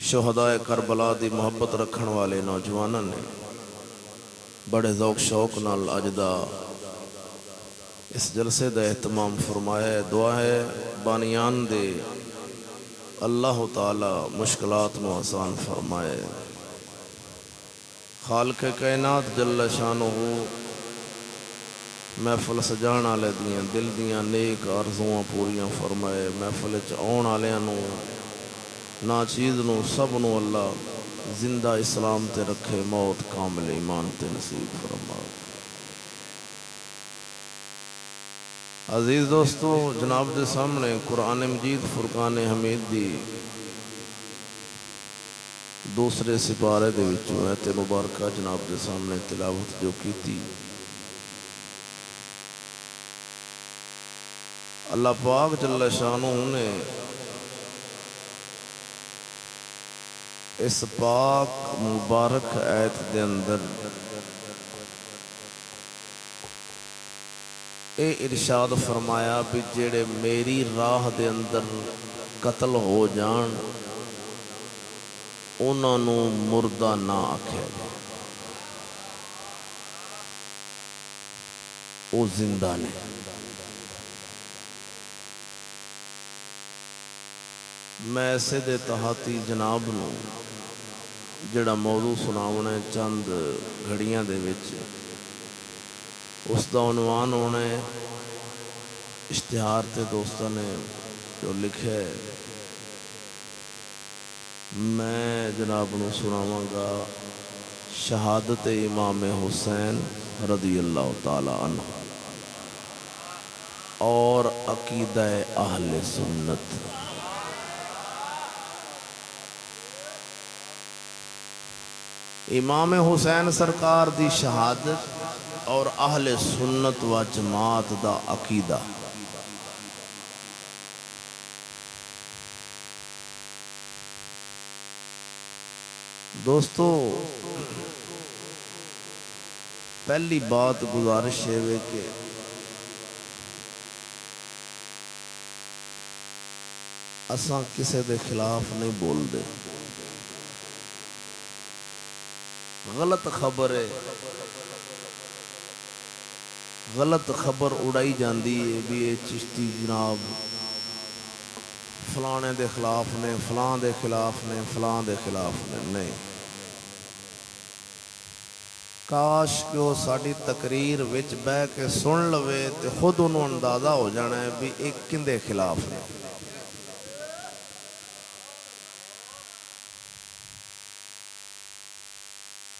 शुहदाए Karbala दी मुहब्बत रखण वाले नौजवानों ने बड़े ज़ौक शौक नाल अज दा इस जलसे का एहतमाम फरमाया। दुआ है बानियान दे अल्लाह ताला मुश्किलात नूं आसान फरमाए। खालिक कायनात जल्ल शानुहू महफिल सजाण वाले दियां दिल दियां नेक आरज़ूआं पूरियां फरमाए। महफिल च आउण वालियां नूं ना चीज़ नूं सब नूं अल्लाह जिंदा इस्लाम ते रखे, मौत कामिल ईमान ते नसीब फरमाए। अजीज़ दोस्तों, जनाब के सामने कुरान मजीद फुरकान हमीद दी दूसरे सिपारे दे विचों है ते मुबारका जनाब के सामने तिलावत जो की थी। अल्लाह पाक जल्ल शानू ने इस पाक मुबारक आयत दे अंदर ये इरशाद फरमाया भी जेड़े मेरी राह दे अंदर कत्ल हो जान उन्होंने मुर्दा ना आख्या जाए, वो जिंदा ने। मैं ऐसे दे तहती जनाब नूं जेड़ा मौजू सुनावना है चंद घड़ियां दे विच उसका उन्वान होना है। इश्तिहार ते दोस्तों ने जो लिखे है मैं जनाब नूं सुनावांगा शहादत इमाम हुसैन रदी अल्लाह ताला अन्हु और अकीदा अहले सुन्नत। इमाम हुसैन सरकार दी शहादत और अहले सुन्नत व जमात दा अकीदा। दोस्तों, पहली बात गुजारिश है कि असां किसी के खिलाफ नहीं बोलते। गलत खबर है, गलत खबर उड़ाई जाती है भी ये चिश्ती जनाब फलाने के खिलाफ ने, फलां के खिलाफ ने, फलां के खिलाफ ने। नहीं, काश कि वो साड़ी तकरीर विच बह के सुन लवे तो खुद उन्होंने अंदाजा हो जाना है भी एक किंदे खिलाफ ने।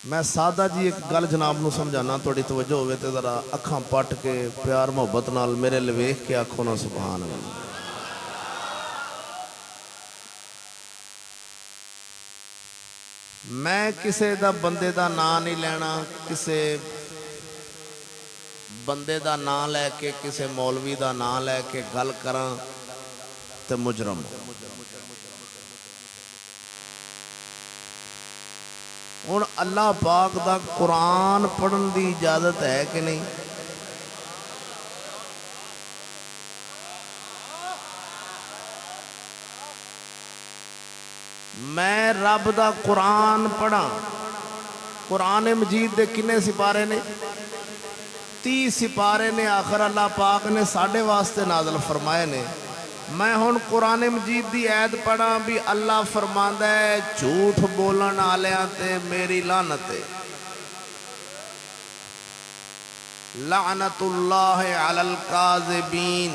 मैं सादा जी एक गल जनाब नूं समझाना, थोड़ी तवज्जो होवे ते जरा अखां पट के प्यार मुहब्बत नाल मेरे अल वेख के आखो ना सुभान अल्लाह। मैं किसे दा बंदे दा नाम नहीं लेना, किसे बंदे दा नाम लैके किसे मौलवी दा नाम लैके गल करां ते मुजरम। हुण अल्लाह पाक दा कुरान पढ़न की इजाजत है कि नहीं? मैं रब दा कुरान पढ़ा। कुरान मजीद दे किन्ने सिपारे ने? 30 सिपारे ने आखिर अल्लाह पाक ने साढ़े वास्ते नाज़िल फरमाए ने। मैं हुण कुरान मजीद की ऐत पढ़ा भी अल्लाह फरमांदा है झूठ बोलन आलियां ते मेरी लानत है। लानतुल्लाह अलल काज़िबीन।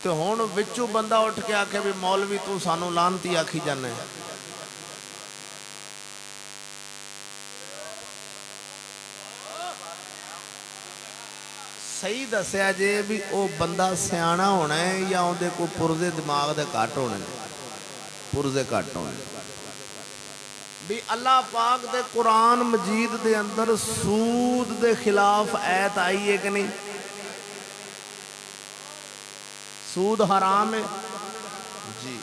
तो हुण विचों बंदा उठ के आखे भी मौलवी तू सानू लानती आखी जाना है। सही दसिया जे भी वो बंदा सियाना होना है या उहदे कोई पुरजे दिमाग दे घट होने, पुरजे घट होने। भी अल्लाह पाक दे कुरान मजीद दे अंदर सूद दे खिलाफ ऐत आई है कि नहीं? सूद हराम है जी।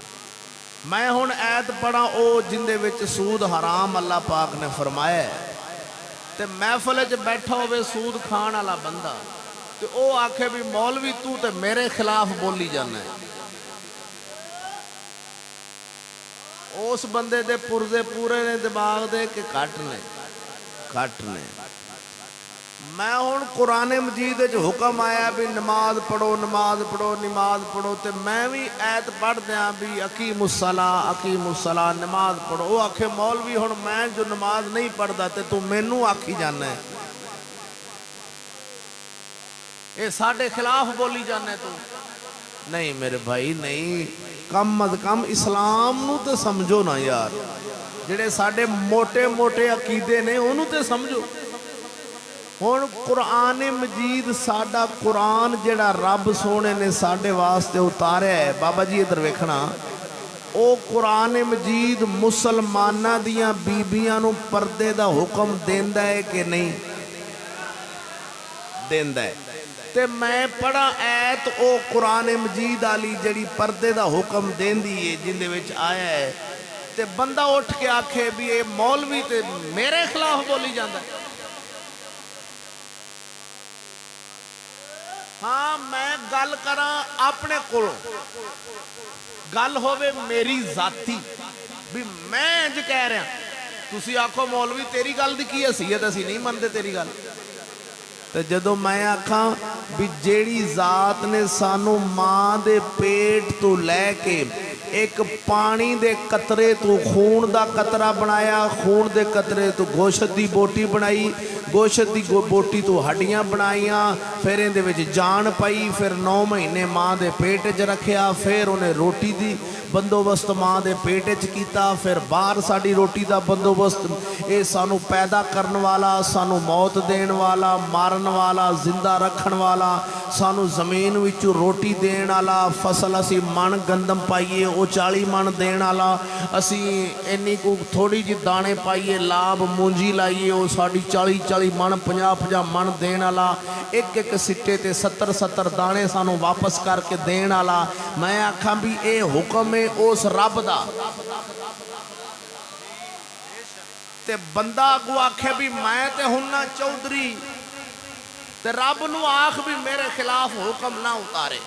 मैं हुण ऐत पढ़ा ओ जिंदे विच सूद हराम अल्लाह पाक ने फरमाया है, ते महफिल च बैठा होवे सूद खाण वाला बंदा तो वो आखे भी मौलवी तू तो मेरे खिलाफ बोली जाना है। उस बंदे दे पुरजे पूरे ने दिमाग दे कि घट ने घट ने। मैं हुण कुरान मजीद च हुक्म आया भी नमाज पढ़ो नमाज पढ़ो नमाज पढ़ो, तो मैं भी ऐत पढ़ दियाँ भी अकीमुस्सला नमाज पढ़ो। वो आखे मौलवी हुण मैं जो नमाज नहीं पढ़ता तो तू मैनू आखी जाना है, ये साढ़े खिलाफ बोली जाने तू। नहीं मेरे भाई नहीं, कम अज कम इस्लाम नू तो समझो ना यार, जेड़े साढ़े मोटे मोटे अकीदे ने उन्होंने तो समझो। हुण कुरान मजीद साडा कुरान जिहड़ा रब सोने ने साडे वास्ते उतारिया है, बाबा जी इधर वेखना, वो कुरान मजीद मुसलमाना दियां बीबियां नूं पर्दे दा हुक्म देंदा है कि नहीं देंदा है। ते मैं पढ़ा ऐत ओ कुरान मजीद आली जिहड़ी पर्दे दा हुक्म देंदी है, जिंदे विच आया है, ते बंदा उठ के आखे भी ये मौलवी ते मेरे खिलाफ बोली जाता है। हाँ मैं गल करा अपने कोलों, गल होवे मेरी जाती भी मैं इंज कह रहा, तुसी आखो मौलवी तेरी गल दी की हसीयत, असी नहीं मनते तेरी गल। तो जदों मैं आखा भी जेड़ी जात ने सानू मां दे पेट तो लैके एक पानी दे कतरे तो खून दा कतरा बनाया, खून दे कतरे तो गोशत दी बोटी बनाई, गोशत दी बोटी तो हड्डियां बनाईयां, फिर इहदे विच जान पाई, फिर 9 महीने मां दे पेट च रखिया, फिर उन्हें रोटी दी बंदोबस्त मां दे पेट च कीता, फिर बाहर साडी रोटी दा बंदोबस्त। ये सानू पैदा करन वाला, सानू मौत देण वाला, मारन वाला, जिंदा रखण वाला, सानू जमीन विचों रोटी देण वाला, फसल असी मन गंदम पाइए वो 40 मन देण वाला, असी इन्नी को थोड़ी जी दाने पाइए लाभ मूंजी लाइए वो साडी 40 मन 50 मन देण वाला, एक एक सिट्टे ते 70 दाने सानू वापस करके देण वाला। मैं आखा भी ये हुक्म है उस रब दा, ते बंदा अगू आखे भी मैं ते हुन्ना चौधरी, ते रब नू आख भी मेरे खिलाफ हुक्म ना उतारे।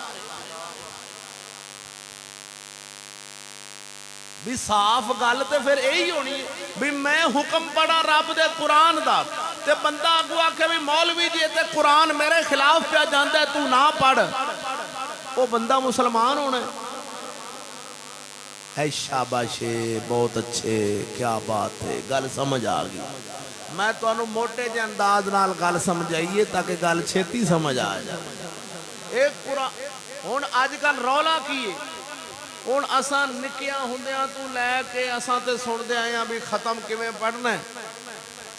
भी साफ गल तो फिर यही होनी है भी मैं हुक्म पढ़ा रब दे कुरान दा, ते बंदा अगू आखे भी मौलवी जी ते कुरान मेरे खिलाफ पिया जांदा है, तू ना पढ़, वो बंदा मुसलमान होना है। शाबाशे बहुत अच्छे, क्या बात है, गल समझ आ गई। मैं तुहानू मोटे जे अंदाज नाल गल समझाइए ताकि गल छेती समझ आ जाए। एक कुरान हुण अजकल रौला की है, हुण असां निक्कियां हुंदियां तू लैके असां ते सुणदे आए हैं भी खत्म किवें पढ़ना है।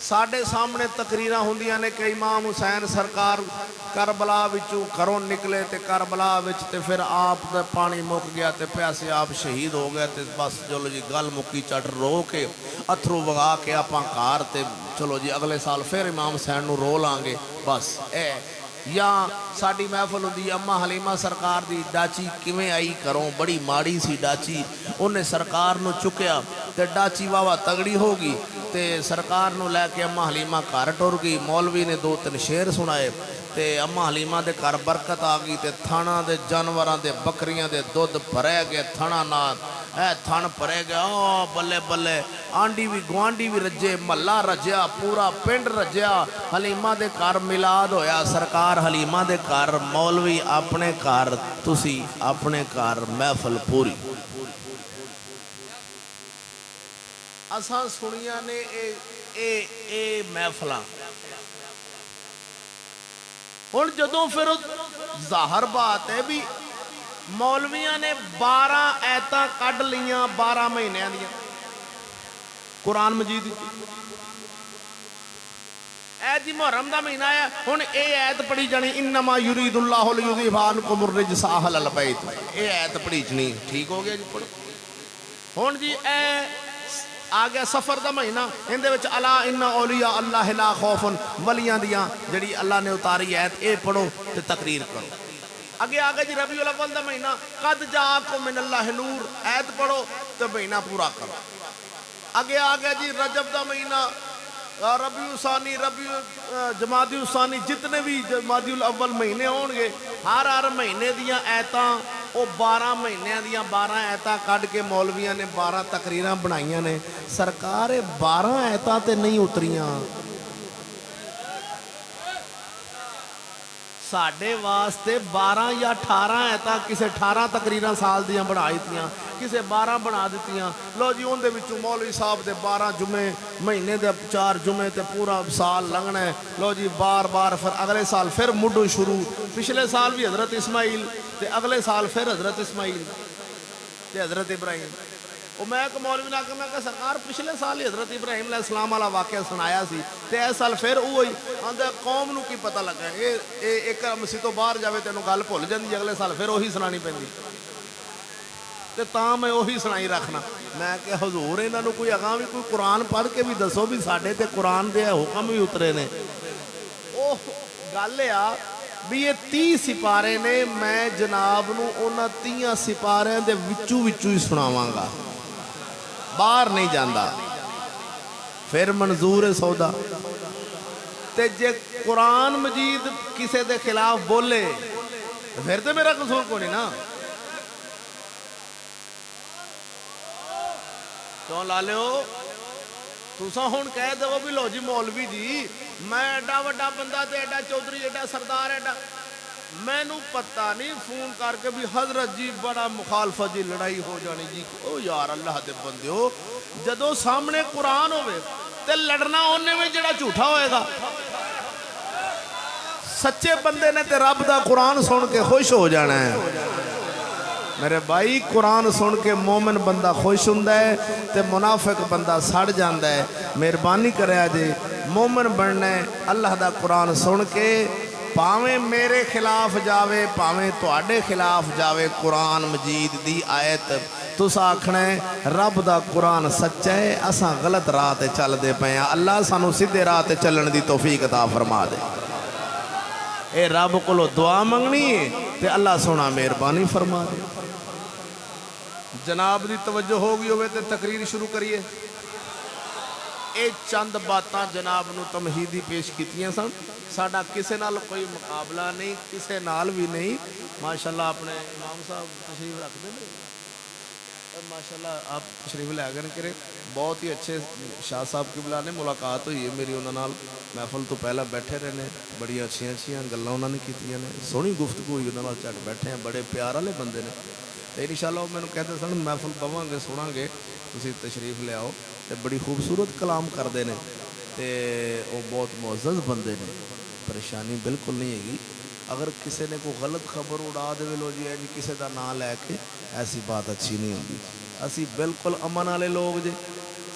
साढ़े सामने तकरीरां हुंदियां ने कि इमाम हुसैन सरकार करबला विचों घरों निकले ते करबला विच ते फिर आप दा पानी मुक गया ते प्यासे आप शहीद हो गए, ते बस चलो जी गल मुक्की, चट रो के अथरू वगा के आपां घर ते चलो जी अगले साल फिर इमाम हुसैन नूं रो लांगे बस। ए या साड़ी महफल होंदी अम्मा हलीमा सरकार दी डाची किवें आई घरों, बड़ी माड़ी सी डाची, उन्हें सरकार नूं चुकया ते डाची वावा तगड़ी हो गई, ते सरकार नूं लैके अम्मा हलीमा घर टुर गई। मौलवी ने 2-3 शेर सुनाए ते अम्मा हलीमा दे घर बरकत आ गई, ते थाना दे जानवरां दे बकरियां दे दुध भरै गए, थाना ना थन भरे गया। ओ बल्ले बल्ले, आंडी भी गुआंढी भी रजे, महला रजया, पूरा पिंड रजया। हलीमा दे घर मिलाद होया, सरकार हलीमा दे घर, मौलवी अपने घर, तुसी अपने घर, महफल पूरी। असां सुनिया ने ए महफल हुण जदों फिर ज़ाहिर बात है भी मौलवियां ने 12 ऐतां कढ़ लियां 12 महीनों दियां कुरान मजीद। ऐ जी मुहर्रम का महीना आया, हुण ये ऐत पढ़ी जानी इन्नमा युरीदुल्लाहु लियुज़हिबा अन्कुम अर्रिज्सा अहलल बैत, ये ऐत पढ़ी जनी, ठीक हो गया जी पढ़ो। हुण जी ए आ गया सफर का महीना, इहदे अला इन्ना औलिया अल्लाह ला खौफुन, वलियां दियां जिहड़ी अल्लाह ने उतारी ऐत ये पढ़ो ते तकरीर करो। अगे आ गया जी रबीउल अव्वल का महीना, कद जाकुम मिनल्लाहि नूर, ऐत पढ़ो तो महीना पूरा करो। अगे आ गया जी रजब का महीना, रबीउल सानी, जमादिउल सानी, जितने भी जमादिउल अव्वल महीने होंगे, हर महीने दियां ऐतां ਉਹ 12 ਮਹੀਨਿਆਂ ਦੀਆਂ 12 ਐਤਾਂ ਕੱਢ ਕੇ ਮੌਲਵੀਆਂ ਨੇ 12 ਤਕਰੀਰਾਂ ਬਣਾਈਆਂ ਨੇ। ਸਰਕਾਰ ਇਹ 12 ਐਤਾਂ ਤੇ ਨਹੀਂ ਉਤਰੀਆਂ। ਸਾਡੇ ਵਾਸਤੇ 12 ਜਾਂ 18 ਐਤਾਂ ਕਿਸੇ 18 ਤਕਰੀਰਾਂ ਸਾਲ ਦੀਆਂ ਬਣਾ ਦਿੱਤੀਆਂ, ਕਿਸੇ 12 ਬਣਾ ਦਿੱਤੀਆਂ। ਲੋ ਜੀ ਉਹਦੇ ਵਿੱਚੋਂ ਮੌਲਵੀ ਸਾਹਿਬ ਦੇ 12 ਜੁਮੇ, ਮਹੀਨੇ ਦੇ 4 ਜੁਮੇ ਤੇ पूरा साल लंघना है। लो जी बार बार फिर अगले साल फिर मुड्ढों शुरू। पिछले साल भी हज़रत इस्माइल ते अगले साल फिर हज़रत इस्माइल ते हज़रत इब्राहिम। और मैं एक मौलवी ने आकर मैं कहा सरकार पिछले साल ही हज़रत इब्राहिम अलैहिस्सलाम वाला वाक़या सुनाया सी ते इस साल फिर वो ही आंदा कौम नूं की पता लगा ये एक मसीह तो बाहर जावे तैनूं गल भुल जांदी, अगले साल फिर वही सुनानी पैंदी ते तां मैं वही सुनाई रखना। मैं क्या हजूर इन्हों कोई अगां भी कोई कुरान पढ़ के भी दसो भी साढ़े ते कुरान दे हुक्म भी उतरे ने। ਉਹ ਗੱਲ ਆ भी ये 30 सिपारे ने, मैं जनाब नूं उन्हां 30 सिपारियां दे विचों ही सुनावांगा, बाहर नहीं जाता। फिर मंजूर है सौदा। ते जे कुरान मजीद किसी के खिलाफ बोले फिर तो मेरा कसूर कोई नहीं ना। क्यों ला लियो तुसा हुण कह दो भी लो जी मौलवी जी मैं एडा वड्डा बंदा ते एडा चौधरी एडा सरदार एडा, मैनू पता नहीं फोन करके भी हजरत जी बड़ा मुखालफत जी लड़ाई हो जानी जी। ओ यार अल्लाह दे बंदिओ जदों सामने कुरान होवे ते लड़ना उन्हें में जिहड़ा झूठा होएगा। सच्चे बंदे ने ते रब दा कुरान सुन के खुश हो जाना है। मेरे भाई कुरान सुन के मोमिन बंदा खुश हुंदा है ते मुनाफिक बंदा सड़ जाता है। मेहरबानी करिया जे मोमिन बनना है अल्लाह दा कुरान सुन के, भावें मेरे खिलाफ जावे भावें तुहाडे खिलाफ जावे, कुरान मजीद दी आयत तुस आखना है रब दा कुरान सच्चा है, असां गलत राह ते चलदे पे हैं। अल्लाह सानू सीधे राह ते चलण दी तौफीक अता फरमा दे। ए रब कोलों दुआ मंगनी है ते अल्लाह सोना मेहरबानी फरमा दे। जनाब दी तवज्जो हो गई होवे ते तकरीर शुरू करिए। ये चंद बातां जनाब नूं तमहीदी पेश कीतियां सन। साडा किसे नाल कोई मुकाबला नहीं, किसे नाल भी नहीं। माशाल्लाह अपने इमाम साहब तशरीफ रखते हैं, माशाल्लाह आप तशरीफ लै गए करे। बहुत ही अच्छे शाह साहब किबला ने मुलाकात हुई है मेरी उन्होंने नाल, महफल तो पहला बैठे रहे ने, बड़ी अच्छी गल्लां उन्होंने कीतियां ने, सोहनी गुफ्तगू हुई उन्होंने नाल, झट बैठे हैं, बड़े प्यार वाले बंदे ने। तो इंशाअल्लाह मैंने कहते सन महफल पवांगे सुनांगे तुसीं तशरीफ ले आओ। तो बड़ी खूबसूरत कलाम करते हैं तो वो बहुत मुअज़्ज़ज़ बंदे ने, परेशानी बिल्कुल नहीं हैगी। अगर किसी ने कोई गलत खबर उड़ा दे लो जी जी किसी का नाम लैके, ऐसी बात अच्छी नहीं होती। असी बिल्कुल अमन वाले लोग जे,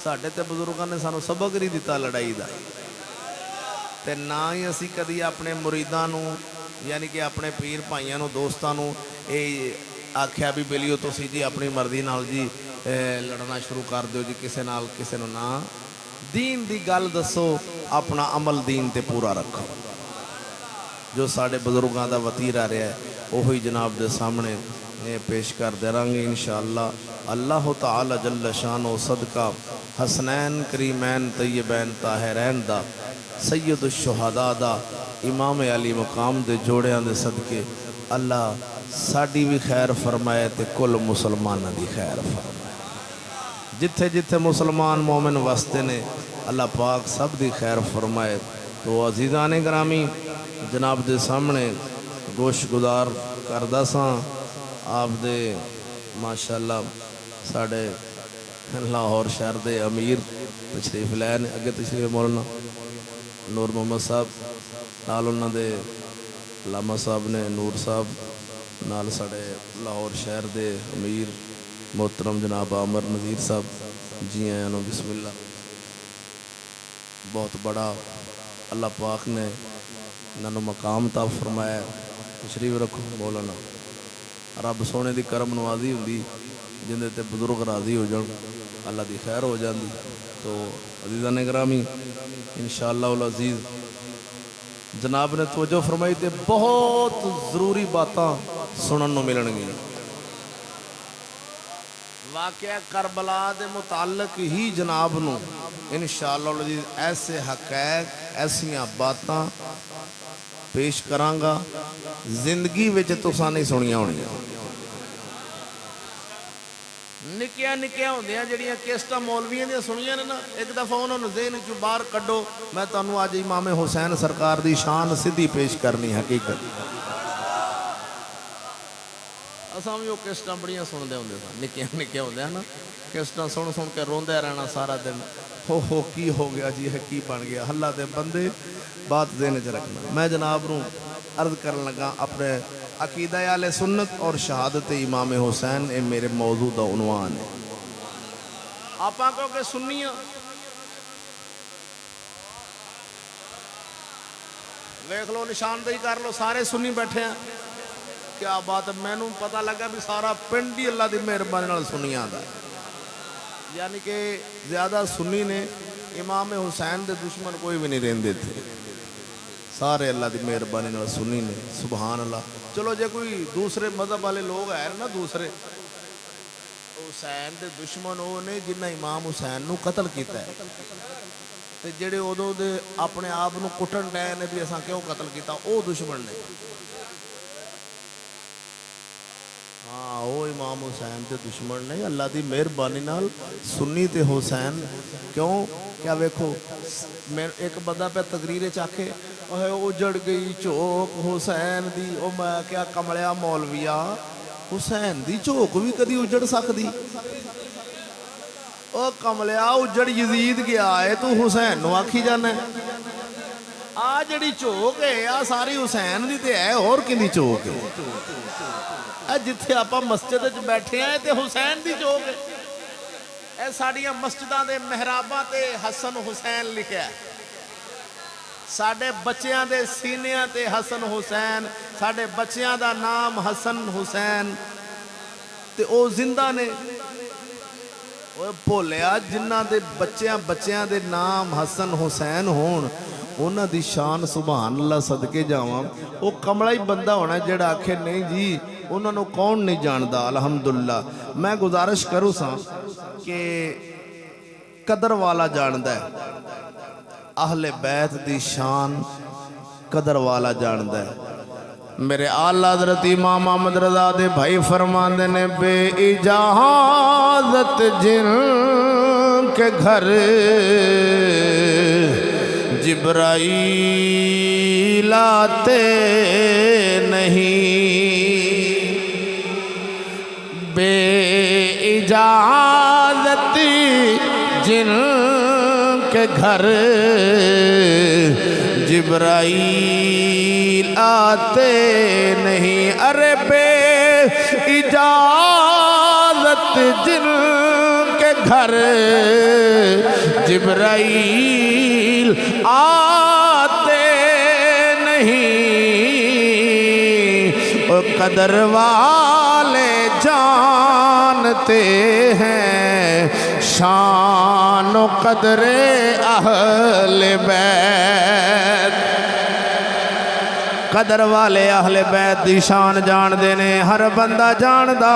साढ़े तो बजुर्गों ने सानू सबक नहीं दिता लड़ाई का, तो ना ही असी कभी अपने मुरीदां नू यानी कि अपने पीर भाइयों नू दोस्तां नू ये आख्या भी बेलियो तुसीं जी अपनी मर्जी नाल जी लड़ना शुरू कर दो जी, किसी नाल किसी नू ना। दीन दी गल दसो, अपना अमल दीन ते पूरा रखो। जो साढ़े बजुर्गों का वतीरा रहा है वही जनाब के सामने पेश कर देंगे इंशाअल्लाह। अल्लाह ताला जल्ल शानो सदका हसनैन करीमैन तय्यबैन ताहिरैन दा सैयद शुहदा दा इमाम अली मकाम दे जोड़ियां दे सदके अल्लाह साड़ी भी खैर फरमाए ते कुल मुसलमानों की खैर फरमाए। जिथे जिथे मुसलमान मोमिन वसते ने अल्लाह पाक सब दी खैर फरमाए। तो अजीज़ान ग्रामी जनाब दे सामने गोश गुजार करदा सां आप दे माशाअल्लाह साढ़े लाहौर शहर दे अमीर तशरीफ लैन अगे तशरीफ मौलाना नूर मोहम्मद साहब नाल उन्हां दे लामा साहब ने नूर साहब नाल साढ़े लाहौर शहर दे अमीर मोहतरम जनाब आमर नज़ीर साहब जी आया नो बिस्मिल्लाह। बहुत बड़ा अल्लाह पाक ने इन्होंने मकाम ता फरमाया। तशरीफ रखो मौलाना, रब सोने की करम नवाजी होंगी जिंदे ते बुजुर्ग राजी हो जान अल्लाह की खैर हो जाती। तो अजीज़ान ग्रामी इंशाअल्लाह उल अजीज़ जनाब ने तवज्जो फरमाई तो बहुत जरूरी बातां सुनन नूं मिलणगियां। वाक़या करबला दे मुताल्लिक ही जनाब नूं इंशाअल्लाह उल अजीज़ ऐसे हक़ैक़ ऐसियां बातां पेश करांगा जिंदगी विच तुसां नहीं सुनियां होणियां। निक्किया निक्किया होंदियां जड़ियां केस्टां मौलवियां दी सुनियां ने ना, एक दफ़ा उन्होंने ज़हन चों बाहर कड्डो। मैं तुहानूं अज इमाम हुसैन सरकार दी शान सीधी पेश करनी हकीकत। असां भी वो केस्टां बड़ियां सुनदे हुंदे सन निक्किया निक्किया होंदियां ना, केस्टां सुन सुन के रोंदे रहना सारा दिन। हो की हो गया जी, है की बन गया। अल्लाह दे बंदे बात ज़हन च रखना। मैं जनाब नूं अर्ज़ करन लगा अपने अकीदा आले सुन्नत और शहादत इमाम हुसैन, ये मेरे मौजू का उनवान है। आप क्योंकि सुन्नी वेख लो, निशानदेही कर लो, सारे सुन्नी बैठे हैं। क्या बात है, मैनू पता लगा भी सारा पिंड ही अल्लाह की मेहरबानी नाल सुन्नियां दा, यानी कि ज़्यादा सुन्नी ने। इमाम हुसैन के दुश्मन कोई भी नहीं रहंदे थे, सारे अल्लाह की मेहरबानी नाल सुन्नी ने। सुभान अल्लाह। चलो जे कोई दूसरे मजहब वाले लोग है ना, दूसरे हुसैन के दुश्मन वो ने जिन्हें इमाम हुसैन नू कतल किया है, ते जेड़े उदों दे अपने आप नू कुटन डे ने भी असां क्यों कतल किया, वो दुश्मन ने। हाँ, वो इमाम हुसैन के दुश्मन ने। अल्लाह की मेहरबानी नाल सुन्नी ते हुसैन क्यों, क्या वेखो, मैं एक बंदा पे तकरीर चाखे उजड़ गई झोक हुसैन दी। ओ मैं क्या कमलिया मौलविया, हुसैन दी झोक भी कदी उजड़ सकती? ओ कमलिया, उजड़ यजीद गया है, तू हुसैन नू आखी जाना। आ जड़ी झोक है आ सारी हुसैन दी ते है, और किंदी झोक है? जिथे आप मस्जिद बैठे हैं तो हुसैन दी झोक है। ਇਹ ਸਾਡੀਆਂ ਮਸਜਿਦਾਂ ਦੇ ਮਹਿਰਾਬਾਂ ਤੇ ਹਸਨ ਹੁਸੈਨ ਲਿਖਿਆ ਹੈ। ਸਾਡੇ ਬੱਚਿਆਂ ਦੇ ਸੀਨਿਆਂ ਤੇ ਹਸਨ ਹੁਸੈਨ, ਸਾਡੇ ਬੱਚਿਆਂ ਦਾ ਨਾਮ ਹਸਨ ਹੁਸੈਨ, ਤੇ ਉਹ ਜ਼ਿੰਦਾ ਨੇ। ਉਹ ਭੋਲਿਆ ਜਿਨ੍ਹਾਂ ਦੇ ਬੱਚਿਆਂ ਦੇ ਨਾਮ ਹਸਨ ਹੁਸੈਨ ਹੋਣ, ਉਹਨਾਂ ਦੀ ਸ਼ਾਨ ਸੁਭਾਨ ਅੱਲਾ ਸਦਕੇ ਜਾਵਾਂ। ਉਹ ਕਮਲਾ ਹੀ ਬੰਦਾ ਹੋਣਾ ਜਿਹੜਾ ਆਖੇ ਨਹੀਂ ਜੀ उन्होंने कौन नहीं जानता। अलहमदुल्ला मैं गुजारिश करूँ सा कि कदर वाला जानता है, अहले बैत दी शान कदर वाला जानता है। मेरे आला हज़रत इमाम अहमद रज़ा दे भाई फरमाते ने, बे इजाज़त जिन के घर जिब्राईल आते नहीं, बे इजाज़त जिन के घर जिब्राईल आते नहीं। अरे बे इजाज़त जिन के घर जिब्राईल आते नहीं, और कदर वाले जानते हैं शान व कदरे अहले बैत। कदर वाले अहले बैत दी शान जानते ने, हर बंदा जानदा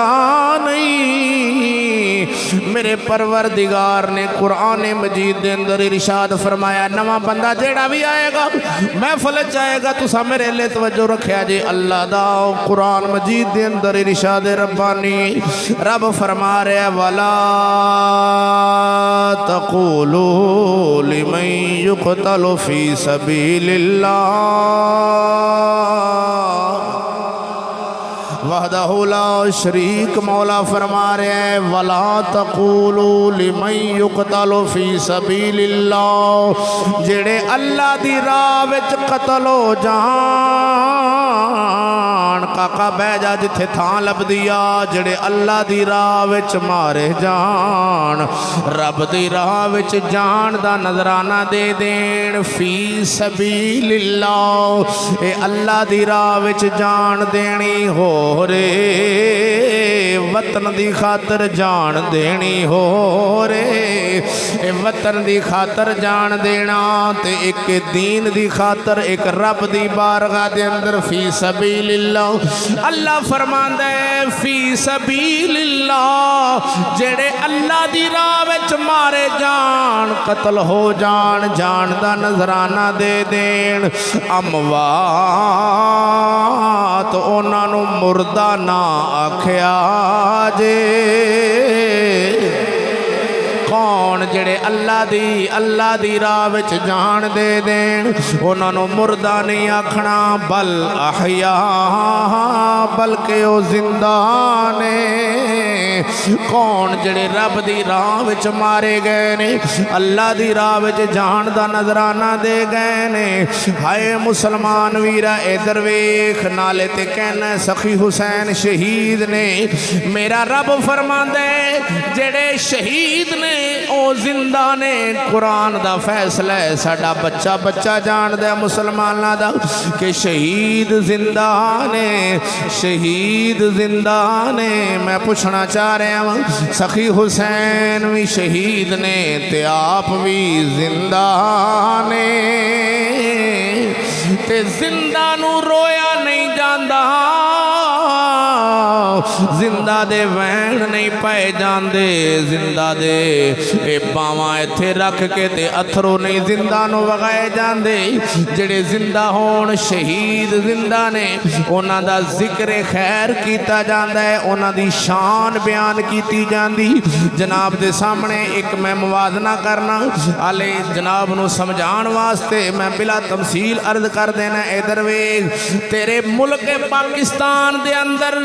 नहीं। मेरे परवरदिगार ने कुरान मजीद दे अंदर इरशाद फरमाया, नवा बंदा जेड़ा भी आएगा महफिल च आएगा, तुसा मेरे ले तवज्जो रखिया जी। अल्लाह दा कुरान मजीद दे अंदर इरशाद रब्बानी रब फरमा रहा, वला तक़ूलू लिमन युक़तलु फी सबीलिल्लाह वहदहु ला शरीक। मौला फरमा रहे हैं, वला तक़ूलू लिमन युक़तलु फी सबीलिल्लाह, जेड़े अल्लाह दी राह विच कतल हो जान। काका बह जा जिथे थां लभदी आ, जेड़े अल्लाह दी राह विच मारे जान, रब दी राह विच जान दा नजराना दे देन। फी सबीलिल्लाह, ए अल्लाह दी राह विच जान देनी हो रे, वतन दी खातर जान देनी हो रे, ए वतन दी खातर जान देना ते एक दीन दी खातर, एक रब दी बारगाह दे अंदर। फी सबीलिल्लाह अल्लाह फरमांदा है, फी सबीलिल्लाह, जेड़े अल्लाह दी राह विच मारे जान, कतल हो जान, जान दा नजराना दे देन। अमवात तो उन्होंने मुर्दा ना आख्या जे। कौन जेड़े अल्लाह दी राह विच जान दे देन उन्होंने मुर्दा नहीं आखना, बल अहया बल्कि वो जिंदा ने। कौन जेड़े रब दी राह विच मारे गए ने, अल्लाह दी राह विच जान दा नजराना दे गए ने। हाय मुसलमान वीरा इधर वेख, नाले ते कहना सखी हुसैन शहीद ने। मेरा रब फरमांदा है जेड़े शहीद ने ओ जिंदा ने। कुरान दा फैसला है, साडा बच्चा बच्चा जानदा है मुसलमानां दा कि शहीद जिंदा ने, शहीद जिंदा ने। मैं पूछना चाह रहा वां सखी हुसैन भी शहीद ने ते आप भी जिंदा ने। ते जिंदा नू रोया नहीं जांदा, जिंदा दे वैन नहीं पाए जाते, जिंदा दे बावां इत्थे रख के ते अथरों नहीं जिंदा नू वगाए जाते। जेड़े जिंदा होण शहीद जिंदा ने उन्हां दा जिक्र खैर कीता जांदा है, उन्हां दी शान बयान कीती जांदी। जनाब दे सामने एक मैं मुवाजना करना हाले जनाब नू समझाण वास्ते मैं बिला तमसील अर्ज कर देना। इधर वेख तेरे मुल्क पाकिस्तान दे अंदर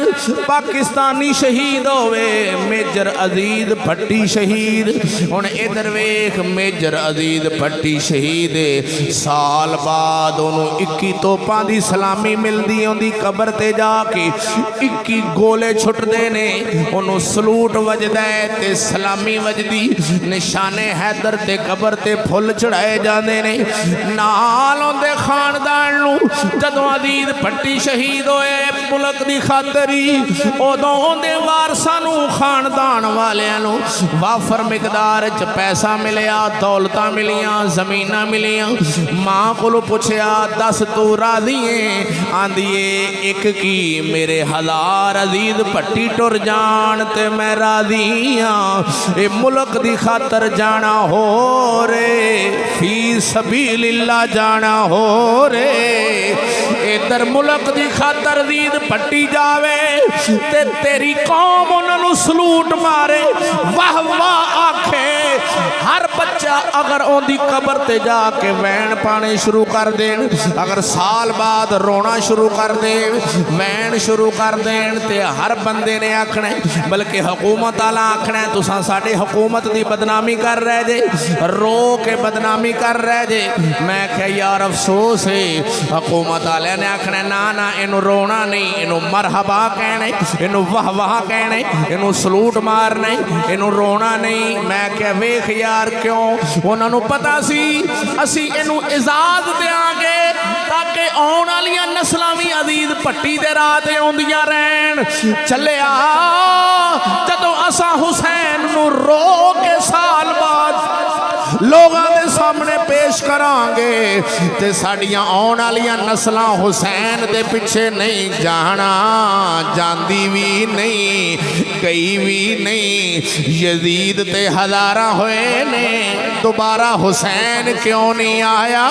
पाकिस्तानी शहीद होवे मेजर अजीज भट्टी शहीद। हुण इधर वेख मेजर अजीज भट्टी शहीद साल बाद उन्होंने 21 तोपां दी सलामी मिलदी उहदी कबर ते जाके 21 गोले छुटदे ने, उन्होंने सलूट वजदा है ते सलामी वजदी। निशाने हैदर ते कबर ते फुल चढ़ाए जाते ने। नाल उहदे खानदान नूं जदों अजीज भट्टी शहीद होए मुल्क दी खातरी उदों उहदे वारसां नूं खानदान वालियां नूं वाफर मिकदार च पैसा मिलिया, दौलतां मिलियां, ज़मीनां मिलियां। मां कोलों पुछया दस तू राज़ी है? आंदी ए एक की मेरे 1000 अजीज भट्टी टुर जान ते मैं राज़ी हां। ए मुल्क दी खातर जाना हो रे, फी सबीलिल्लाह जाना हो रे। इधर मुल्क दी खातर अजीज भट्टी जावे ते तेरी कौम उन्होंने सलूट मारे, वाह वाह आखे। हर बच्चा अगर उनकी कबर ते जाके वैन पाने शुरू कर देन, अगर साल बाद रोना शुरू कर देन, वैन शुरू कर देन, ते हर बंदे ने आखना बल्कि हुकूमत वाला आखना तुसां साडी हुकूमत की बदनामी कर रहे जे, रो के बदनामी कर रहे जे। मैं क्या यार अफसोस है, हुकूमत वाले ने आखना ना ना इनू रोना नहीं, इनू मरहबा कहने, इनू वाह वाह कहने, इनू सलूट मारने, इनू रोना नहीं। मैं क्या वेख यार क्यों उन्होंने पता सी असी इनू इजाज़त देंगे ताकि आने वाली नस्लां भी अजीज भट्टी दे राह ते आउंदियां रहन। चलिया जदों असां हुसैन नू रो के साल बाद लोगों के सामने पेश करांगे ते साडियां आने वाली नस्लां हुसैन दे पिछे नहीं जाना, जांदी भी नहीं, गई भी नहीं। यजीद ते हज़ारां होए ने, दोबारा हुसैन क्यों नहीं आया?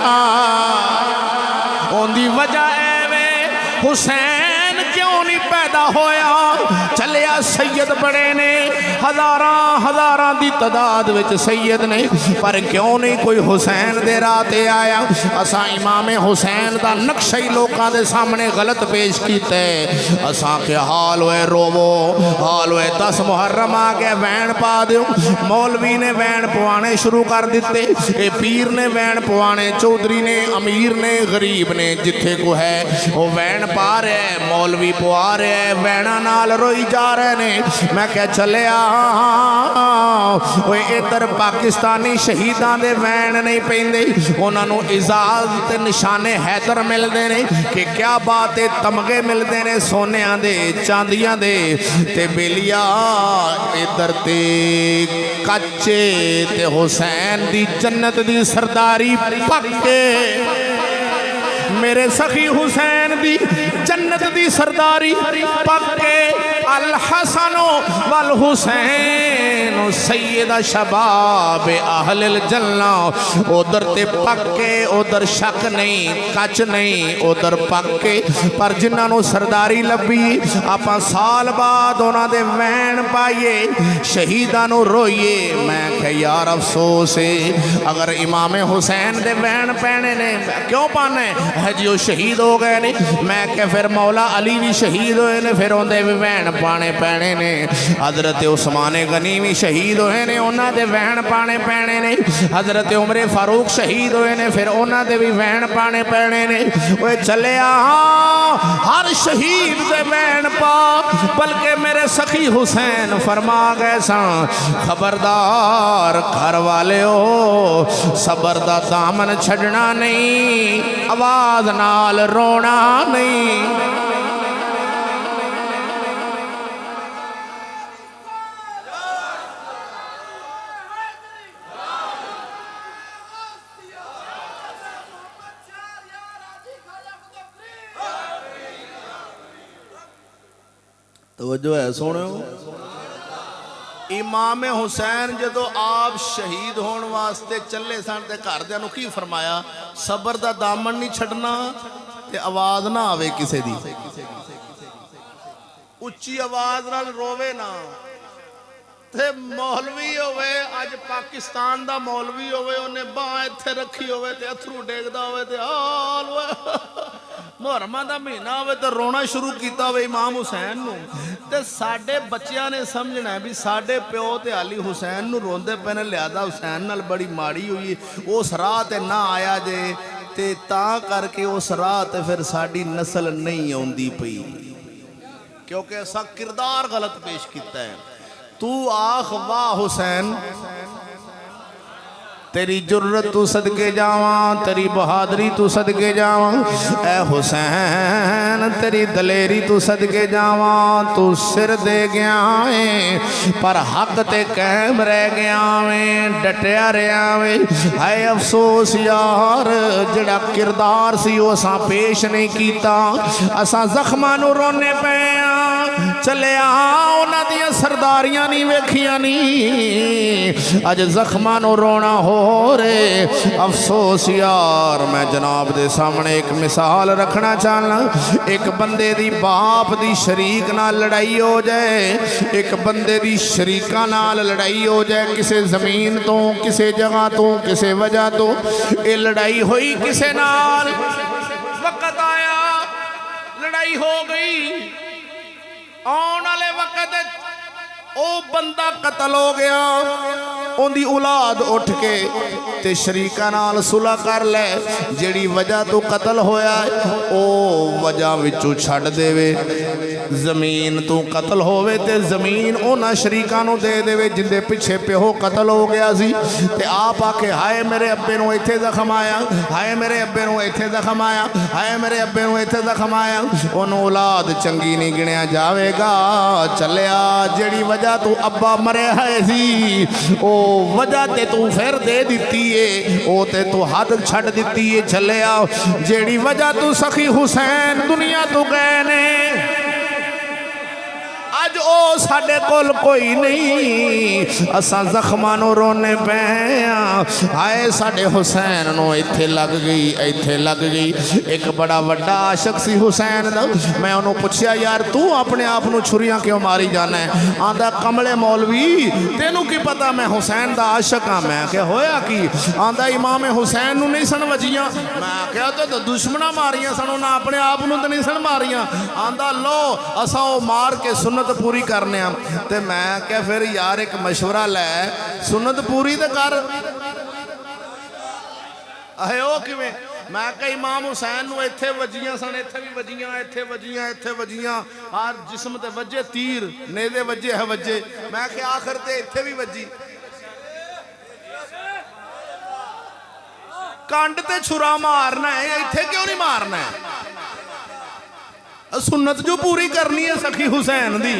उनकी वजह एवे हुसैन क्यों नहीं पैदा होया? चलिया सैयद बड़े ने, हज़ारां दी तादाद विच सैयद ने, पर क्यों नहीं कोई हुसैन दे राह ते आया? असां इमाम हुसैन दा नक्शा ही लोगों के सामने गलत पेश कीता है। असां के हाल होए रोवो, हाल होए 10 मुहर्रम आ गया वैन पा दो। मौलवी ने वैन पवाने शुरू कर दिते, ये पीर ने वैन पवाने, चौधरी ने, अमीर ने, गरीब ने, जिथे को है वो वैन पा रहे है, मौलवी पवा रहे है, वैना नाल रोई जा रहे ने। मैं क्या चलिया इधर पाकिस्तानी शहीदां दे वैन नहीं पेंदे, उन्होंने इजाज़त निशाने हैदर मिलते हैं कि क्या बात है, तमगे मिलते हैं सोनिया दे, चांदियां दे, ते बेलिया इधर ते कच्चे ते हुसैन दी जन्नत दी सरदारी पक्के। मेरे सखी हुसैन दी जन्नत दी सरदारी पक्के। अल हसन वल हुसैन हुसैन सैयदा शबाब अहलिल जन्ना। उधर ते पक्के उधर शक नहीं कच नहीं उधर पक्के पर जिन्होंने सरदारी लभी आपां साल बाद उन्हां दे वैन पाइए शहीदां नूं रोइए। मैं कहा यार अफसोस है अगर इमाम हुसैन दे वैन पैने ने क्यों पाने है जी वो शहीद हो गए ने। मैं कहा फिर मौला अली भी शहीद होए ने फिर उन्हें भी वैन पाने पैने ने। हजरत उस्मान गनी भी शहीद होए ने उन्हां दे वैन पाने पैने ने। हजरत उमर फारूक शहीद होए ने फिर उन्होंने भी वैन पाने पैने ने। वो चलिया हर शहीद दे वैन पा बल्कि मेरे सखी हुसैन फरमा गए सन खबरदार घर वाले हो सबर दा दामन छड़ना नहीं आवाज नाल रोना नहीं। तवज्जो है सुनो इमाम हुसैन जो आप शहीद होने वास्ते चले सन ते घरदियां नूं की फरमाया सबर दा दामन नहीं छड़ना ते आवाज़ ना आवे किसे दी उच्ची आवाज़ नाल रोवे ना ते मौलवी होवे अज पाकिस्तान दा मौलवी होवे उन्हें बांह इत्थे रखी होवे ते अथरू डेगदा होवे ते हाल मुहर्रमा दा महीना होवे ते रोना शुरू किया होवे इमाम हुसैन नूं ते साडे बच्चियां ने समझना है भी साडे प्यो ते हाली हुसैन नूं रोंदे पे ने लिहाजा हुसैन नाल बड़ी माड़ी हुई उस राह ते ना आया जे ते तां करके उस राह ते फिर साडी नस्ल नहीं आउंदी पई क्योंकि असा किरदार गलत पेश किया है। तू आख वाह हुसैन तेरी जुर्रत तू सदके जावा तेरी बहादुरी तू सदके जावा ए हुसैन तेरी दलेरी तू सदके जावा तू सिर दे गया है पर हक ते कायम रह गया है डटिया रहा है। हाय अफसोस यार जड़ा किरदार सी वो असां पेश नहीं किया असां जख्मां नूं रोने पे चले उन्हां दियां सरदारियां नहीं वेखियां नहीं अज जख्मां नूं रोना हो रे अफसोस यार। मैं जनाब दे सामने एक मिसाल रखना चाहना एक बंदे दी बाप दी शरीक नाल लड़ाई हो जाए एक बंदे दी शरीका नाल लड़ाई हो जाए किसी जमीन तो किसी जगह तो किसी वजह तो ये लड़ाई हुई किसी नाल वक्त आया लड़ाई हो गई आने वाले वक्त ओ बंदा कतल हो गया उनकी औलाद उठ के ते शरीका नाल सुलह कर ले जेड़ी वजह तो कतल होया ओ वजह विचों छड़ देवे जमीन तो कतल होवे ते जमीन उन्हां शरीका नूं दे देवे जिंदे पिछे प्यो कतल हो गया सी ते आप आके हाय मेरे अब्बे नूं इत्थे जख्म आया हाय मेरे अब्बे नूं इत्थे जख्म आया हाय मेरे अब्बे नूं इत्थे जख्म आया उन्होंने औलाद चंगी नहीं गिणिया जावेगा। चलिया जेड़ी वजह तू अब्बा मरे है सी ओ वजह ते तू फिर दे दिती है ओ ते तू हद छड़ दिती है। चलिया जेड़ी वजह तू सखी हुसैन दुनिया तू गए ने अज ओ साडे कोल कोई नहीं असां जख्मां नूं रोने पे हाय साडे हुसैन नूं इत्थे लग गई एक बड़ा वड्डा आशिक सी हुसैन दा। मैं उन्हों पुछया यार तू अपने आप नूं छुरियां क्यों मारी जाना है आंदा कमले मौलवी तेनू की पता मैं हुसैन दा आशिक हाँ। मैं क्या होया की आंदा इमाम हुसैन नूं नहीं सन वजियां। मैं क्या तो दुश्मना मारियां सन उन्हें अपने आप नूं तो नहीं सन मारियां। आंदा लो असां ओ मार के सुन्नत पूरी करने ते मैं क्या फिर यार एक मशवरा लै सुन्नत पूरी तो कर आहे ओ किवें। मैं कहा इमाम हुसैन नूं इत्थे वजियां सन इत्थे भी वजियां इत्थे वजियां हर जिस्म ते वजे तीर नेदे वजे है वजे। मैं कहा आखिर ते इत्थे भी वजी कंड ते छुरा मारना है इत्थे क्यों नहीं मारना है। सुन्नत जो पूरी करनी है सखी हुसैन दी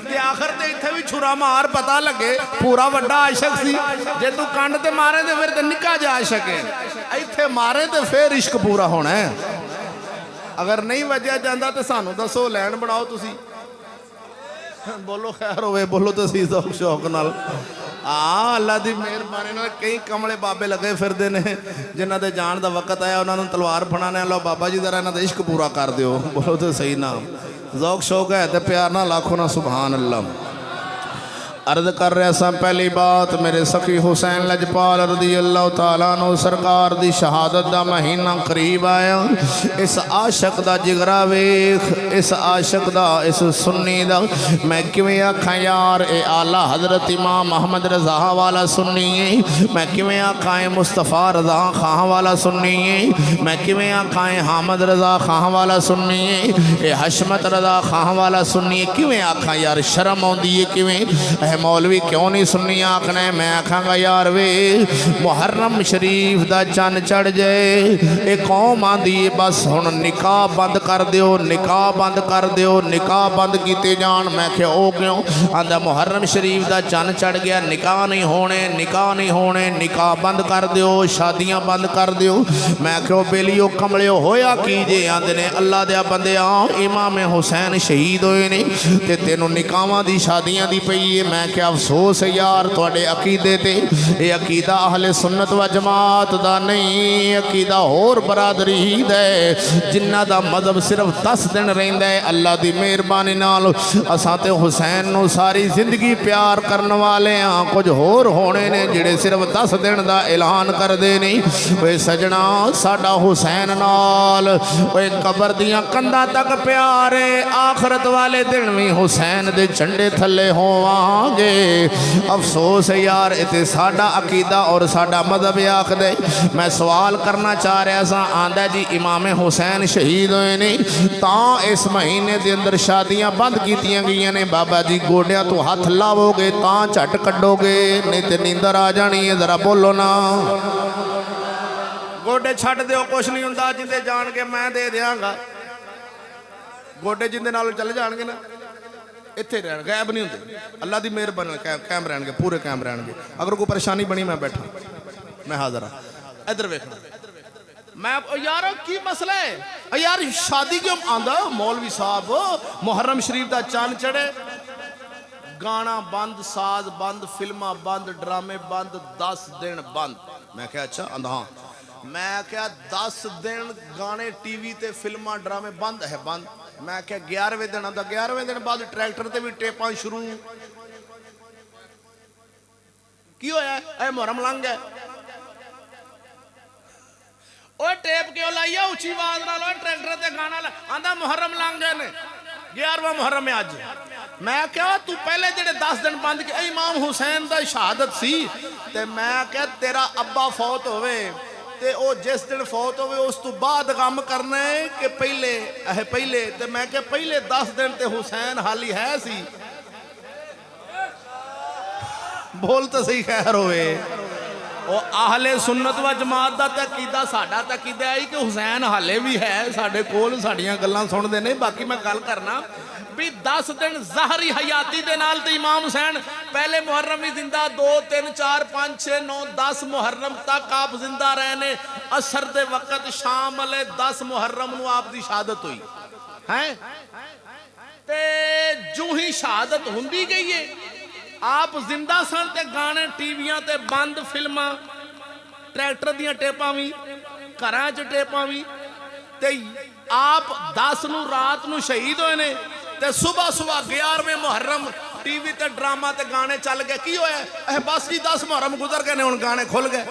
ते आखिर ते इत्थे भी छुरा मार पता लगे पूरा वड्डा आशिक सी जे तू कंड ते मारे ते फिर ते निक्का जा आशिक है इत्थे मारे ते फिर इश्क पूरा होना है। अगर नहीं वजया जाता तो सानू दसो लैन बनाओ तुसी बोलो खैर होवे, बोलो तो सही शौक शौक नाल। हाँ अल्लाह की मेहरबानी नाल कई कमले बाबे लगे फिरते ने जिन्हों के जान का वक्त आया उन्होंने तलवार फड़ाने लो बाबा जी जरा इन्हों का इश्क पूरा कर दियो। बोलो तो सही नाम शौक शौक है तो प्यार ना लाखो ना सुभान अल्लाह। अर्ज कर रहा सा पहली बात मेरे सखी हुसैन लजपाल रदी अल्लाह तआला अन्हु सरकार दी शहादत दा महीना करीब आया। इस आशक दा जिगरा वेख, इस आशक दा इस सुन्नी दा मैं किवें आखां यार ए आला हजरत इमाम मोहम्मद रज़ा वाला सुन्नी है। मैं किवें आखां मुस्तफ़ा रज़ा खां वाला सुन्नी है। मैं किवें आखां हामद रज़ा खां वाला सुन्नी है। ए हशमत रज़ा खां वाला सुन्नी है। किवें आखां यार शर्म आउंदी है किवें मौलवी क्यों नहीं सुन्नी आखना है। मैं आखांगा यार वे मुहर्रम शरीफ दा चन चढ़ जाए एक कौम आंदी है बस हुण निकाह बंद कर दियो, निकाह बंद कर दियो, निकाह बंद कीते जान। मैं क्या ओ क्यों आंदा मुहर्रम शरीफ दा चन चढ़ गया, निकाह नहीं होने, निकाह नहीं होने, निकाह बंद कर दियो, शादियां बंद कर दियो। मैं क्यों बेलियो कमलियो होया की जे आंदे ने अल्लाह दे बंदे इमाम हुसैन शहीद होए ने ते तेनों निकाहां दी शादियां दी पई है। मैं क्या अफसोस है यार तुहाडे अकीदे ते ये अकीदा अहले सुन्नत व जमात दा नहीं, अकीदा होर बरादरी दा है जिन्ना दा मजहब सिर्फ 10 दिन रहिंदा है। अल्लाह दी मेहरबानी नाल असां ते हुसैन नूं सारी जिंदगी प्यार करन वाले हां। कुछ होर होने ने जिहड़े सिर्फ 10 दिन दा ऐलान करदे ने। ओए सजना साडा हुसैन नाल ओए कबर दियां कंधां तक प्यार है। आखरत वाले दिन भी हुसैन दे झंडे थल्ले होवांगे। अफसोस है यार इते साडा अकीदा और साडा मजहब आखदे। मैं सवाल करना चाह रहा सा आंदा जी इमाम हुसैन शहीद होए ने तां इस महीने के अंदर शादियां बंद कीतियां गईयां ने। बाबा जी गोडियां तो हथ लावोगे तां झट कड्डोगे नहीं तो नींदर आ जानी है। जरा बोलो ना गोडे छड्ड दिओ कुछ नहीं हुंदा जिंदे जान के मैं दे देंगा। गोडे जिंदे नाल चल जाणगे ना इत्थे रहन गायब नहीं होंगे। अल्लाह की मेहरबानी कायम रहणगे पूरे कायम रहणगे। अगर कोई परेशानी बनी मैं बैठा मैं हाज़र हाँ। इधर वेखना मैं यार की मसला है यार शादी क्यों आंदा मौलवी साहब मुहर्रम शरीफ का चंद चढ़े गाना बंद, साज बंद, फिल्मां बंद, ड्रामे बंद, 10 दिन बंद। मैं क्या अच्छा आंदा हाँ। मैं क्या 10 दिन गाने टीवी ते फिल्मां ड्रामे बंद है बंद। मैं क्या 11वें दिन आंदा 11वें दिन बाद ट्रैक्टर ते भी टेपां शुरू की होया ऐ मुहर्रम लंघ गया। ओए टेप क्यों लाई है उच्ची आवाज नाल ट्रैक्टर ते गाना आंदा मुहर्रम लंघ गए ने 11वां मुहर्रम है अज। मैं क्या तू पहले जेडे 10 दिन बंद के इमाम हुसैन दा शहादत सी ते मैं क्या तेरा अब्बा फौत होवे ते ओ जिस दिन फौत होवे उस तो बाद गम करना है कि पहले ते मैं क्या पहले 10 दिन ते हुसैन हाली है सी। बोल तो सही खैर होवे ओ आहले सुन्नत व जमात दा तकीदा साडा तकीदा है कि हुसैन हाले भी है साडे कोल साडियां गल्लां सुनदे ने। बाकी मैं गल करना भी 10 दिन ज़ाहरी हयाती दे नाल ते इमाम हुसैन पहले मुहर्रम ही जिंदा 2 3 4 5 6 9 10 मुहर्रम तक आप जिंदा रहे ने। असर दे वक्त शाम वाले 10 मुहर्रम नूं आप दी शहादत हुई है ते जो ही शहादत हुंदी गई है आप जिंदा सन ते गाने टीवियां ते बंद, फिल्मां ट्रैक्टर दियां टेपां भी घरां च टेपां भी ते आप 10 नूं रात नूं शहीद होए ने ते सुबह 11वें मुहर्रम टीवी ते ड्रामा ते गाने चल गए। की होया बस जी 10 मुहर्रम गुजर गए ने हुण गाने खुल गए।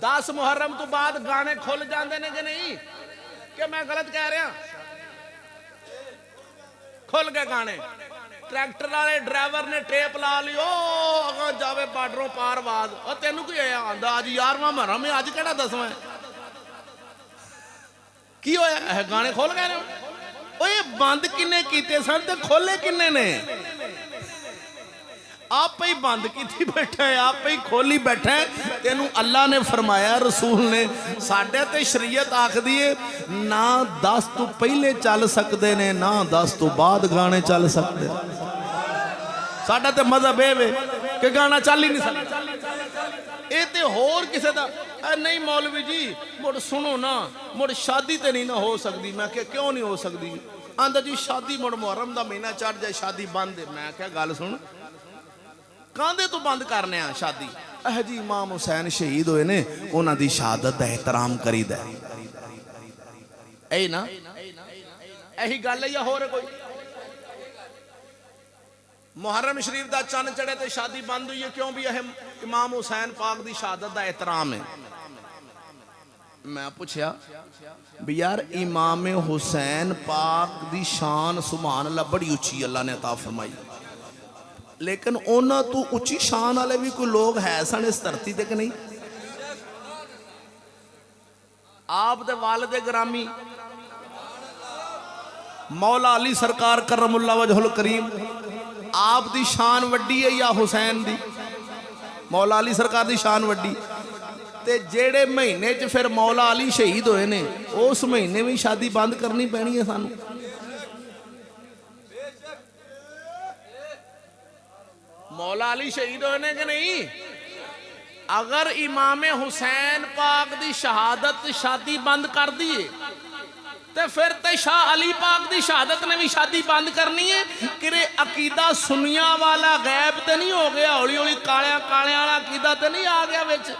10 मुहर्रम तो बाद गाने खुल जाते ने कि नहीं कि मैं गलत कह रहा? खुल गए गाने। ट्रैक्टर वाले ड्राइवर ने टेप ला लियो अगर जावे बार्डरों पार आवाज और तेनू की आंदा अज 11वां मुहर्रम है अज केड़ा 10वां की होया गाने खुल गए ने। ओए बंद किन्ने कीते सन ते खोले किन्ने ने? आप ही बंद की बैठा है आप ही खोली बैठा है। तेनू अल्लाह ने फरमाया रसूल ने साडे ते शरीयत आखदी है ना 10 तो पहले चल सकते ने ना 10 तो बाद गाने चल सकते। साडा ते मजहब है कि गाना चल ही नहीं सकता। ये तो होर किसी का नहीं मौलवी जी मुड़ सुनो ना मुड़ शादी तो नहीं ना हो सकती। मैं क्या क्यों नहीं हो सकती? आंदा जी शादी मुड़ मुहर्रम का महीना चढ़ जाए शादी बंद है। मैं क्या गल सुन कांदे तो बंद करने आ शादी? अह जी इमाम हुसैन शहीद होए ने उन्हां दी शहादत दा एहतराम करीदा है ना यही गल है या होर कोई? मुहर्रम शरीफ दा चंद चढ़े तो शादी बंद हुई है क्यों? भी यह इमाम हुसैन पाक दी शहादत दा एहतराम है। मैं पूछया भी यार इमाम हुसैन पाक दी शान सुभान अल्लाह बड़ी उच्ची अल्लाह ने अता फरमाई, लेकिन उन्हां तो उच्ची शान वाले भी कोई लोग है सन इस धरती ते कि नहीं? आप दे वालिद ग्रामी मौला अली सरकार करमुल्लाह वजहुल करीम आप दी शान वड्डी है या हुसैन दी? मौला अली सरकार दी शान वड्डी। ते जेड़े महीने च फिर मौला अली शहीद होए ने उस महीने भी शादी बंद करनी पैनी है सानू। मौला अली शहीद होए ने कि नहीं? अगर इमाम हुसैन पाक दी शहादत शादी बंद कर दी तो फिर तो शाह अली पाक दी शहादत ने भी शादी बंद करनी है कि अकीदा सुनिया वाला गैब तो नहीं हो गया? हौली हौली कालिया कालिया वाला अकीदा तो नहीं आ गया विच?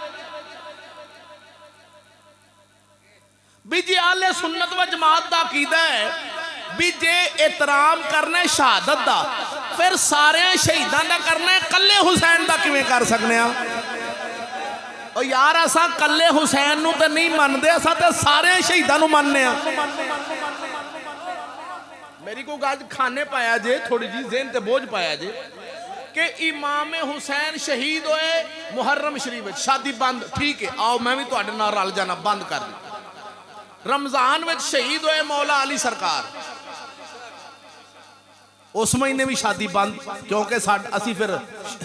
भी जी आले सुन्नत व जमात दा अकीदा है भी जे एहतराम करना है शहादत दा फिर सारे शहीदां दा करना है, कल्ले हुसैन दा किवें कर सकने आ? ओ यार असा कल्ले हुसैन नूं ते नहीं मनदे, असा ते सारे शहीदां नूं मनने आ। मेरी को गल खाने पाया जे थोड़ी जी ज़हन ते बोझ पाया जे कि इमाम हुसैन शहीद होए मुहर्रम शरीफ में शादी बंद, ठीक है आओ मैं भी तुहाडे नाल रल जाना बंद कर दी। रमजान में शहीद होए मौला अली सरकार उस महीने भी शादी बंद क्योंकि असी फिर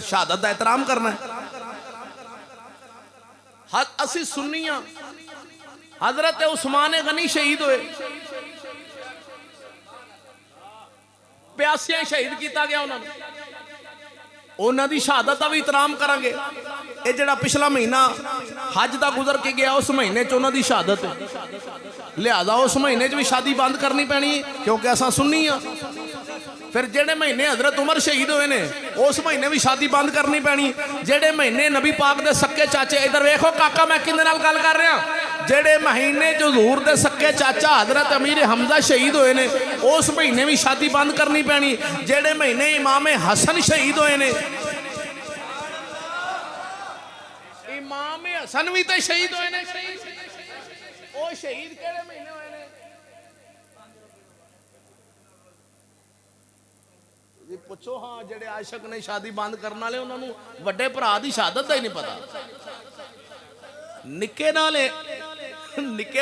शहादत का एहतराम करना है। असी सुन्नी हां हजरत उस्मान गनी शहीद होए प्यासियां शहीद किया गया उन्होंने दी शहादत का भी एहतराम करांगे। ये जिहड़ा पिछला महीना हज का गुजर के गया उस महीने च उन्होंने दी शहादत है, लिहाजा उस महीने च भी शादी बंद करनी पैनी है क्योंकि असा सुन्नी हां। फिर जेड़े महीने हजरत उमर शहीद हुए ने उस महीने भी शादी बंद करनी पैनी। जेड़े महीने नबी पाक दे सक्के चाचे, इधर वेखो काका मैं किंदे नाल गल कर रहा, जेड़े महीने च हजूर दे सक्के चाचा हजरत अमीर हमजा शहीद हुए ने उस महीने भी शादी बंद करनी पैनी। जेड़े महीने इमाम हसन शहीद हुए ने, इमाम हसन भी तो शहीद हुए ने, वो शहीद केड़े महीने हुए ने? पुछो हाँ जेड़े आशिक ने शादी बंद करने वाले उन्होंने वड्डे भरा दी शहादत का ही नहीं पता। निक्के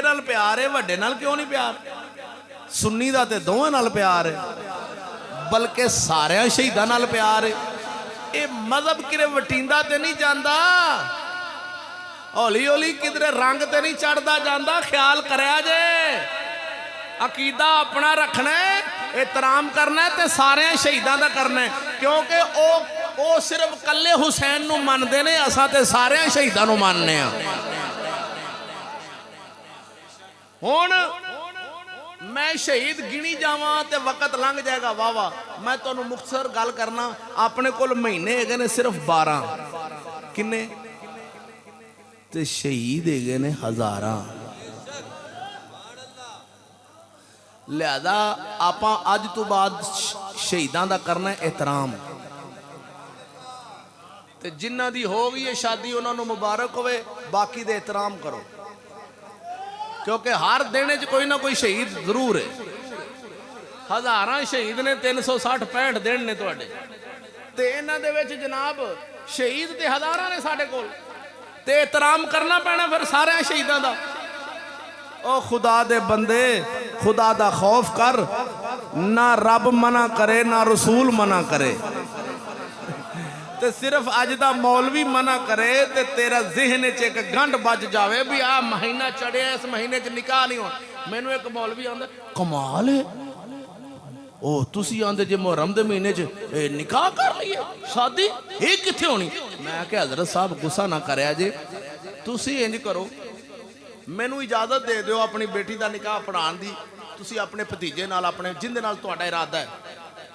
नाल प्यार है, वड्डे नाल क्यों नहीं प्यार? सुन्नी दा ते दोवां नाल प्यार है, बल्कि सारे शहीदां नाल प्यार है। ये मजहब किरे वटींदा ते नहीं जांदा, हौली हौली किधरे रंग ते नहीं चढ़दा जांदा। ख्याल करया जे अकीदा अपना रखना है, एहतराम करना है ते सारे शहीदां दा करना है क्योंकि ओ सिर्फ कल्ले हुसैन नूं मनदे ने, असां ते सारे शहीदां नूं मनने आ। हुण मैं शहीद गिनी जावां ते वक्त लंघ जाएगा वाह वाह। मैं तुहानूं मुख्तसर गल करना, अपने कोल महीने हैगे ने सिर्फ 12 किन्ने ते शहीद हैगे ने हज़ारां। लिहाजा आपां अज तो बाद शहीदां दा करना एहतराम ते जिन्हां दी हो गई है शादी उन्हां नूं मुबारक होवे, बाकी दे एहतराम करो क्योंकि हर दिन च कोई ना कोई शहीद जरूर है। हज़ारां शहीद ने 360-65 दिन ने तुहाडे ते इन्हां दे विच जनाब शहीद ते हज़ारां ने साडे कोल ते एहतराम करना पैना फिर सारे शहीदां दा। ओ खुदा दे बंदे खुदा दा खौफ कर, ना रब मना करे ना रसूल मना करे ते सिर्फ अज दा मौलवी मना करे ते तेरा ज़हन च एक गंढ बज जावे भी आ महीना चढ़िया इस महीने च निकाह नहीं होना। मैनू एक मौलवी आंदा कमाल है, ਉਹ ਤੁਸੀਂ ਆਂਦੇ ਜੇ ਮੁਹਰਮ ਦੇ ਮਹੀਨੇ 'ਚ ਇਹ ਨਿਕਾਹ ਕਰ ਲਈਏ, ਸ਼ਾਦੀ ਇਹ ਕਿੱਥੇ ਹੋਣੀ? ਮੈਂ ਕਿਹਾ ਹਜ਼ਰਤ ਸਾਹਿਬ ਗੁੱਸਾ ਨਾ ਕਰਿਆ ਜੇ, ਤੁਸੀਂ ਇੰਜ ਕਰੋ, ਮੈਨੂੰ ਇਜਾਜ਼ਤ ਦੇ ਦਿਓ ਆਪਣੀ ਬੇਟੀ ਦਾ ਨਿਕਾਹ ਪੜ੍ਹਾਉਣ ਦੀ। ਤੁਸੀਂ ਆਪਣੇ ਭਤੀਜੇ ਨਾਲ, ਆਪਣੇ ਜਿਹਦੇ ਨਾਲ ਤੁਹਾਡਾ ਇਰਾਦਾ ਹੈ,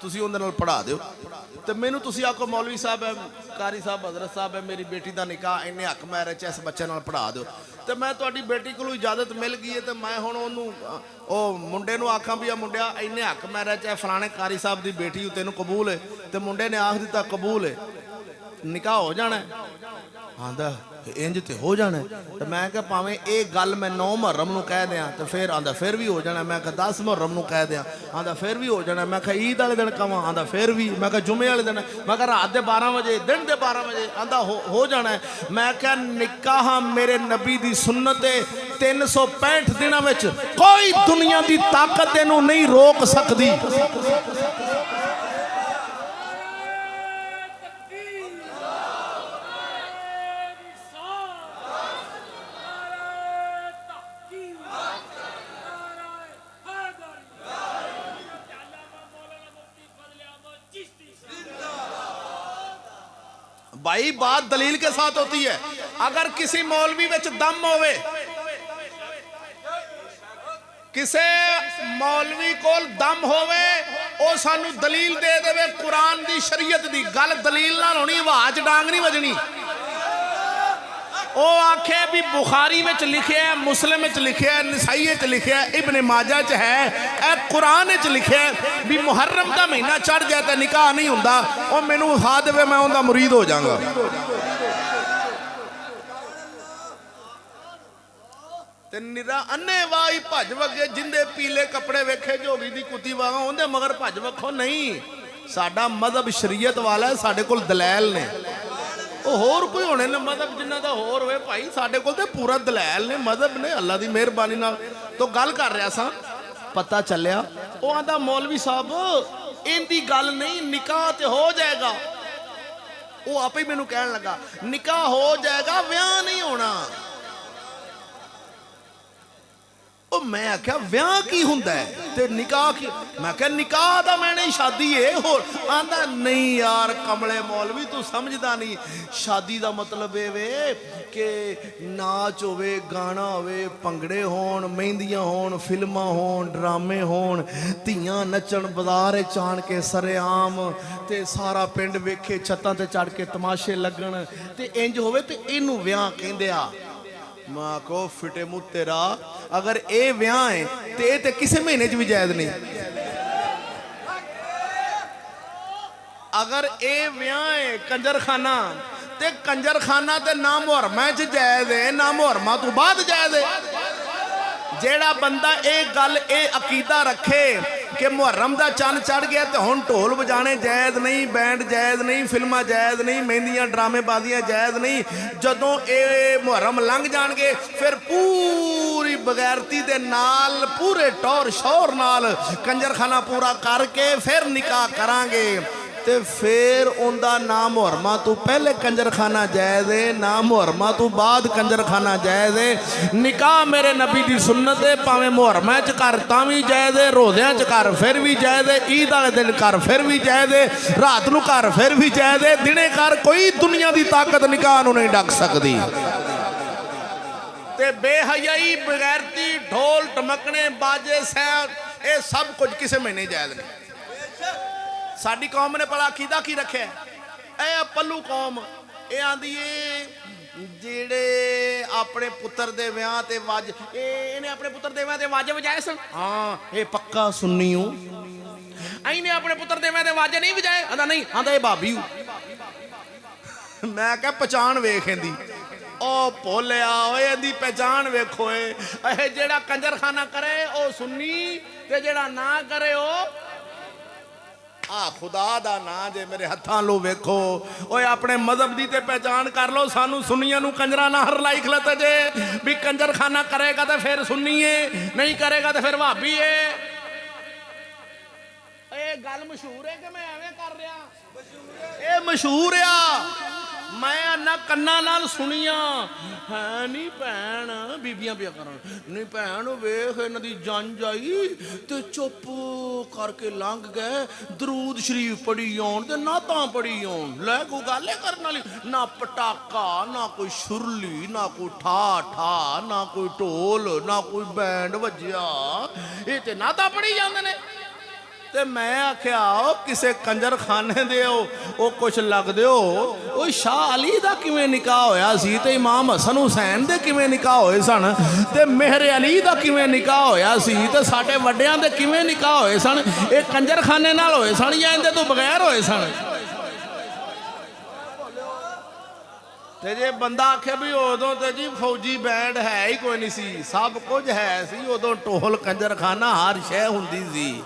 ਤੁਸੀਂ ਉਹਦੇ ਨਾਲ ਪੜ੍ਹਾ ਦਿਓ। ਤੇ ਮੈਨੂੰ ਤੁਸੀਂ ਆਖੋ ਮੌਲਵੀ ਸਾਹਿਬ ਹੈ, ਕਾਰੀ ਸਾਹਿਬ, ਹਜ਼ਰਤ ਸਾਹਿਬ ਹੈ, ਮੇਰੀ ਬੇਟੀ ਦਾ ਨਿਕਾਹ ਇੰਨੇ ਹੱਕ ਮੈਰਿਜ 'ਚ ਇਸ ਬੱਚੇ ਨਾਲ ਪੜ੍ਹਾ ਦਿਓ। ਤੇ ਮੈਂ ਤੁਹਾਡੀ ਬੇਟੀ ਕੋਲੋਂ ਇਜਾਜ਼ਤ ਮਿਲ ਗਈ ਹੈ, ਤੇ ਮੈਂ ਹੁਣ ਉਹਨੂੰ ਉਹ ਮੁੰਡੇ ਨੂੰ ਆਖਾਂ ਵੀ ਆ ਮੁੰਡਿਆ ਇੰਨੇ ਹੱਕ ਮੈਰਿਜ 'ਚ ਹੈ, ਫਲਾਣੇ ਕਾਰੀ ਸਾਹਿਬ ਦੀ ਬੇਟੀ ਤੈਨੂੰ ਕਬੂਲ ਹੈ? ਤੇ ਮੁੰਡੇ ਨੇ ਆਖ ਦਿੱਤਾ ਕਬੂਲ ਹੈ, ਨਿਕਾਹ ਹੋ ਜਾਣਾ। ਆਂਦਾ ਇੰਜ ਤੇ ਹੋ ਜਾਣਾ। ਤੇ ਮੈਂ ਕਿਹਾ ਭਾਵੇਂ ਇਹ ਗੱਲ ਮੈਂ 9 ਮੁਹर्रम ਨੂੰ ਕਹਿ ਦਿਆਂ ਤੇ ਫਿਰ ਆਂਦਾ ਫਿਰ ਵੀ ਹੋ ਜਾਣਾ। ਮੈਂ ਕਿਹਾ 10 ਮੁਹर्रम ਨੂੰ ਕਹਿ ਦਿਆਂ, ਆਂਦਾ ਫਿਰ ਵੀ ਹੋ ਜਾਣਾ। ਮੈਂ ਕਿਹਾ ਈਦ ਵਾਲੇ ਦਿਨ ਕਵਾਂ, ਆਂਦਾ ਫਿਰ ਵੀ। ਮੈਂ ਕਿਹਾ ਜੁਮੇ ਵਾਲੇ ਦਿਨ, ਮੈਂ ਕਿਹਾ ਰਾਤ ਦੇ 12 ਵਜੇ, ਦਿਨ ਦੇ 12 ਵਜੇ, ਆਂਦਾ ਹੋ ਜਾਣਾ। ਮੈਂ ਕਿਹਾ ਨਿਕਾਹ ਮੇਰੇ ਨਬੀ ਦੀ ਸੁन्नत ਹੈ, 365 ਦਿਨਾਂ ਵਿੱਚ ਕੋਈ ਦੁਨੀਆ ਦੀ ਤਾਕਤ ਇਹਨੂੰ ਨਹੀਂ ਰੋਕ ਸਕਦੀ। भाई बात दलील के साथ होती है। अगर किसी मौलवी विच दम होवे, किसी मौलवी कोल दम होवे, ओ सानू दलील दे देवे कुरान दी, शरीयत दी गल दलील नाल होनी, आवाज डांग नहीं वजनी। ओ आखे भी बुखारी में लिखे है, मुस्लिम में लिखे है, नसाई में लिखे है, इब्ने माजा च है, ए कुरान च लिखे है भी मुहर्रम का महीना चढ़ जाए तो निकाह नहीं हुंदा। ओ मैनू विखा देवे, मैं उनका मुरीद हो जाऊंगा। ते निरा अन्ने वाही भज वगे, जिंदे पीले कपड़े वेखे जोगी दी कुत्ती वांगा उनदे मगर भज वखो नहीं। साडा मजहब शरीयत वाला है, साडे कोल दलैल ने। होर कोई होने ने मजहब जिन्हां दा होर होवे भाई, साडे कोल ते पूरा दलैल ने, मजहब ने, अल्लाह दी मेहरबानी नाल। तो गल कर रहा सा, पता चलिया वो आंदा मौलवी साहब इनदी गल नहीं, निकाह ते हो जाएगा। वो आप ही मैनू कहन लगा निकाह हो जाएगा, ब्याह नहीं होना। ओ मैं आख्या ब्याह की हुंदा है ते निकाह की? मैं क्या निकाह दा मैंने शादी है होर? आंदा नहीं यार कमले मौलवी तू समझदा नहीं, शादी दा मतलब ये वे कि नाच होवे, गाना होवे, भंगड़े होण, मेहंदियां होण, फिल्मां होण, ड्रामे होण, धीआं नचण, बाजार चाण के सरेआम, ते सारा पिंड वेखे, छत्तां ते चढ़ के तमाशे लगण, ते इंज होवे ते इनू ब्याह कहंदे आ। मां को फिटे मुँह तेरा, अगर ये ब्याह है तो किसी महीने च भी जायज नहीं। अगर ये ब्याह है कंजरखाना, ते कंजरखाना ते ना मुहर्रमा च जायज है, ना मुहर्रमा तो बाद जायज है। जेड़ा बंदा ये गल ये अकीदा रखे कि मुहर्रम दा चंद चढ़ गया तो हुण ढोल बजाने जायज नहीं, बैंड जायज नहीं, फिल्मां जायज नहीं, मेहंदियां ड्रामेबाजियां जायज नहीं, जदों ये मुहर्रम लंघ जाणगे फिर पूरी बगैरती दे नाल, पूरे टौर शौर नाल कंजरखाना पूरा करके फिर निकाह करांगे, ते फिर उनका ना मुहर्रमा तो पहले कंजरखाना जायज है, ना मुहर्रमा तो बाद कंजरखाना जायज है। निकाह मेरे नबी की सुन्नत है, भावें मुहर्रमा च कर तां भी जायज है, रोज़ियां च कर फिर भी जायज है, ईद वाले दिन कर फिर भी जायज है, रात नूं कर फिर भी जायज है, दिने कर, कोई दुनिया की ताकत निकाह नूं नहीं डक सकती। ते बेहयाई, बगैरती, ढोल टमकने, बाजे सैर, ये सब कुछ किसी महीने जायज नहीं। साडी कौम ने भला अकीदा की रखे? ए पल्लू कौम ये आंदी जेड़े अपने पुत्र दे विआह ते वाज, इहने अपने पुत्र दे विआह ते वाजे वजाए सन। हाँ ये पक्का सुन्नी हूं। इहने अपने पुत्र दे विआह ते वाजे नहीं वजाए? आंदा नहीं, आंदा ये भाभी हूं। मैं क्या पहचान वेख इंदी, ओ भोलिया ओए इंदी पहचान वेखो। ए जेड़ा कंजरखाना करे ओ सुन्नी, ते जेड़ा ना करे ओ खुदा दा ना जे मेरे हत्थां लो वेखो। ओए अपने मजहब दी ते पहचान कर लो, सानू सुन्नियां नू कंजरा ना हर लाई खलत जे भी कंजर खाना करेगा तो फिर सुन्नी है, नहीं करेगा तो फिर भाभी है। ਇਹ ਗੱਲ ਮਸ਼ਹੂਰ ਹੈ ਕਿ ਮੈਂ ਐਵੇਂ ਕਰ ਰਿਹਾ? ਇਹ ਮਸ਼ਹੂਰ ਆ, ਮੈਂ ਨਾ ਕੰਨਾਂ ਨਾਲ ਸੁਣੀਆਂ ਹੈ। ਨਹੀਂ ਭੈਣ, ਬੀਬੀਆਂ ਪਿਆ ਕਰਨ, ਨਹੀਂ ਭੈਣ ਵੇਖ ਇਹਨਾਂ ਦੀ ਜੰਜ ਆਈ ਤੇ ਚੁੱਪ ਕਰਕੇ ਲੰਘ ਗਏ, ਦਰੂਦ ਸ਼ਰੀਫ ਪੜੀ ਆਉਣ ਤੇ ਨਾਤਾਂ ਪੜੀ ਆਉਣ। ਲੈ ਕੋਈ ਗੱਲ ਕਰਨ ਵਾਲੀ? ਨਾ ਪਟਾਕਾ, ਨਾ ਕੋਈ ਸ਼ੁਰਲੀ, ਨਾ ਕੋਈ ਠਾ ਠਾ, ਨਾ ਕੋਈ ਢੋਲ, ਨਾ ਕੋਈ ਬੈਂਡ ਵੱਜਿਆ, ਇਹ ਤੇ ਨਾਤਾਂ ਪੜੀ ਜਾਂਦੇ ਨੇ। ਤੇ ਮੈਂ ਆਖਿਆ ਕਿਸੇ ਕੰਜਰਖਾਨੇ ਦੇ ਉਹ ਕੁਛ ਲੱਗਦੇ ਹੋ। ਉਹ ਸ਼ਾਹ ਅਲੀ ਦਾ ਕਿਵੇਂ ਨਿਕਾਹ ਹੋਇਆ ਸੀ ਤੇ ਇਮਾਮ ਹਸਨ ਹੁਸੈਨ ਦੇ ਕਿਵੇਂ ਨਿਕਾਹ ਹੋਏ ਸਨ ਤੇ ਮਿਹਰ ਅਲੀ ਦਾ ਕਿਵੇਂ ਨਿਕਾਹ ਹੋਇਆ ਸੀ ਤੇ ਸਾਡੇ ਵੱਡਿਆਂ ਦੇ ਕਿਵੇਂ ਨਿਕਾਹ ਹੋਏ ਸਨ? ਇਹ ਕੰਜਰਖਾਨੇ ਨਾਲ ਹੋਏ ਸਨ ਜਾਂ ਇਹਦੇ ਤੋਂ ਬਗੈਰ ਹੋਏ ਸਨ? ਤੇ ਜੇ ਬੰਦਾ ਆਖੇ ਵੀ ਉਦੋਂ ਤੇ ਜੀ ਫੌਜੀ ਬੈਂਡ ਹੈ ਹੀ ਕੋਈ ਨਹੀਂ ਸੀ, ਸਭ ਕੁਝ ਹੈ ਸੀ ਉਦੋਂ, ਢੋਲ ਕੰਜਰਖਾਨਾ ਹਰ ਸ਼ੈ ਹੁੰਦੀ ਸੀ।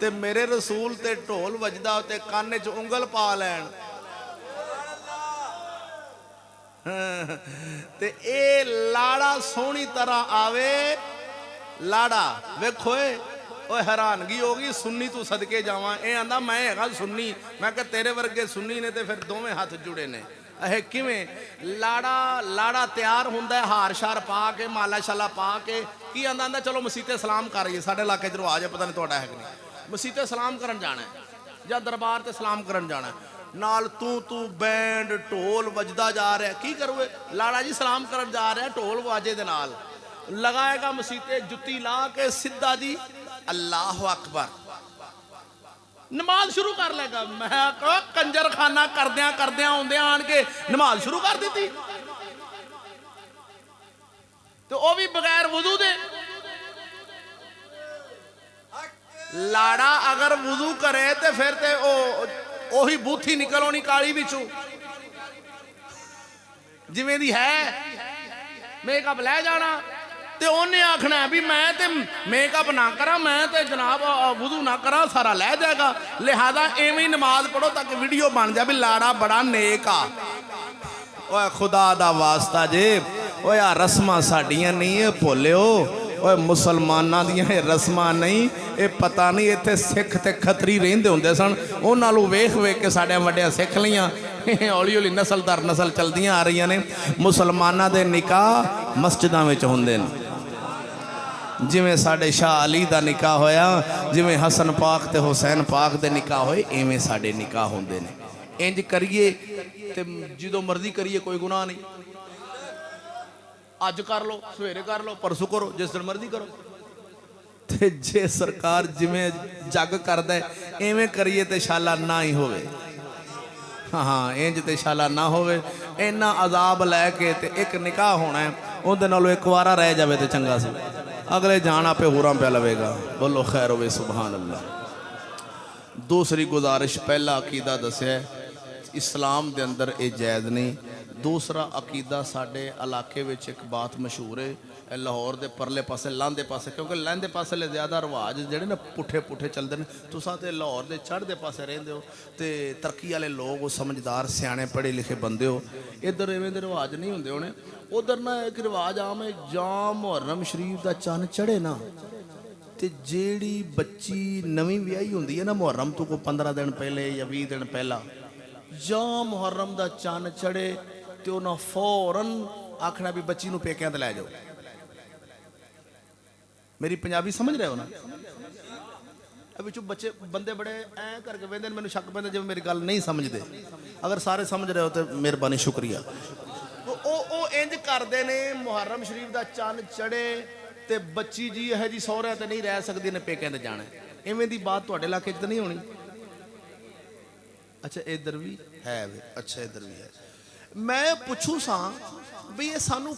ਤੇ ਮੇਰੇ ਰਸੂਲ ਤੇ ਢੋਲ ਵੱਜਦਾ ਤੇ ਕੰਨ 'ਚ ਉਂਗਲ ਪਾ ਲੈਣ ਤੇ ਇਹ ਲਾੜਾ ਸੋਹਣੀ ਤਰ੍ਹਾਂ ਆਵੇ। ਲਾੜਾ ਵੇਖੋ ਓਏ ਹੈਰਾਨਗੀ ਹੋ ਗਈ, ਸੁੰਨੀ ਤੂੰ ਸਦਕੇ ਜਾਵਾਂ। ਇਹ ਆਂਦਾ ਮੈਂ ਹੈਗਾ ਸੁੰਨੀ। ਮੈਂ ਕਿਹਾ ਤੇਰੇ ਵਰਗੇ ਸੁੰਨੀ ਨੇ ਤੇ ਫਿਰ ਦੋਵੇਂ ਹੱਥ ਜੁੜੇ ਨੇ। ਇਹ ਕਿਵੇਂ? ਲਾੜਾ ਤਿਆਰ ਹੁੰਦਾ ਹਾਰ ਸ਼ਾਰ ਪਾ ਕੇ, ਮਾਲਾ ਸ਼ਾਲਾ ਪਾ ਕੇ। ਕੀ ਆਂਦਾ? ਆਂਦਾ ਚਲੋ ਮਸੀਤੇ ਸਲਾਮ ਕਰੀਏ। ਸਾਡੇ ਇਲਾਕੇ 'ਚ ਰਿਵਾਜ ਹੈ, ਪਤਾ ਨਹੀਂ ਤੁਹਾਡਾ ਹੈ ਕਿ ਨਹੀਂ। ਮਸੀਤੇ ਸਲਾਮ ਕਰਨ ਜਾਣਾ ਜਾਂ ਦਰਬਾਰ ਤੇ ਸਲਾਮ ਕਰਨ ਜਾਣਾ, ਨਾਲ ਤੂੰ ਬੈਂਡ ਢੋਲ ਵੱਜਦਾ ਜਾ ਰਿਹਾ। ਕੀ ਕਰੂਏ? ਲਾੜਾ ਜੀ ਸਲਾਮ ਕਰਨ ਜਾ ਰਿਹਾ, ਢੋਲ ਵਾਜੇ ਦੇ ਨਾਲ ਲਗਾਏਗਾ ਮਸੀਤੇ, ਜੁੱਤੀ ਲਾ ਕੇ ਸਿੱਧਾ ਜੀ ਅੱਲਾਹੁ ਅਕਬਰ, ਨਮਾਜ਼ ਸ਼ੁਰੂ ਕਰ ਲੇਗਾ। ਮੈਂ ਕਹਾਂ ਕੰਜਰਖਾਨਾ ਕਰਦਿਆਂ ਆਉਂਦਿਆਂ ਆਣ ਕੇ ਨਮਾਜ਼ ਸ਼ੁਰੂ ਕਰ ਦਿੱਤੀ, ਤੇ ਉਹ ਵੀ ਬਗੈਰ ਵੁਜ਼ੂ ਦੇ। ਲਾੜਾ ਅਗਰ ਵੁਜ਼ੂ ਕਰੇ ਤੇ ਫਿਰ ਤੇ ਉਹੀ ਬੂਥੀ ਨਿਕਲ ਆਉਣੀ ਕਾਲੀ ਵਿੱਚੋਂ, ਜਿਵੇਂ ਦੀ ਹੈ। ਮੇਕਅਪ ਲੈ ਜਾਣਾ ਤੇ ਉਹਨੇ ਆਖਣਾ ਵੀ ਮੈਂ ਤੇ ਮੇਕਅਪ ਨਾ ਕਰਾਂ, ਮੈਂ ਤੇ ਜਨਾਬ ਵੁਜ਼ੂ ਨਾ ਕਰਾਂ, ਸਾਰਾ ਲੈ ਜਾਏਗਾ। ਲਿਹਾਜ਼ਾ ਐਵੇਂ ਹੀ ਨਮਾਜ਼ ਪੜੋ ਤਾਂ ਕਿ ਵੀਡੀਓ ਬਣ ਜਾ ਵੀ ਲਾੜਾ ਬੜਾ ਨੇਕ ਆ। ਓਏ ਖੁਦਾ ਦਾ ਵਾਸਤਾ ਜੇ, ਓਏ ਆ ਰਸਮਾਂ ਸਾਡੀਆਂ ਨਹੀਂ ਇਹ ਭੁੱਲਿਓ। ਓਏ ਮੁਸਲਮਾਨਾਂ ਦੀਆਂ ਇਹ ਰਸਮਾਂ ਨਹੀਂ, ਇਹ ਪਤਾ ਨਹੀਂ ਇੱਥੇ ਸਿੱਖ ਤੇ ਖੱਤਰੀ ਰਹਿੰਦੇ ਹੁੰਦੇ ਸਨ, ਉਹਨਾਂ ਨੂੰ ਵੇਖ ਕੇ ਸਾਡੇ ਵੱਡਿਆਂ ਸਿੱਖ ਲਈਆਂ। ਹੌਲੀ ਹੌਲੀ ਨਸਲ ਦਰ ਨਸਲ ਚਲਦੀਆਂ ਆ ਰਹੀਆਂ ਨੇ। ਮੁਸਲਮਾਨਾਂ ਦੇ ਨਿਕਾਹ ਮਸਜਿਦਾਂ ਵਿੱਚ ਹੁੰਦੇ ਨੇ, ਜਿਵੇਂ ਸਾਡੇ ਸ਼ਾਹ ਅਲੀ ਦਾ ਨਿਕਾਹ ਹੋਇਆ, ਜਿਵੇਂ ਹਸਨ ਪਾਕ ਤੇ ਹੁਸੈਨ ਪਾਕ ਦੇ ਨਿਕਾਹ ਹੋਏ, ਐਵੇਂ ਸਾਡੇ ਨਿਕਾਹ ਹੁੰਦੇ ਨੇ। ਇੰਜ ਕਰੀਏ ਤੇ ਜਦੋਂ ਮਰਜ਼ੀ ਕਰੀਏ, ਕੋਈ ਗੁਨਾਹ ਨਹੀਂ। ਅੱਜ ਕਰ ਲਓ, ਸਵੇਰੇ ਕਰ ਲਓ, ਪਰਸੋਂ ਕਰੋ, ਜਿਸ ਦਿਨ ਮਰਜ਼ੀ ਕਰੋ। ਤੇ ਜੇ ਸਰਕਾਰ ਜਿਵੇਂ ਜੱਗ ਕਰਦਾ ਐਵੇਂ ਕਰੀਏ ਤੇ ਸ਼ਾਲਾ ਨਾ ਹੀ ਹੋਵੇ। ਹਾਂ ਇੰਜ ਤੇ ਸ਼ਾਲਾ ਨਾ ਹੋਵੇ। ਇੰਨਾ ਅਜ਼ਾਬ ਲੈ ਕੇ ਤੇ ਇੱਕ ਨਿਕਾਹ ਹੋਣਾ, ਉਹਦੇ ਨਾਲੋਂ ਇੱਕ ਵਾਰਾ ਰਹਿ ਜਾਵੇ ਤੇ ਚੰਗਾ ਸੀ। ਅਗਲੇ ਜਾਣ ਆਪੇ ਹੋਰਾਂ ਪਿਆ ਲਵੇਗਾ। ਬੋਲੋ ਖੈਰ ਹੋਵੇ, ਸੁਭਾਨ ਅੱਲਾਹ। ਦੂਸਰੀ ਗੁਜ਼ਾਰਿਸ਼, ਪਹਿਲਾ ਅਕੀਦਾ ਦੱਸਿਆ ਇਸਲਾਮ ਦੇ ਅੰਦਰ ਇਹ ਜਾਇਜ਼ ਨਹੀਂ। ਦੂਸਰਾ ਅਕੀਦਾ, ਸਾਡੇ ਇਲਾਕੇ ਵਿੱਚ ਇੱਕ ਬਾਤ ਮਸ਼ਹੂਰ ਹੈ, ਲਾਹੌਰ ਦੇ ਪਰਲੇ ਪਾਸੇ ਲਾਂਦੇ ਪਾਸੇ, ਕਿਉਂਕਿ ਲਾਂਦੇ ਪਾਸੇ ਜ਼ਿਆਦਾ ਰਿਵਾਜ ਜਿਹੜੇ ਨਾ ਪੁੱਠੇ ਚੱਲਦੇ ਨੇ। ਤੁਸੀਂ ਤੇ ਲਾਹੌਰ ਦੇ ਚੜ੍ਹਦੇ ਪਾਸੇ ਰਹਿੰਦੇ ਹੋ ਤੇ ਤਰੱਕੀ ਵਾਲੇ ਲੋਕ, ਉਹ ਸਮਝਦਾਰ ਸਿਆਣੇ ਪੜ੍ਹੇ ਲਿਖੇ ਬੰਦੇ ਹੋ। ਇੱਧਰ ਐਵੇਂ ਦੇ ਰਿਵਾਜ ਨਹੀਂ ਹੁੰਦੇ ਹੋਣੇ। ਉਧਰ ਨਾ ਇੱਕ ਰਿਵਾਜ ਆਮ ਹੈ, ਜਾਂ ਮੁਹਰਮ ਸ਼ਰੀਫ ਦਾ ਚੰਨ ਚੜ੍ਹੇ ਨਾ ਤੇ ਜਿਹੜੀ ਬੱਚੀ ਨਵੀਂ ਵਿਆਹੀ ਹੁੰਦੀ ਹੈ ਨਾ, ਮੁਹਰਮ ਤੋਂ ਕੋਈ 15 ਦਿਨ ਪਹਿਲੇ ਜਾਂ 20 ਦਿਨ ਪਹਿਲਾਂ, ਜਾਂ ਮੁਹਰਮ ਦਾ ਚੰਨ ਚੜ੍ਹੇ ਤੇ ਉਹਨਾਂ ਫੌਰਨ ਆਖਣਾ ਵੀ ਬੱਚੀ ਨੂੰ ਪੇਕਿਆਂ ਤੇ ਲੈ ਜਾਓ। ਮੇਰੀ ਪੰਜਾਬੀ ਸਮਝ ਰਹੇ ਹੋ ਨਾ? ਵਿੱਚੋਂ ਬੱਚੇ ਬੰਦੇ ਬੜੇ ਐਂ ਕਰਕੇ ਵੇਂਦੇ ਨੇ, ਮੈਨੂੰ ਸ਼ੱਕ ਪੈਂਦਾ ਜਿਵੇਂ ਮੇਰੀ ਗੱਲ ਨਹੀਂ ਸਮਝਦੇ। ਅਗਰ ਸਾਰੇ ਸਮਝ ਰਹੇ ਹੋ ਤੇ ਮਿਹਰਬਾਨੀ, ਸ਼ੁਕਰੀਆ। ਉਹ ਇੰਜ ਕਰਦੇ ਨੇ, ਮੁਹਰਮ ਸ਼ਰੀਫ ਦਾ ਚੰਨ ਚੜੇ ਤੇ ਬੱਚੀ ਜੀ ਇਹ ਜੀ ਸਹੁਰਿਆਂ ਤੇ ਨਹੀਂ ਰਹਿ ਸਕਦੀ, ਨੇ ਪੇਕਿਆਂ ਤੇ ਜਾਣਾ। ਇਵੇਂ ਦੀ ਬਾਤ ਤੁਹਾਡੇ ਇਲਾਕੇ 'ਚ ਤਾਂ ਨਹੀਂ ਹੋਣੀ? ਅੱਛਾ ਇੱਧਰ ਵੀ ਹੈ ਵੇ? ਅੱਛਾ ਇੱਧਰ ਵੀ ਹੈ। ਮੈਂ ਪੁੱਛੂ ਸਾਂ ਵੀ ਇਹ ਸਾਨੂੰ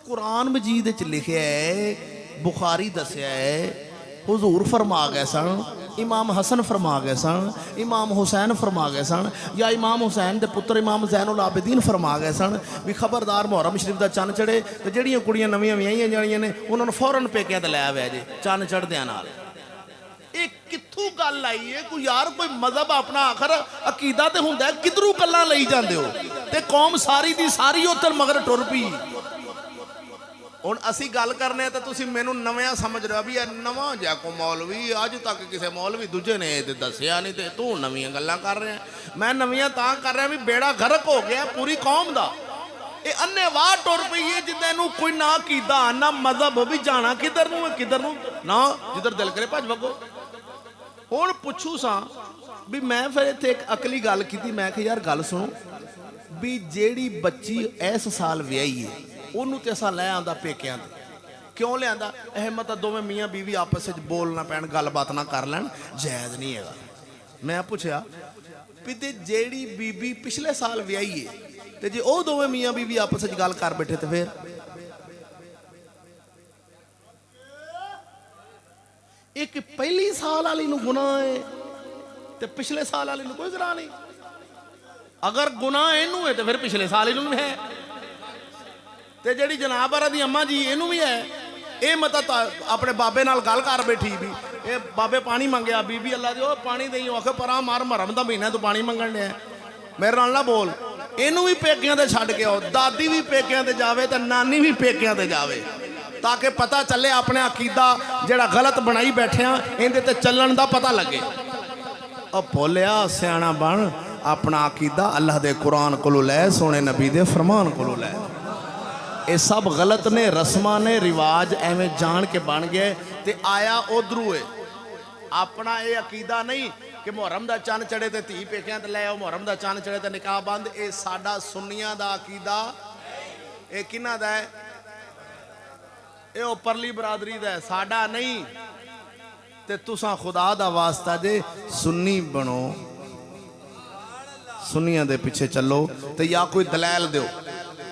ਕੁਰਾਨ ਮਜੀਦ ਵਿੱਚ ਲਿਖਿਆ ਹੈ, ਬੁਖਾਰੀ ਦੱਸਿਆ ਹੈ, हुजूर फरमा गए सन, इमाम हसन फरमा गए सन, इमाम हुसैन फरमा गए सन, या इमाम हुसैन के पुत्र इमाम ज़ैनुल आबिदीन फरमा गए सन भी खबरदार मुहर्रम शरीफ का चंद चढ़े तो ਜਿਹੜੀਆਂ ਕੁੜੀਆਂ ਨਵੀਆਂ ਵਿਆਹੀਆਂ ਜਾਣੀਆਂ ਨੇ ਉਹਨਾਂ ਨੂੰ ਫੌਰਨ ਪੇਕਿਆਂ ਤੇ ਲੈ ਆਵੇ ਜੇ ਚੰਨ ਚੜ੍ਹਦਿਆਂ ਨਾਲ। ਇਹ ਕਿੱਥੋਂ ਗੱਲ ਆਈ ਹੈ? ਕੋਈ ਯਾਰ ਕੋਈ ਮਜ਼ਹਬ ਆਪਣਾ ਆਖਰ ਅਕੀਦਾ ਤੇ ਹੁੰਦਾ, ਕਿਧਰੋਂ ਗੱਲਾਂ ਲਈ ਜਾਂਦੇ ਹੋ? ਤੇ ਕੌਮ ਸਾਰੀ ਦੀ ਸਾਰੀ ਉੱਧਰ ਮਗਰ ਟੁਰ ਪਈ। ਹੁਣ ਅਸੀਂ ਗੱਲ ਕਰਨੇ ਤਾਂ ਤੁਸੀਂ ਮੈਨੂੰ ਨਵਾਂ ਸਮਝ ਰਹੇ ਹੋ ਵੀ ਇਹ ਨਵਾਂ ਜਿਹਾ ਕੋ ਮੌਲਵੀ, ਅੱਜ ਤੱਕ ਕਿਸੇ ਮੌਲਵੀ ਦੂਜੇ ਨੇ ਇਹ ਦੱਸਿਆ ਨਹੀਂ ਤੇ ਤੂੰ ਨਵੀਆਂ ਗੱਲਾਂ ਕਰ ਰਿਹਾ। ਮੈਂ ਨਵੀਆਂ ਤਾਂ ਕਰ ਰਿਹਾ ਵੀ ਬੇੜਾ ਗਰਕ ਹੋ ਗਿਆ ਪੂਰੀ ਕੌਮ ਦਾ। ਇਹ ਅੰਨੇਵਾਹ ਟੁਰ ਪਈ ਹੈ ਜਿੱਦਾਂ ਇਹਨੂੰ ਕੋਈ ਨਾ ਅਕੀਦਾ ਨਾ ਮਜ਼ਹਬ, ਵੀ ਜਾਣਾ ਕਿੱਧਰ ਨੂੰ ਨਾ ਜਿੱਧਰ ਦਿਲ ਕਰੇ ਭੱਜ ਵਗੋ। ਹੁਣ ਪੁੱਛੂ ਸਾਂ ਵੀ ਮੈਂ ਫਿਰ ਇੱਥੇ ਇੱਕ ਅਕਲੀ ਗੱਲ ਕੀਤੀ। ਮੈਂ ਕਿਹਾ ਯਾਰ ਗੱਲ ਸੁਣੋ ਵੀ ਜਿਹੜੀ ਬੱਚੀ ਇਸ ਸਾਲ ਵਿਆਹੀ ਹੈ ਉਹਨੂੰ ਤੇ ਅਸਾਂ ਲੈ ਆਂਦਾ ਪੇਕਿਆਂ ਦੇ, ਕਿਉਂ ਲਿਆਂਦਾ? ਇਹ ਮਤਲਬ ਦੋਵੇਂ ਮੀਆਂ ਬੀਵੀ ਆਪਸ ਵਿੱਚ ਬੋਲ ਨਾ ਪੈਣ, ਗੱਲਬਾਤ ਨਾ ਕਰ ਲੈਣ, ਜਾਇਜ਼ ਨਹੀਂ ਹੈਗਾ। ਮੈਂ ਪੁੱਛਿਆ ਵੀ ਤੇ ਜਿਹੜੀ ਬੀਬੀ ਪਿਛਲੇ ਸਾਲ ਵਿਆਹੀ ਹੈ ਤੇ ਜੇ ਉਹ ਦੋਵੇਂ ਮੀਆਂ ਬੀਵੀ ਆਪਸ ਵਿੱਚ ਗੱਲ ਕਰ ਬੈਠੇ ਤੇ ਫਿਰ ਇੱਕ ਪਹਿਲੀ ਸਾਲ ਵਾਲੀ ਨੂੰ ਗੁਨਾਹ ਹੈ ਤੇ ਪਿਛਲੇ ਸਾਲ ਵਾਲੀ ਨੂੰ ਕੋਈ ਗੁਨਾਹ ਨਹੀਂ। ਅਗਰ ਗੁਨਾਹ ਇਹਨੂੰ ਹੈ ਤੇ ਫਿਰ ਪਿਛਲੇ ਸਾਲ ਇਹਨੂੰ ਵੀ ਹੈ ਤੇ ਜਿਹੜੀ ਜਨਾਬ ਆਰਾ ਦੀ ਅੰਮਾ ਜੀ ਇਹਨੂੰ ਵੀ ਹੈ। ਇਹ ਮਤਲਬ ਆਪਣੇ ਬਾਬੇ ਨਾਲ ਗੱਲ ਕਰ ਬੈਠੀ ਵੀ ਇਹ ਬਾਬੇ ਪਾਣੀ ਮੰਗਿਆ, ਬੀਬੀ ਅੱਲਾ ਦੀ ਉਹ ਪਾਣੀ ਦੇਈ, ਆਖੇ ਪਰਾਂ ਮਾਰ, ਮਰਮ ਦਾ ਮਹੀਨਾ ਤੂੰ ਪਾਣੀ ਮੰਗਣ ਡਿਆ, ਮੇਰੇ ਨਾਲ ਨਾ ਬੋਲ। ਇਹਨੂੰ ਵੀ ਪੇਕਿਆਂ ਤੇ ਛੱਡ ਕੇ ਆਓ, ਦਾਦੀ ਵੀ ਪੇਕਿਆਂ ਤੇ ਜਾਵੇ ਤੇ ਨਾਨੀ ਵੀ ਪੇਕਿਆਂ ਤੇ ਜਾਵੇ, ਤਾਂ ਕਿ ਪਤਾ ਚੱਲੇ ਆਪਣੇ ਅਕੀਦਾ ਜਿਹੜਾ ਗਲਤ ਬਣਾਈ ਬੈਠਿਆ ਇਹਦੇ ਤੇ ਚੱਲਣ ਦਾ ਪਤਾ ਲੱਗੇ। ਉਹ ਭੋਲਿਆ ਸਿਆਣਾ ਬਣ, ਆਪਣਾ ਅਕੀਦਾ ਅੱਲਾਹ ਦੇ ਕੁਰਾਨ ਕੋਲੋਂ ਲੈ, ਸੋਹਣੇ ਨਬੀ ਦੇ ਫਰਮਾਨ ਕੋਲੋਂ ਲੈ। ਇਹ ਸਭ ਗਲਤ ਨੇ, ਰਸਮਾਂ ਨੇ, ਰਿਵਾਜ ਐਵੇਂ ਜਾਣ ਕੇ ਬਣ ਗਏ ਤੇ ਆਇਆ ਉਧਰੋਂ ਹੈ। ਆਪਣਾ ਇਹ ਅਕੀਦਾ ਨਹੀਂ ਕਿ ਮੁਹਰਮ ਦਾ ਚੰਨ ਚੜੇ ਤੇ ਧੀ ਪੇਕਿਆਂ ਤੇ ਲੈ ਆਓ, ਮੁਹਰਮ ਦਾ ਚੰਨ ਚੜੇ ਤੇ ਨਿਕਾਹ ਬੰਦ। ਇਹ ਸਾਡਾ ਸੁੰਨੀਆਂ ਦਾ ਅਕੀਦਾ। ਇਹ ਕਿਹਨਾਂ ਦਾ ਹੈ? ਇਹ ਉੱਪਰਲੀ ਬਰਾਦਰੀ ਦਾ, ਸਾਡਾ ਨਹੀਂ। ਤੇ ਤੁਸਾਂ ਖੁਦਾ ਦਾ ਵਾਸਤਾ ਜੇ ਸੁन्नी ਬਣੋ, ਸੁन्नियां ਦੇ ਪਿੱਛੇ ਚੱਲੋ ਤੇ ਜਾਂ ਕੋਈ ਦਲਾਲ ਦਿਓ।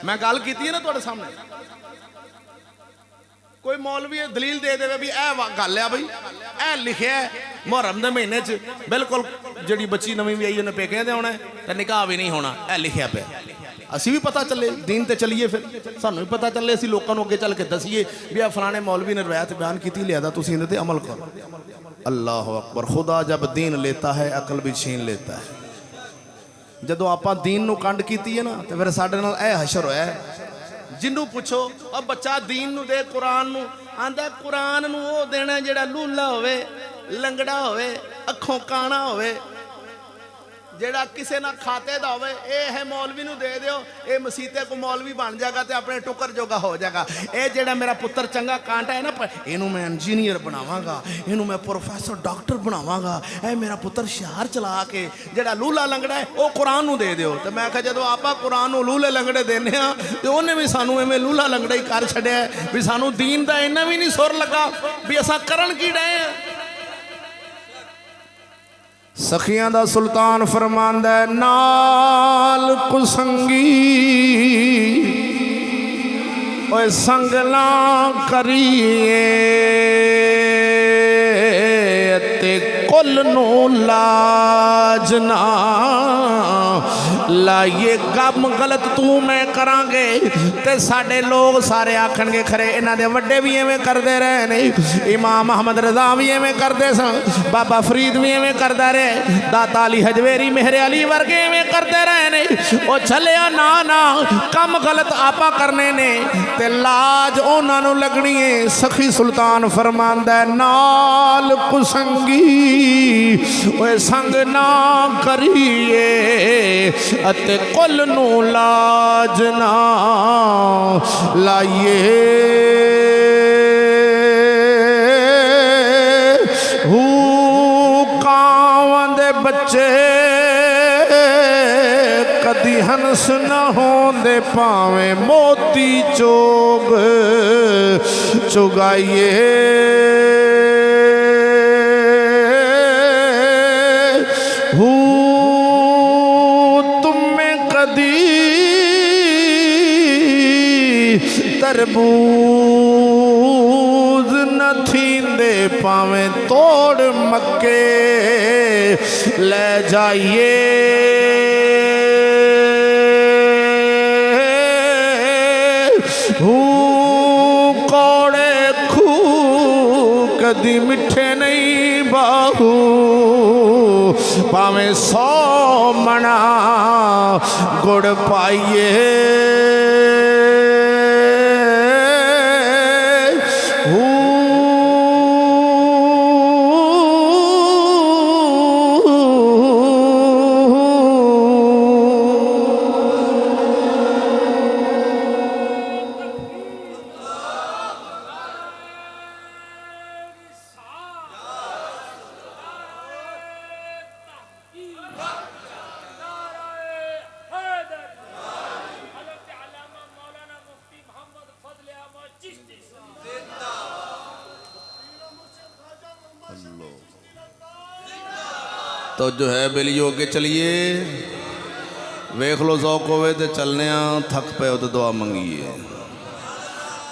मैं गल की है ना तुहाडे सामने, कोई मौलवी दलील दे देवे भी ए गल है बई ए लिखिया मुहर्रम के महीने च बिल्कुल जी बच्ची नवीं भी आई उन्हें पेकिਆਂ ते आना तो निकाह भी नहीं होना, ए लिखिया पे। असी भी पता चले दीन ते चलीए, फिर सानू भी पता चले, असी लोगों को अगे चल के दसीए भी आ फलाने मौलवी ने रवायत बयान की, लिया तुसीं इहदे ते अमल करो। अल्लाह अकबर। खुदा जब दीन लेता है अकल भी छीन लेता है। ਜਦੋਂ ਆਪਾਂ दीन ਨੂੰ ਕੰਡ ਕੀਤੀ ਹੈ ਨਾ ਤੇ ਫਿਰ ਸਾਡੇ ਨਾਲ ਇਹ ਹਸ਼ਰ ਹੋਇਆ। ਜਿੰਨੂੰ ਪੁੱਛੋ ਉਹ ਬੱਚਾ दीन ਨੂੰ ਦੇ, ਕੁਰਾਨ ਨੂੰ ਆਂਦਾ ਕੁਰਾਨ ਨੂੰ ਉਹ ਦੇਣਾ ਜਿਹੜਾ ਲੂਲਾ ਹੋਵੇ, ਲੰਗੜਾ ਹੋਵੇ, ਅੱਖੋਂ ਕਾਣਾ ਹੋਵੇ, ਜਿਹੜਾ ਕਿਸੇ ਨਾਲ ਖਾਤੇ ਦਾ ਹੋਵੇ। ਇਹ ਹੈ ਮੌਲਵੀ ਨੂੰ ਦੇ ਦਿਓ, ਇਹ ਮਸੀਤੇ ਕੋ ਮੌਲਵੀ ਬਣ ਜਾਏਗਾ ਤੇ ਆਪਣੇ ਟੁਕਰ ਜੋਗਾ ਹੋ ਜਾਏਗਾ। ਇਹ ਜਿਹੜਾ ਮੇਰਾ ਪੁੱਤਰ ਚੰਗਾ ਕਾਂਟਾ ਹੈ ਨਾ, ਇਹਨੂੰ ਮੈਂ ਇੰਜੀਨੀਅਰ ਬਣਾਵਾਂਗਾ, ਇਹਨੂੰ ਮੈਂ ਪ੍ਰੋਫੈਸਰ ਡਾਕਟਰ ਬਣਾਵਾਂਗਾ। ਇਹ ਮੇਰਾ ਪੁੱਤਰ ਸ਼ਹਿਰ ਚਲਾ ਕੇ ਜਿਹੜਾ ਲੂਲਾ ਲੰਗੜਾ ਹੈ ਉਹ ਕੁਰਾਨ ਨੂੰ ਦੇ ਦਿਓ। ਤੇ ਮੈਂ ਕਿਹਾ ਜਦੋਂ ਆਪਾਂ ਕੁਰਾਨ ਨੂੰ ਲੂਲੇ ਲੰਗੜੇ ਦਿੰਦੇ ਹਾਂ ਤੇ ਉਹਨੇ ਵੀ ਸਾਨੂੰ ਐਵੇਂ ਲੂਲਾ ਲੰਗੜਾ ਹੀ ਕਰ ਛੱਡਿਆ ਵੀ ਸਾਨੂੰ ਦੀਨ ਦਾ ਇੰਨਾ ਵੀ ਨਹੀਂ ਸੁਰ ਲੱਗਾ ਵੀ ਅਸਾਂ ਕਰਨ ਕੀ ਡਏ ਆ। सखियां दा सुल्तान फरमांदा है नाल कुसंगी ओए संगला करिए ते कुल नू लाज ना लाइए। कम गलत तू मैं करांगे ते साडे लोग सारे आखणगे खरे इन्हां दे वड्डे भी एवें करदे रहे ने, इमाम अहमद रज़ा भी एवें करदे सन, बाबा फरीद भी एवें करदा रहे, दाता अली हजवेरी मेहरे अली वर्गे एवें करदे रहे ने। ओ चलिया ना ना कम गलत आपा करने ने ते लाज उन्हां नूं लगनी है। सखी सुल्तान फरमांदा है नाल कुसंगी ओए संग ना करिए अते कुल नू लाज ना लाइए। हू कावां दे बच्चे कदी हंस न होंदे भावें मोती चोग चुगाइए। तरबूज न थींदे पावें तोड़ मक्के ले जाइए। कौड़े खू कदी मिठे नहीं बाहू पावें 100 मना गुड़ पाइए। तो जो है बेलियो अगे चलिए वेख लो जौक होवे तो चलने थक पे तो दुआ मंगीए।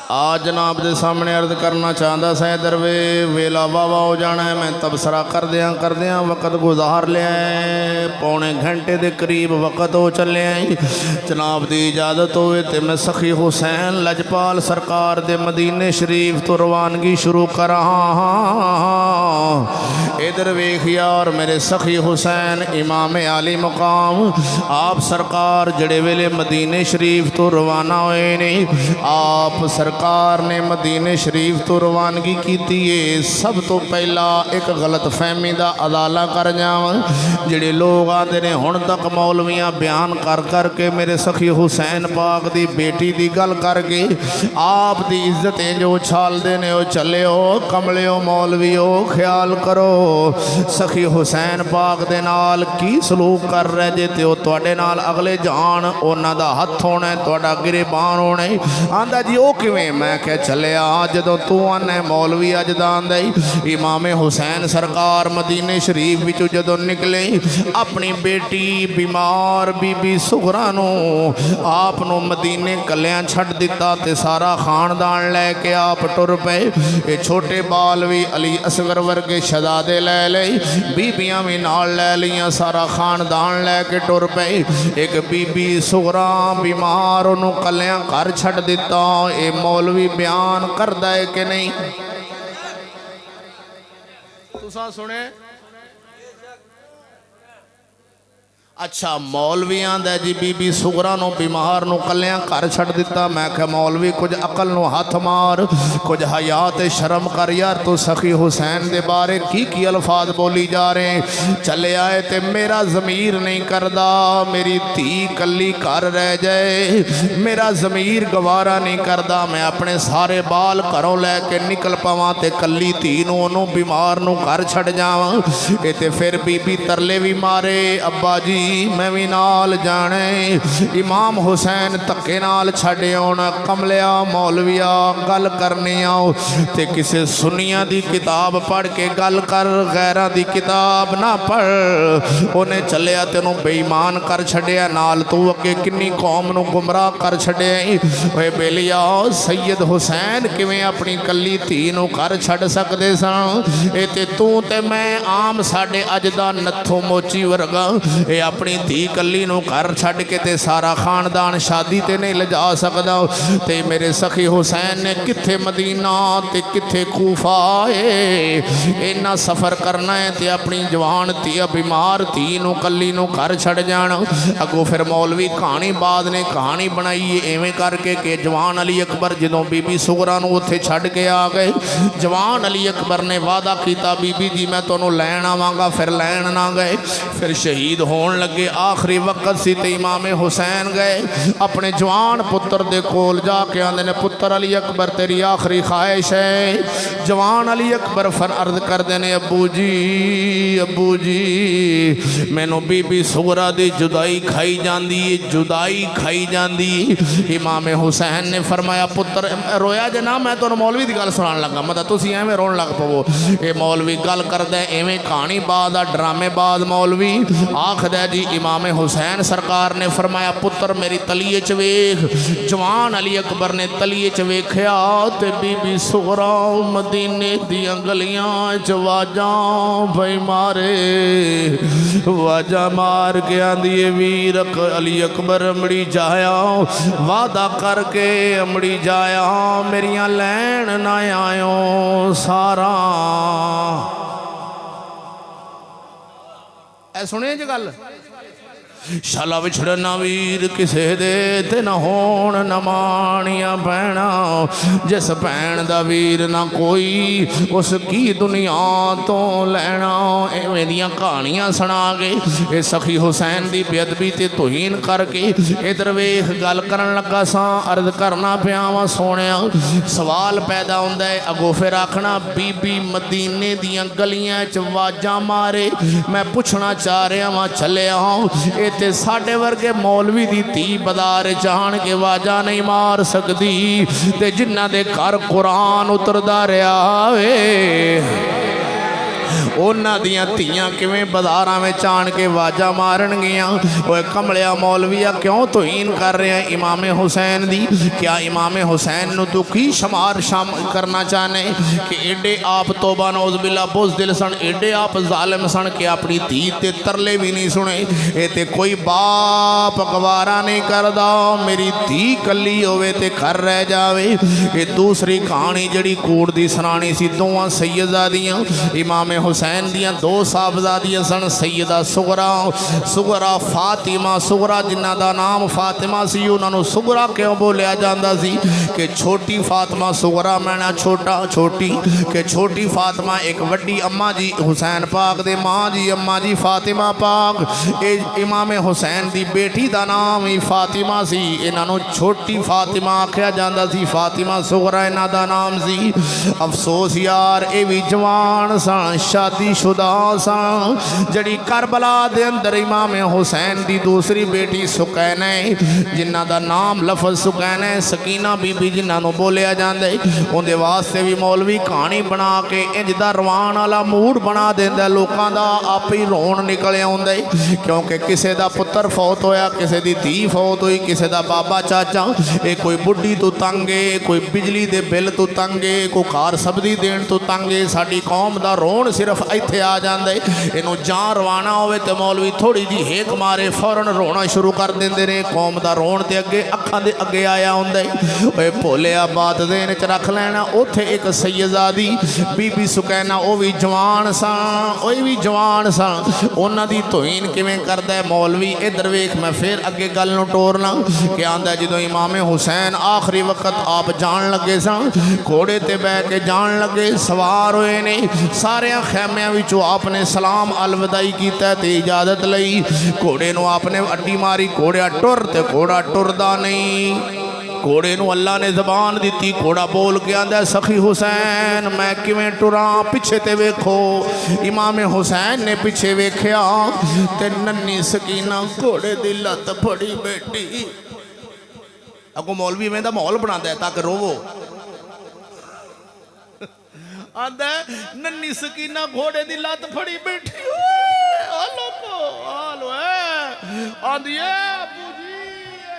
आज जनाब के सामने अर्ज करना चाहता सै दरवे वेला वावा हो जाना है। मैं तबसरा करद्या वक़्त गुजार लिया पौने घंटे के करीब वक़्त हो चले जनाब की इजाज़त होवे तो मैं सखी हुसैन लजपाल सरकार दे मदीने शरीफ तो रवानगी शुरू करा। इधर वेख यार मेरे सखी हुसैन इमाम आली मुकाम आप सरकार जड़े वेले मदीने शरीफ तो रवाना होए ने आप सरकार ने मदीने शरीफ तो रवानगी की है। सब तो पहला एक गलत फहमी का अदाला कर जावां जिहड़े लोग आते ने हुण तक मौलवियां बयान कर करके मेरे सखी हुसैन पाक दी बेटी दी गल करके आप दी इज्जतें जो उछालते ने चलियो कमलियो मौलवियो ख्याल करो सखी हुसैन पाक दे नाल की सलूक कर रहे जे ते तुहाडे नाल अगले जान उन्हां दा हथ होना तुहाडा गिरेबान होना आंदा जी ओ किवें। मैं क्या चलिया जदों तू आने मौलवी अज दा आंदा इमाम हुसैन सरकार मदीने शरीफ विचों जदों निकले अपनी बेटी बीमार बीबी सुगरा नूं आप नूं मदीने कलियां छड्ड दिता ते सारा खानदान लैके आप टुर पे। ये छोटे बाल भी अली असगर वर्गे शहजादे लै ले बीबियां भी नाल लै लियां सारा खानदान लैके टुर पे। एक बीबी सुगरा बीमार उन्हों कलियां घर छड्ड दिता। ये मौलवी बयान करदा है कि नहीं तुसां सुने। अच्छा मौलवियां दा जी बीबी सुगरा नूं बीमार नूं कलियां घर छड्ड दिता। मैं क्या मौलवी कुछ अकल नूं हथ मार कुछ हया ते शर्म कर यार तू सखी हुसैन दे बारे की अल्फाज बोली जा रहे चले आए ते मेरा ज़मीर नहीं करदा मेरी धी कली घर रह जाए मेरा ज़मीर गवारा नहीं करदा मैं अपने सारे बाल घरों लैके निकल पावां ते कली धी नूं ओनूं बीमार नूं घर छड्ड जावां। ये ते फिर बीबी तरले भी मारे अब्बा जी मैं भी नाल जाने इमाम हुसैन धक्के नाल छड्डे आउण कमलिया मौलविया गल करनी आओ ते किसे सुनिया दी किताब पढ़ के गल कर गैरां दी किताब ना पढ़ उन्हें चलिया तेनों बेईमान कर छड्डिया नाल तू अगे किन्नी कौम नूं गुमराह कर छड्डिया। ओए बेलिया सैयद हुसैन किवें अपनी कली धी नूं घर छड्ड सकदे सन ए ते तू ते मैं आम साडे अज दा नत्थो मोची वर्गा ए अपनी धी कली नूं घर छड्ड के ते सारा खानदान शादी ते नहीं लिजा सकदा ते मेरे सखी हुसैन ने कित्थे मदीना ते कित्थे कूफा इन्ना सफ़र करना है ते अपनी जवान धी बीमार धी नूं कली नूं घर छड्ड जाण। अगों फिर मौलवी कहानी बाद ने कहानी बनाई इवें करके कि जवान अली अकबर जदों बीबी सुगरा नूं उत्थे छड्ड के आ गए जवान अली अकबर ने वादा किया बीबी जी मैं तुहानूं लैण आवांगा फिर लैण ना गए फिर शहीद होण लगे आखिरी वक्त सी ते इमाम हुसैन गए अपने जवान पुत्र दे कोल जाके आंदे ने पुत्र अली अकबर तेरी आखिरी ख्वाहिश है। जवान अली अकबर फर अर्ज करते ने अबू जी मैनू बीबी सुगरा दी जुदाई खाई जाती जुदाई खाई जाती। इमाम हुसैन ने फरमाया पुत्र रोया जे ना मैं तुहानू मौलवी की गल सुनान लगा मतलब तुसीं एवें रोन लग पवो। ये मौलवी गल करदा एवें कहानी बाद ड्रामेबाज मौलवी आखदा जी इमाम हुसैन सरकार ने फरमाया पुत्र मेरी तलीए च वेख। जवान अली अकबर ने तलीए च वेख्या ते बीबी सुगरा मदीने दियां गलियां च वाजां भई मारे वाजा मार के आंदी वीर अली अकबर अमड़ी जाया वादा करके अमड़ी जाया मेरियां लैन ना आयो सारा ऐ सुने जी गल शाला विछड़ना वीर किसे दे ते न होण न माणिया भैणा जिस भैन दा वीर ना कोई उसकी दुनिया तो लैना। इवें दियां कहानियां सुना के ये सखी हुसैन दी बेअदबी ते तौहीन करके इधर वेख गल करन लगा सा अर्ज करना पिया वा सोनिया सवाल पैदा हुंदा है अगों फिर आखना बीबी मदीने दियां गलियां च वाजां मारे मैं पुछना चाह रहा वा चलिया ते साडे वर्गे मौलवी दी धी बाजार जान के वाजा नहीं मार सकती ते जिन्हां दे घर कुरान उतरदा रहा वे उन्हां दियां धीआं किवें बाज़ारां विच आण के आवाज़ां मारनगियां, ओए कमलिया मौलविया क्यों तौहीन कर रहे हैं इमाम हुसैन दी? क्या इमाम हुसैन नूं तू की शुमार शामिल करना चाहने कि एडे आप तौबा नौज़ बिल्ला बुज़दिल सन, एडे आप ज़ालिम सन कि अपनी धी ते तरले भी नहीं सुने। ये ते कोई बाप गवारा नहीं करदा मेरी धी कली होवे ते घर रह जावे। ये दूसरी कहानी जड़ी कूड़ दी सुनानी सी दोवां सैयदादियां इमाम हुसैन दियां दो साहबजादियां सन, सैयदा सुगरा सुगरा फातिमा। सुगरा जिन्हां दा नाम फातिमा सी उन्हां नूं सुगरा क्यों बोलिया जांदा सी कि छोटी फातिमा सुगरा मैना छोटा छोटी, कि छोटी फातिमा एक वड्डी अम्मा जी हुसैन पाक दे मां जी अम्मा जी फातिमा पाक। ये इमाम हुसैन दी बेटी दा नाम ही फातिमा सी, इन्हां नूं छोटी फातिमा आख्या जांदा सी, फातिमा सुगरा इन्हां दा नाम सी। अफसोस यार ये भी जवान सन, शादीशुदा सन। जड़ी करबला दे अंदर इमाम हुसैन दी दूसरी बेटी सुकैना जिन्हां दा नाम लफज सुकैना सकीना बीबी जिन्हां नूं बोलिया जांदा उहदे वास्ते भी मौलवी कहानी बना के इंज दा रवान वाला मूड बना देंदा, लोकां दा आप ही रोण निकल आउंदा क्योंकि किसी का पुत्र फौत होया, किसी की धी फौत हुई, किसी का बाबा चाचा, ये कोई बुढ़ी तो तंगे, कोई बिजली के बिल तो तंगे, कोई कार सब्जी देण तो तंगे। साडी कौम का रोण सिर्फ इत्थे आ जांदा है। इनू जां रवाना होवे ते मौलवी थोड़ी जी हेक मारे फौरन रोना शुरू कर देंदे ने। कौम का रोण ते अगे अखां दे अगे आया हुंदा है। भोलिया बात देन च रख लेना। उत्थे एक सैयदादी बीबी सुकैना वो भी जवान सन, वो भी जवान सन। उन्हां दी तौहीन किवें करदा है मौलवी? इधर वेख, मैं फिर अगे गल नूं टोरना कि आंदा जदों इमाम हुसैन आखिरी वक्त आप जान लगे सन, घोड़े ते बह के जान लगे, सवार होए ने, सारे खैमियां विचों आपने सलाम अलविदाई कीता ते इजाजत लई। घोड़े नूं आपने अड्डी मारी, घोड़ा टुर ते घोड़ा टुरदा नहीं। घोड़े नूं अल्लाह ने जबान दी, घोड़ा बोल के आंदा सखी हुसैन मैं किवें टुरा, पिछे ते वेखो। इमाम हुसैन ने पिछे वेख्या ते नन्नी सकीना घोड़े दी लत फड़ी बैठी। अगो मौलवी में माहौल बनांदा है ताकि रोवो। आंदा नन्नी सकीना घोड़े दी लत फड़ी बैठी। आलो को आलो आंदी अबू जी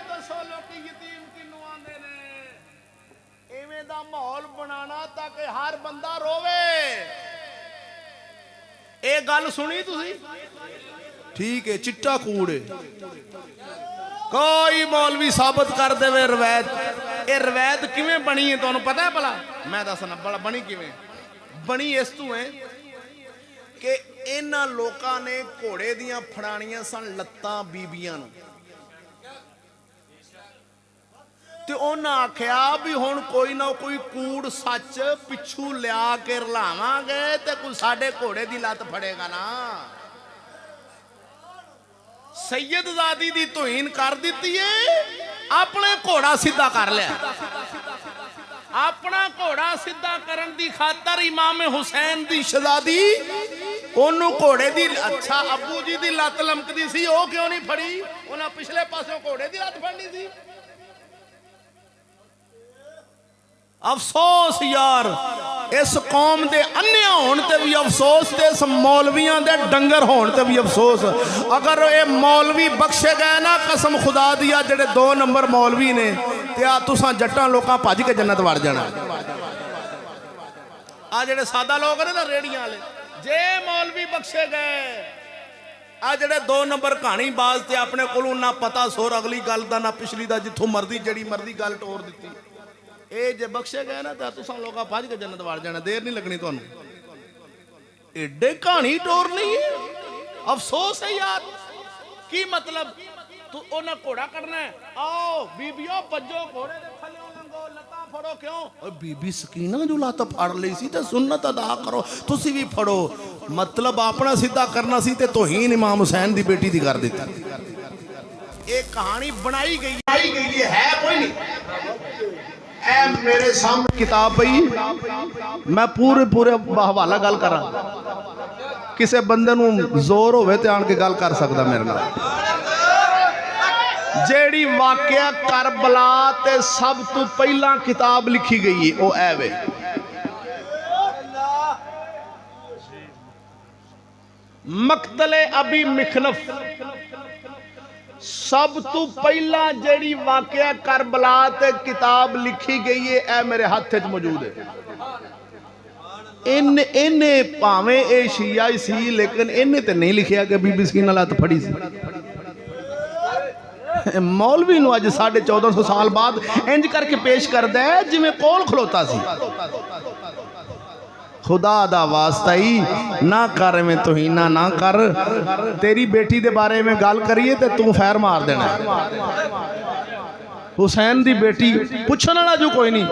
दसो लोकी यतीम किन्नू आंदे ने। इवें दा माहौल बनाना ताकि हर बंदा रोवे। ये गल सुनी तुसी? ठीक है, चिट्टा कूड़ कोई मौलवी साबित कर देवे रवायत। ये रवायत किवें बनी है तुहानू पता है भला? मैं दसना भला बनी किवें। बनी इस तू है कि इन्हां लोकां ने घोड़े दियां फड़ाणियां सन लत्तां बीबियां नूं ते उन्हां आख्या भी हुण कोई ना कोई कूड़ सच पिछू लिया के रलावांगे ते कोई साडे घोड़े दी लत फड़ेगा ना। सैयदजादी दी तौहीन कर दी है, अपने घोड़ा सीधा कर लिया। अपना घोड़ा सीधा करन दी खातर इमाम हुसैन दी शहजादी ओनू घोड़े दी, अच्छा अबू जी दी लत लमकदी सी, ओ क्यों नहीं फड़ी? उन्हां पिछले पासों घोड़े दी लत फड़नी सी। अफसोस यार, इस कौम के अन्ने होने ते भी अफसोस, ते इस मौलवियां दे डंगर होने ते भी अफसोस। अगर ये मौलवी बख्शे गए ना, कसम खुदा दी जेडे 2 नंबर मौलवी ने ते आ तुसां जट्टां लोकां भज के जन्नत वड़ जाना। आ जेडे सादा लोग ने ना रेड़ियां वाले, जे मौलवी बख्शे गए, आ जेडे 2 नंबर कहानी बाज ते अपने कोलों ना पता सुर अगली गल दा ना पिछली दा, जिथों मर्जी जड़ी मर्जी गल टोर दी। ये जे बख्शे गए ना तो तुसां लोग भज के जन्नत वड़ जाना, देर नहीं लगनी तुहानू। एडे कहानी टोरनी है, अफसोस है यार। की मतलब? तू उन्हें घोड़ा करना है, आओ बीबियों भजो घोड़े दे थल्लों लंघो, लत्तां फड़ो। क्यों? बीबी सकीना जो लत फड़ लई सी ते सुन्नत अदा करो, तुसी भी फड़ो। मतलब अपना सीधा करना सी ते तौहीन इमाम हुसैन दी बेटी दी कर दी। ये कहानी बनाई गई है कोई नहीं। मेरे सामने किताब पई, मैं पूरे हवाला गल करा। किसी बंदे नूं जोर होवे ते आण के गल कर सकदा मेरे नाल। जेड़ी वाकया करबला ते सब तो पहला किताब लिखी गई है वो ऐ वे। मकतले अबी मिखनफ सब तो पहला जेड़ी वाकया करबला ते किताब लिखी गई है, ए मेरे हाथ च मौजूद है। इन्हें भावें ए शिया सी, लेकिन इन्हें तो नहीं लिखिया कि बीबी सीना लत फड़ी सी। मौलवी नूं अज 1450 साल बाद इंज करके पेश करदा है जिवें कोल खलोता सी। खुदा दा वास्ता ही ना कर में तोहीना ना कर। तेरी बेटी दे बारे में गल करिए तो तू फैर मार देना। हुसैन दी बेटी पुछण वाला जो कोई नहीं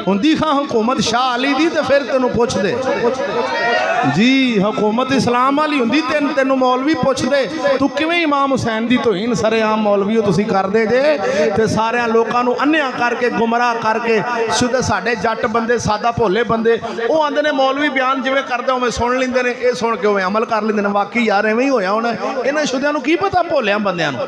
हुंदी खां हुकूमत शाह अली दी तो फिर तेनू पुछ दे जी, हुकूमत इस्लाम वाली हुंदी तेनू मौलवी पुछ दे तू किवें इमाम हुसैन दी तोहीन सरेआम मौलवी तुसीं करदे जे ते सारे लोकां नू अन्निया करके गुमराह करके शुद्ध साडे जट बंदे सादा भोले बंदे वो आंदे ने मौलवी बयान जिवें करदे उवें सुन लैंदे ने, ये सुन के उवें अमल कर लैंदे ने। वाकई यार इवें ही होया होना। इन्हां शुद्धियां नू की पता भोलियां बंदियां नू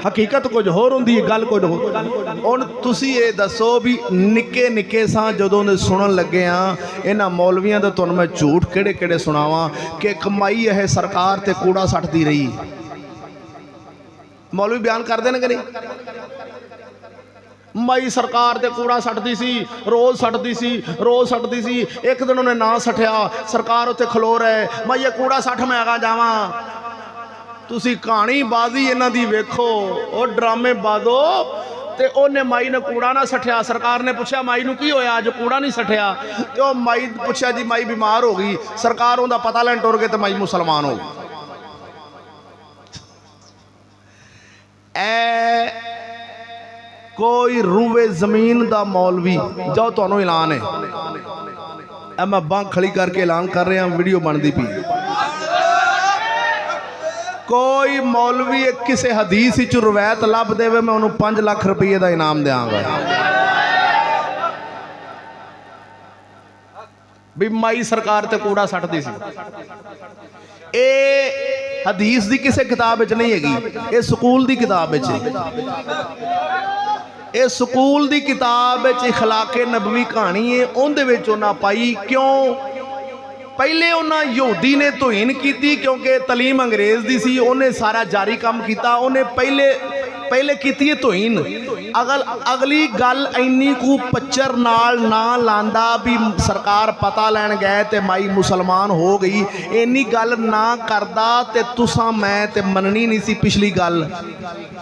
हकीकत कुछ होर हुंदी है, गल कुछ होर। हुण तुसीं ये दसो भी निक्के निक्के सां जदों दे सुनन लगे हाँ इन्हां मौलवियां दा तुहानूं मैं झूठ किहड़े किहड़े सुणावां कि कमाई है सरकार ते कूड़ा सटदी रही। मौलवी बयान करदे ने कि नहीं, मई सरकार ते कूड़ा सटदी सी, रोज़ सटदी सी, रोज़ सटदी सी। एक दिन उन्हें ना सटिया, सरकार उत्थे खलो रहे, मैं ये कूड़ा सट मैं आगा जावां। तुसीं कहानी बाजी इन्हां दी वेखो, ओ ड्रामे बाजो। ते ओने माई ने कूड़ा ना सटिया, सरकार ने पूछा माई नूं की होया अज कूड़ा नहीं सटिया? ते ओ माई पूछा जी माई बीमार हो गई। सरकार उहदा पता लैन टुर गए तो माई मुसलमान हो गई। कोई रूवे जमीन दा मौलवी जाओ, तुहानूं ऐलान है, मैं बांह खड़ी करके ऐलान कर रहा, वीडियो बनती पई। कोई मौलवी किसी हदीस च रवायत लभ देवे, मैं उन्होंने 5 लाख रुपये का इनाम देंगा भी माई सरकार ते कूड़ा सटदी सी। ए हदीस दी किसी किताब च नहीं हैगी, ये स्कूल दी किताब च। ये स्कूल दी किताब च इखलाके नबवी कहानी है, उहदे विच उन्हां पाई। क्यों? पहले उन्हें यहूदी ने तोहीन की क्योंकि तलीम अंग्रेज़ दी सी, उन्हें सारा जारी काम किया। उन्हें पहले की तोहीन। अगली गल इन्नी कू पच्चर नाल ना लांदा भी सरकार पता लैन गए तो माई मुसलमान हो गई, इन्नी गल ना करदा ते तुसां मैं ते मननी नहीं सी पिछली गल।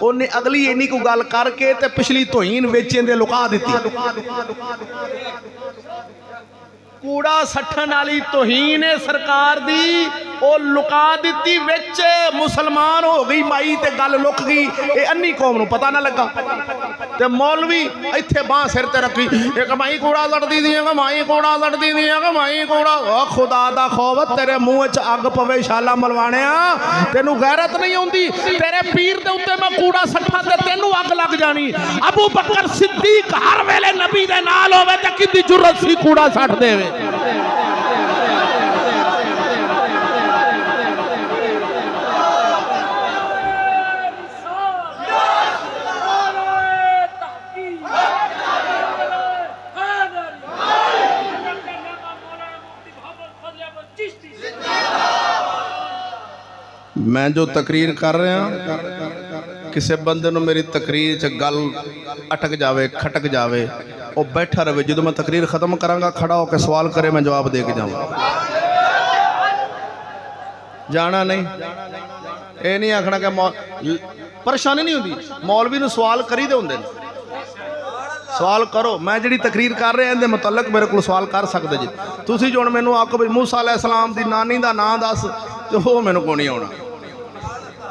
उन्हें अगली इन्नी कू गल करके ते पिछली तोहीन वेचें दे लुका दी। कूड़ा सट्ठन वाली तोहीन है सरकार दी, वो लुका दी विच मुसलमान हो गई माई ते गल लुक गई। ये अन्नी कौम नूं पता ना लगा ते मौलवी इत्थे बांह सिर ते रखी, एक माई कूड़ा लड़दी दी, माई कूड़ा लड़दी दी, माई कूड़ा। ओ खुदा दा खौफ, तेरे मुंह च अग पवे शाला मलवाणिया, तेनू गैरत नहीं आउंदी? तेरे पीर दे उत्ते मैं कूड़ा सट्ठा ते तेनू अग लग जानी। अबू बकर सिद्दीक हर वेले नबी दे नाल होवे ते किदी जुर्रत सी कूड़ा सट देवे। मैं जो तकरीर कर रहा किसी बंदे नूं मेरी तकरीर च गल अटक जाए, खटक जाए, वो बैठा रहे। जो मैं तकरीर खत्म करांगा खड़ा होकर सवाल करे, मैं जवाब दे के जाऊँ। जाना नहीं, ये नहीं आखना कि परेशानी नहीं होती। मौलवी नूं सवाल करी दे होंदे ने, सवाल करो। मैं जी तकरीर कर रहा इहदे मुतलक मेरे को सवाल कर सकते जी। तुसीं जो मैनू आखो भी मूसा अलैहिस्सलाम दी नानी का नाम दस, तो वो मैनू को नहीं आना।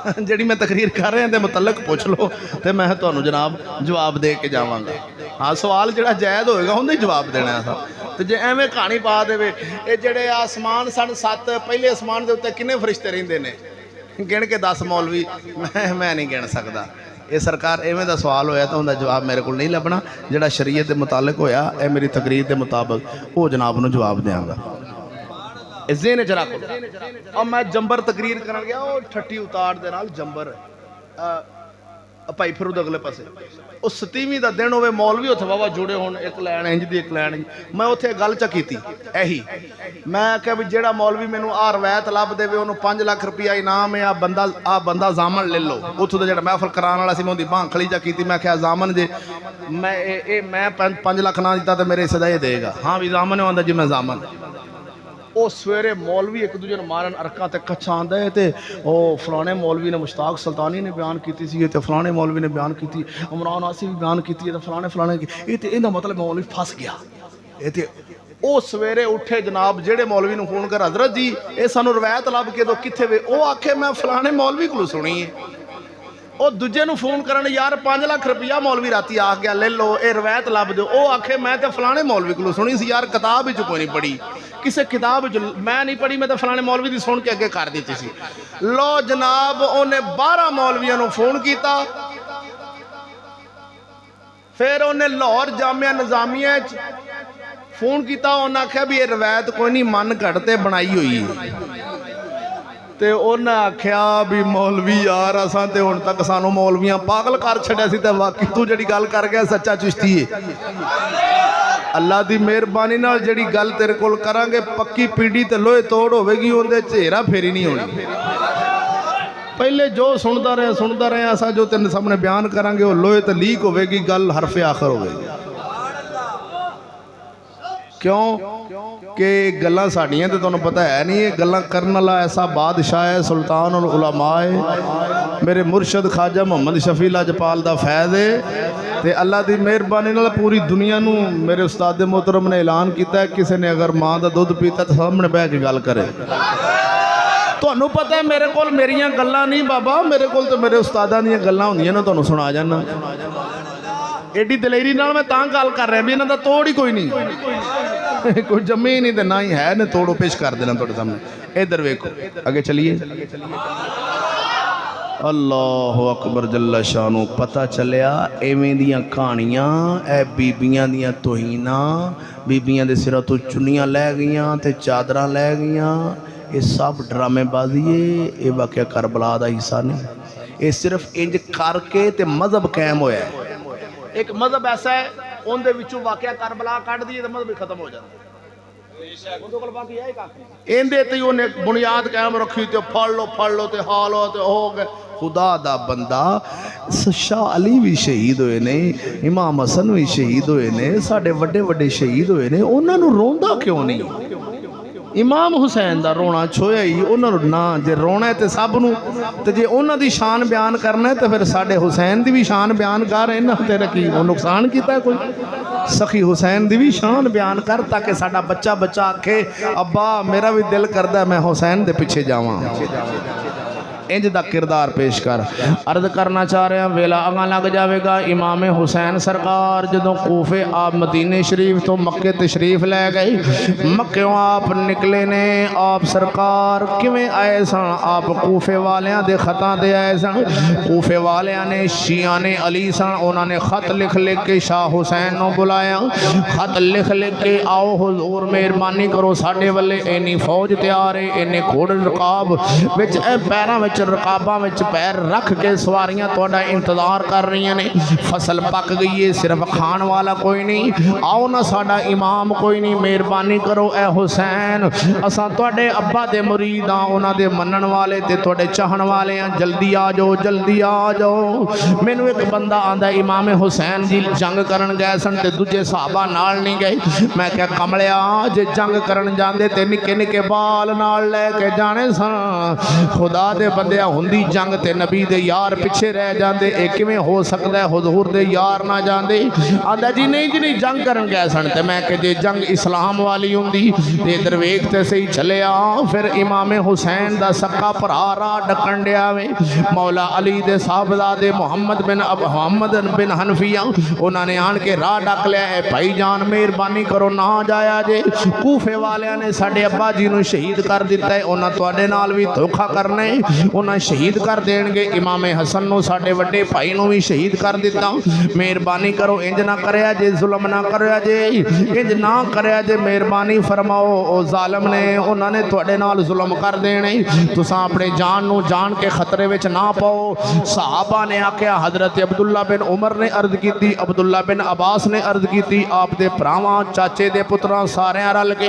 जी मैं तकरीर कर रहा इहदे मुतलक पुछ लो तो मैं तुहानू जनाब जवाब दे के जावांगा। हाँ, सवाल जिहड़ा जायज़ होएगा उहदा ही जवाब देना है। तो जे एवें कहानी पा देवे, ये जिहड़े आसमान सन 7, पहले आसमान के उत्ते किन्ने फरिश्ते रहिंदे ने, गिण के 10 मौलवी, मैं नहीं गिण सकदा। ये सरकार इवें दा सवाल होया तो उनका जवाब मेरे को नहीं लभना। जिहड़ा शरीयत के मुतालिक होया, ये मेरी तकरीर के मुताबिक वो जनाब नूं जवाब देंगा। ज़हन च रखो। अब मैं जंबर तकरीर कर गया, वो ठट्टी उतार दे नाल जंबर भाई फिरोज अगले पासे उस 27वीं का दिन होवे मौलवी उत्थे वावा जुड़े होण एक लैन इंज दी एक लैन मैं उत्थे गल च कीती यही मैं आख्या भी जेड़ा मौलवी मैनू आ रवायत लभ देवे उन्होंने 5 लाख रुपया इनाम है आ बंदा जामन ले लो उत्थों का जेड़ा महफल कराने वाला सी मैं उहदी बांह खली जा कीती मैं आख्या जामन जे मैं 5 लाख ना दिता तो मेरे हिस्से दा देगा हाँ भी जामन आंदा जी मैं जामन ਉਹ ਸਵੇਰੇ ਮੌਲਵੀ ਇੱਕ ਦੂਜੇ ਨੂੰ ਮਾਰਨ ਅਰਕਾਂ ਤੇ ਕੱਛਾ ਆਂਦਾ ਹੈ ਤੇ ਉਹ ਫਲਾਣੇ ਮੌਲਵੀ ਨੇ ਮੁਸ਼ਤਾਕ ਸੁਲਤਾਨੀ ਨੇ ਬਿਆਨ ਕੀਤੀ ਸੀ ਤੇ ਫਲਾਣੇ ਮੌਲਵੀ ਨੇ ਬਿਆਨ ਕੀਤੀ ਇਮਰਾਨ ਆਸੀ ਵੀ ਬਿਆਨ ਕੀਤੀ ਹੈ ਤੇ ਫਲਾਣੇ ਇਹ ਤੇ ਇਹਦਾ ਮਤਲਬ ਮੌਲਵੀ ਫਸ ਗਿਆ ਇਹ ਤੇ ਉਹ ਸਵੇਰੇ ਉੱਠੇ ਜਨਾਬ ਜਿਹੜੇ ਮੌਲਵੀ ਨੂੰ ਫੋਨ ਕਰ ਹਜ਼ਰਤ ਜੀ ਇਹ ਸਾਨੂੰ ਰਵਾਇਤ ਲੱਭ ਕੇ ਦੋ ਕਿੱਥੇ ਵੇ ਉਹ ਆਖੇ ਮੈਂ ਫਲਾਣੇ ਮੌਲਵੀ ਕੋਲੋਂ ਸੁਣੀ ਹੈ ਉਹ ਦੂਜੇ ਨੂੰ ਫੋਨ ਕਰਨ ਯਾਰ 5 ਲੱਖ ਰੁਪਇਆ ਮੌਲਵੀ ਰਾਤੀ ਆ ਗਿਆ ਲੈ ਲਓ ਇਹ ਰਵਾਇਤ ਲੱਭ ਦਿਓ ਉਹ ਆਖੇ ਮੈਂ ਤੇ ਫਲਾਣੇ ਮੌਲਵੀ ਕੋਲੋਂ ਸੁਣੀ ਸੀ ਯਾਰ ਕਿਤਾਬ ਵਿੱਚ ਕੋਈ ਨਹੀਂ ਪੜ੍ਹੀ ਕਿਸੇ ਕਿਤਾਬ ਵਿੱਚ ਮੈਂ ਨਹੀਂ ਪੜ੍ਹੀ ਮੈਂ ਤਾਂ ਫਲਾਣੇ ਮੌਲਵੀ ਦੀ ਸੁਣ ਕੇ ਅੱਗੇ ਕਰ ਦਿੱਤੀ ਸੀ ਲੋ ਜਨਾਬ ਉਹਨੇ 12 ਮੌਲਵੀਆਂ ਨੂੰ ਫੋਨ ਕੀਤਾ ਫਿਰ ਉਹਨੇ ਲਾਹੌਰ ਜਾਮਿਆ ਨਿਜ਼ਾਮੀਆ 'ਚ ਫੋਨ ਕੀਤਾ ਉਹਨੇ ਆਖਿਆ ਵੀ ਇਹ ਰਵਾਇਤ ਕੋਈ ਨਹੀਂ ਮਨ ਘੜ ਤੇ ਬਣਾਈ ਹੋਈ ਹੈ ਤੇ ਉਹਨਾਂ ਆਖਿਆ ਵੀ ਮੌਲਵੀ ਯਾਰ ਅਸਾਂ ਤੇ ਹੁਣ ਤੱਕ ਸਾਨੂੰ ਮੌਲਵੀਆਂ ਪਾਗਲ ਕਰ ਛੱਡਿਆ ਸੀ ਤੇ ਵਾਕਈ ਤੂੰ ਜਿਹੜੀ ਗੱਲ ਕਰ ਗਿਆ ਸੱਚਾ ਚਿਸ਼ਤੀ ਏ ਅੱਲਾ ਦੀ ਮਿਹਰਬਾਨੀ ਨਾਲ ਜਿਹੜੀ ਗੱਲ ਤੇਰੇ ਕੋਲ ਕਰਾਂਗੇ ਪੱਕੀ ਪੀੜੀ ਤੇ ਲੋਹੇ ਤੋੜ ਹੋਵੇਗੀ ਉਹਦੇ 'ਚ ਹੇਰਾ ਫੇਰੀ ਨਹੀਂ ਹੋਣੀ ਪਹਿਲੇ ਜੋ ਸੁਣਦਾ ਰਿਹਾ ਅਸਾਂ ਜੋ ਤੇਰੇ ਸਾਹਮਣੇ ਬਿਆਨ ਕਰਾਂਗੇ ਉਹ ਲੋਹੇ ਤੇ ਲੀਕ ਹੋਵੇਗੀ ਗੱਲ ਹਰਫੇ ਆਖਰ ਹੋਵੇਗੀ ਕਿਉਂ कि गल्लां साड़ियां तो तुहानूं पता है नहीं ये गल्लां करन वाला ऐसा बादशाह है सुल्तान उल उलमा है मेरे मुर्शद ख्वाजा मुहम्मद शफी लजपाल दा फैज़ है ते अल्लाह दी मेहरबानी नाल पूरी दुनिया नूं मेरे उस्ताद मोहतरम ने ऐलान किया किसी ने अगर माँ का दुध पीता तो सामने बह के गल करे तुहानूं पता है मेरे कोल मेरियां गल्लां नहीं बाबा मेरे कोल तो मेरे उस्तादां दीयां गल्लां हुंदियां ने तुहानूं सुणा जाना एडी दलेरी नाल मैं तां गल कर रहा भी इन्हां दा तोड़ ही कोई नहीं कोई जमे ही नहीं तो ना ही है ने तोड़ो पेश कर देना तुहाडे सामने इधर वेखो अगे चलिए अल्लाह अकबर जल्ला शानू पता चलिया इवें दियां कहानियां ए बीबियां दियां तोहीना बीबियां दे सिरों तो चुन्नियां लै गईयां ते चादरां लै गईयां ये सब ड्रामेबाजी है ये वाकया करबला दा हिस्सा नहीं ये सिर्फ इंज करके ते मजहब कायम होया है एक मजहब ऐसा है उनके विचों वाकया करबला कढ़ दी तो मजहब खत्म हो जाता इहदे ते उन्हें बुनियाद कायम रखी तो फड़ लो ते हाल हो गए खुदा दा बंदा शाह अली भी शहीद होए ने इमाम हसन भी शहीद होए ने साडे वड्डे वड्डे शहीद होए ने उन्हां नूं रोंदा क्यों नहीं इमाम हुसैन दा रोना छोया ही उन्होंने ना जे रोना है तो सब नूं ते जे उन्हां दी शान बयान करना है तो फिर साडे हुसैन दी भी शान बयान कर इन्हां तेरा की नुकसान कीता कोई सखी हुसैन दी भी शान बयान कर ताकि साडा बच्चा आखे अब्बा मेरा भी दिल करदा मैं हुसैन दे पिछे जावां इंज दा किरदार पेश कर अर्ज करना चाह रहा वेला अगा लग जाएगा इमाम हुसैन सरकार जदों कूफे आप मदीने शरीफ तो मक्के तशरीफ लै गए मक्यों आप निकले ने आप सरकार किवें आए सन आप कूफे वालियां दे खतां दे आए सन कूफे वालियां ने शिया ने अली सन उन्होंने खत लिख के शाह हुसैन नूं बुलाया खत लिख के आओ हुजूर मेहरबानी करो साडे वल्ले इन्नी फौज तैयार है इन्ने घोड़े रकाब विच पैरां विच रकाबा में पैर रख के सवारियां थोड़ा इंतजार कर रही ने फसल पक गई है सिर्फ खान वाला कोई नहीं आओ ना साडा इमाम कोई नहीं मेहरबानी करो ए हुसैन असां तुहाडे अब्बा दे मुरीद हां उन्हां दे मनण वाले ते तुहाडे चाहण वाले हां जल्दी आ जाओ मैनू एक बंदा आंदा इमाम हुसैन जी जंग करन गए सन ते दूजे सहाबा नाल नहीं गए मैं क्या कमलिया जे जंग करन जांदे ते निक्के निक्के बाल नाल लैके जाने सन खुदा दे बंदिया हुंदी जंग ते नबी दे यार पिछे रह जाते ये किवें हो सकता है हुजूर दे यार ना जाते आंदा जी नहीं जंग करन गए सन ते मैं कि जे जंग इस्लाम वाली हुंदी ते इधर वेख ते सही चले आ फिर इमाम हुसैन दा सक्का भरा राह डकन दिया वे मौला अली दे साहबजादे मुहम्मद बिन हनफिया उन्होंने आन के राह डक लिया है भाई जान मेहरबानी करो ना जाया जे कूफे वालियां ने साडे अब्बा जी नूं शहीद कर दिता है उन्हां तुहाडे नाल भी धोखा करना है उन्हें शहीद कर देंगे। इमाम हसन नूं साडे वड्डे भाई नूं भी शहीद कर दिता। मेहरबानी करो इंज ना करया जे, जुल्म ना करया जे, इंज ना करया जे, मेहरबानी फरमाओ। ओ जालिम ने उन्होंने तुहाडे नाल जुल्म कर देने, तुसां अपने जान नूं जान के खतरे विच ना पाओ। सहाबा ने आख्या, हजरत अब्दुल्ला बिन उमर ने अर्ज की, अब्दुल्ला बिन अब्बास ने अर्ज की, आप दे भरावां चाचे दे पुत्रां सारे रल के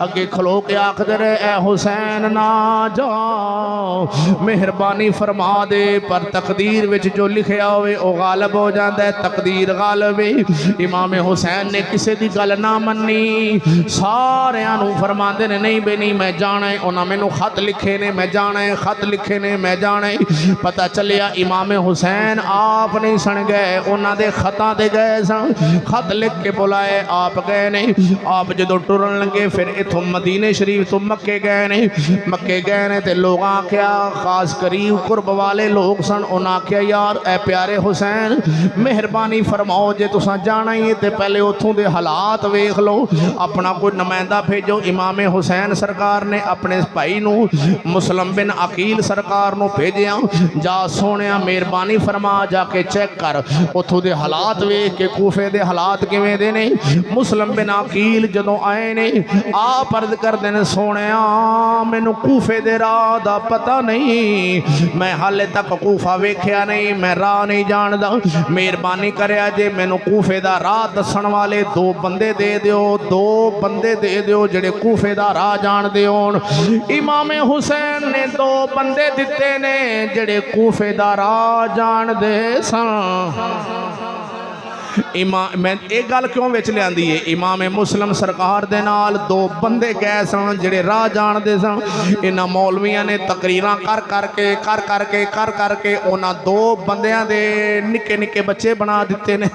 अगे खलो के आखदे रहे, ऐ हुसैन ना जाओ, मेहरबानी फरमा दे। पर तकदीर विच जो लिखिया होवे ओ गालिब हो जाता है, तकदीर गालिब है। इमाम हुसैन ने किसी की गल ना मनी, सारियां नूं फरमांदे ने नहीं बे नहीं मैं जाना है, उन्हें मैनू खत लिखे ने मैं जाना है, खत लिखे ने मैं जाना है। पता चलिया इमाम हुसैन आप नहीं सुन गए, उन्होंने खतां दे गए सन, खत लिख के बुलाए आप गए नहीं। आप जो टुरन लगे फिर इथों मदीने शरीफ तो मक्के गए ने, मक्के गए ने तो लोग आख्या, खास करीब कुरब वाले लोग सन, उन्हें आख्या यार ए प्यारे हुसैन मेहरबानी फरमाओ, जे तुसां जाना ही है तो पहले उतों के हालात वेख लो, अपना कोई नुमाइंदा भेजो। इमाम हुसैन सरकार ने अपने भाई नूं मुसलम बिन अकील सरकार नूं भेजिया, जा सोने मेहरबानी फरमा जाके चेक कर उतों के हालात वेख के कूफे के हालात किवें दे ने। मुसलम बिन अकील जदों आए ने आप अर्ज करते हैं, सोने मैनू कूफे दे राह दा पता नहीं, मैं हाले तक कूफा वेख्या नहीं, मैं राह नहीं जानदा, मेहरबानी करया जे मैनू कूफे दा राह दसन वाले दो बंदे दे दियो, दो बंदे दे दियो जेड़े कूफे दा राह जानदे होण। इमाम हुसैन ने दो बंदे दिते ने जेड़े कूफे दा राह जानदे सन। मैं एक गल क्यों विच लियांदी है, इमाम मुस्लिम सरकार दे नाल दो बंदे गए सन जेड़े राह जानदे सन। इन्हां मौलवियां ने तकरीरां कर करके उन्हां दो बंदियां दे निक्के निक्के बच्चे बना दिते ने,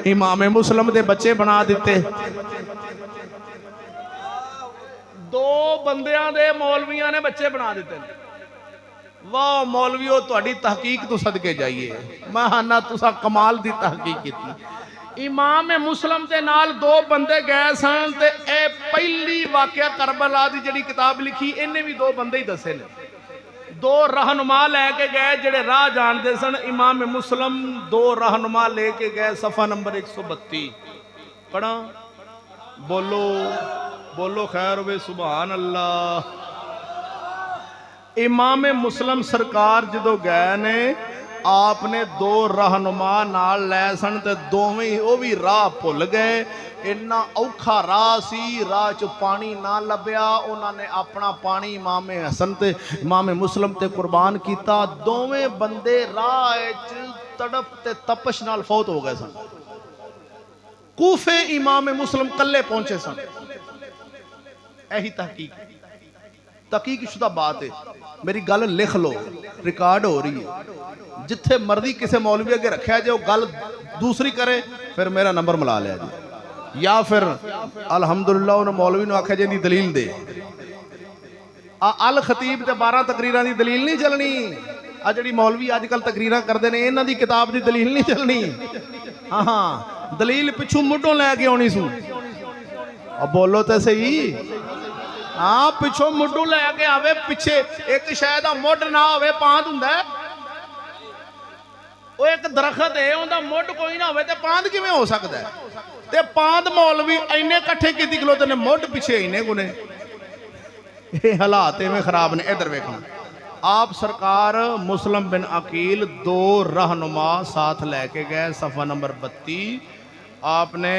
इमाम मुस्लिम दे बच्चे बना दिते। दो बंदियां दे मौलवियां ने बच्चे बना दिते। वाह मौलवियो तुहाडी तहकीक तो सदके जाइए, मैं हाना तुसां कमाल दी तहकीक कीती। इमाम मुस्लिम के नाल दो बंदे गए सन ते ए पहली वाकया करबला दी जिहड़ी किताब लिखी इन्हें भी दो बंदे ही दसे ने। दो रहनुमा लैके गए जेड़े राह जानते सन। इमाम मुस्लिम दो रहनुमा लेके गए, सफ़ा नंबर 132 पढ़ा, बोलो बोलो खैर वे सुभान अल्लाह। इमाम मुस्लिम सरकार जो गए ने आपने दो रहनुमा नाल लै सन ते दोवें वो भी राह भुल गए। इन्ना औखा राह सी, राह च पानी ना लभ्या, उन्होंने अपना पानी इमाम हसन ते इमाम मुस्लिम ते कुर्बान किया। दोवें बंदे राह च तड़प ते तपश नाल फौत हो गए सन। कूफे इमाम मुस्लिम कल्ले पहुंचे सन। यही तहकीक शुदा बात है, मेरी गल लिख लो, रिकॉर्ड हो रही है। जिथे मर्जी किसी मौलवी अगे रखा जाए, गल दूसरी करे फिर मेरा नंबर मिला लिया जी, या फिर अलहमदुलिल्लाह उन्हें मौलवी ने आख्या जी इनकी दलील दे। अल खतीब ते 12 तकरीरां दी दलील नहीं चलनी। आ जिहड़ी मौलवी अजकल तकरीरां करते हैं इन्हां दी किताब की दलील नहीं चलनी। हाँ दलील पिछू मुढ़ों लैके आनी सू। बोलो तो सही, हाँ पिछों मुढ़ों लैके आवे, पिछे एक शायद मुढ़ ना होवे पांद हुंदा है। वो एक दरखत है उनका मुढ़ कोई ना होवे ते पांद किवें हो सकता है? ते पांद मौलवी इन्ने कट्ठे कीती खलोते ने, मुढ़ पिछे इन्ने गुने। ये हालात इवें खराब ने। इधर वेखो आप सरकार मुस्लिम बिन अकील दो रहनुमा साथ लैके गए, सफ़ा नंबर 32। आपने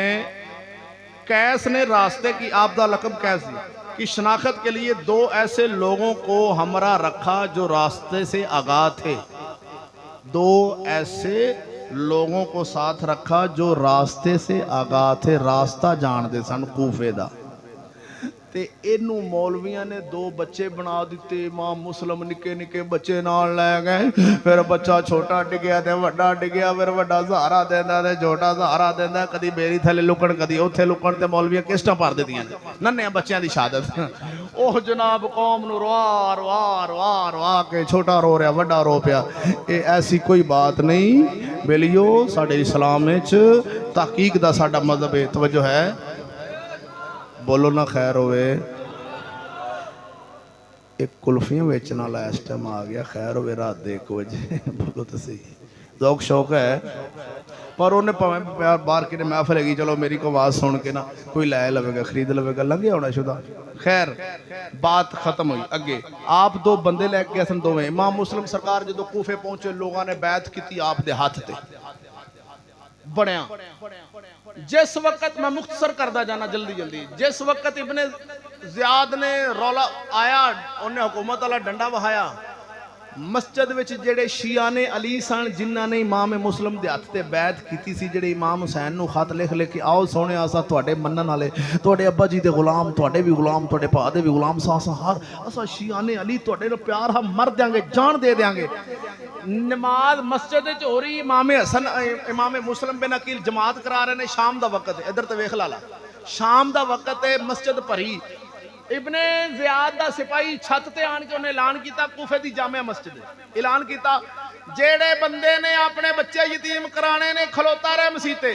कैस ने रास्ते की, आपका लकब कैस की शनाख्त के लिए दो ऐसे लोगों को हमरा रखा जो रास्ते से आगाह थे। दो ऐसे लोगों को साथ रखा जो रास्ते से आगाह थे, रास्ता जानते सन कूफे दा। ते इनू मौलवियां ने दो बच्चे बना दिते। इमाम मुस्लिम निके निके बच्चे नाल लै गए। फिर बच्चा छोटा डिग्या ते वड्डा डिग्या, फिर वड्डा सहारा देंदा ते छोटा सहारा देंदा। कदी बेरी थले लुकण, कदी उत्थे लुकण, ते मौलवियां किस्टां भर दित्तियां नन्हे बच्चों की शहादत। ओह जनाब कौम नूं रवा रवा रवा रवा के छोटा रो रहा, वड्डा रो पिया। ये ऐसी कोई बात नहीं बेलियो, साडे इस्लाम विच तहकीक दा साडा मज़हब है। तवज्जो है, बोलो ना खैर होवे। एक कुल्फियाँ बेचने वाला इस टाइम आ गया, खैर हो रात दे 1 बजे बोलो तो सही, ज़ौक शौक है, पर उन्हें भावें बाहर कि महफिल हैगी, चलो मेरी को आवाज़ सुन के ना कोई लै लवेगा, खरीद लवेगा, लंघे होना शुदा। खैर बात खत्म हुई। अगे आप 2 बंदे लैके गए सन, दोवें इमाम मुस्लिम सरकार जो कूफे पहुंचे, लोगों ने बैत की आप दे हाथ ते बनया। जिस वक्त मैं मुख्तसर करदा जाना जल्दी जल्दी, जिस वक्त इब्ने ज़ियाद ने रौला आया, उन्हें हुकूमत वाला डंडा वहाया, मस्जिद विच जेड़े शिया ने अली सन, जिन्हां ने इमाम मुस्लिम दे हत्थ ते बैत कीती सी, जेड़े इमाम हुसैन नूं खत लिख के आओ सोने असां तुहाडे मन्नण वाले, तुहाडे अब्बा जी दे गुलाम, तुहाडे भी गुलाम, तुहाडे भा दे भी गुलाम, असां शिया ने अली तुहाडे नाल प्यार हा, मर देंगे, जान दे देंगे। नमाज मस्जिद च हो रही, इमाम हसन इमाम मुस्लिम बिन अकील जमात करा रहे ने, शाम दा वक्त है, इधर ते वेख ला, शाम दा वक्त है, मस्जिद भरी। इब्ने ज़ियाद दा सिपाही छत ते आन के उन्हें ऐलान किया, कूफे दी जामिया मस्जिद ऐलान किया, जेड़े बंदे ने अपने बच्चे यतीम कराने ने, खलोता रहे मसीते।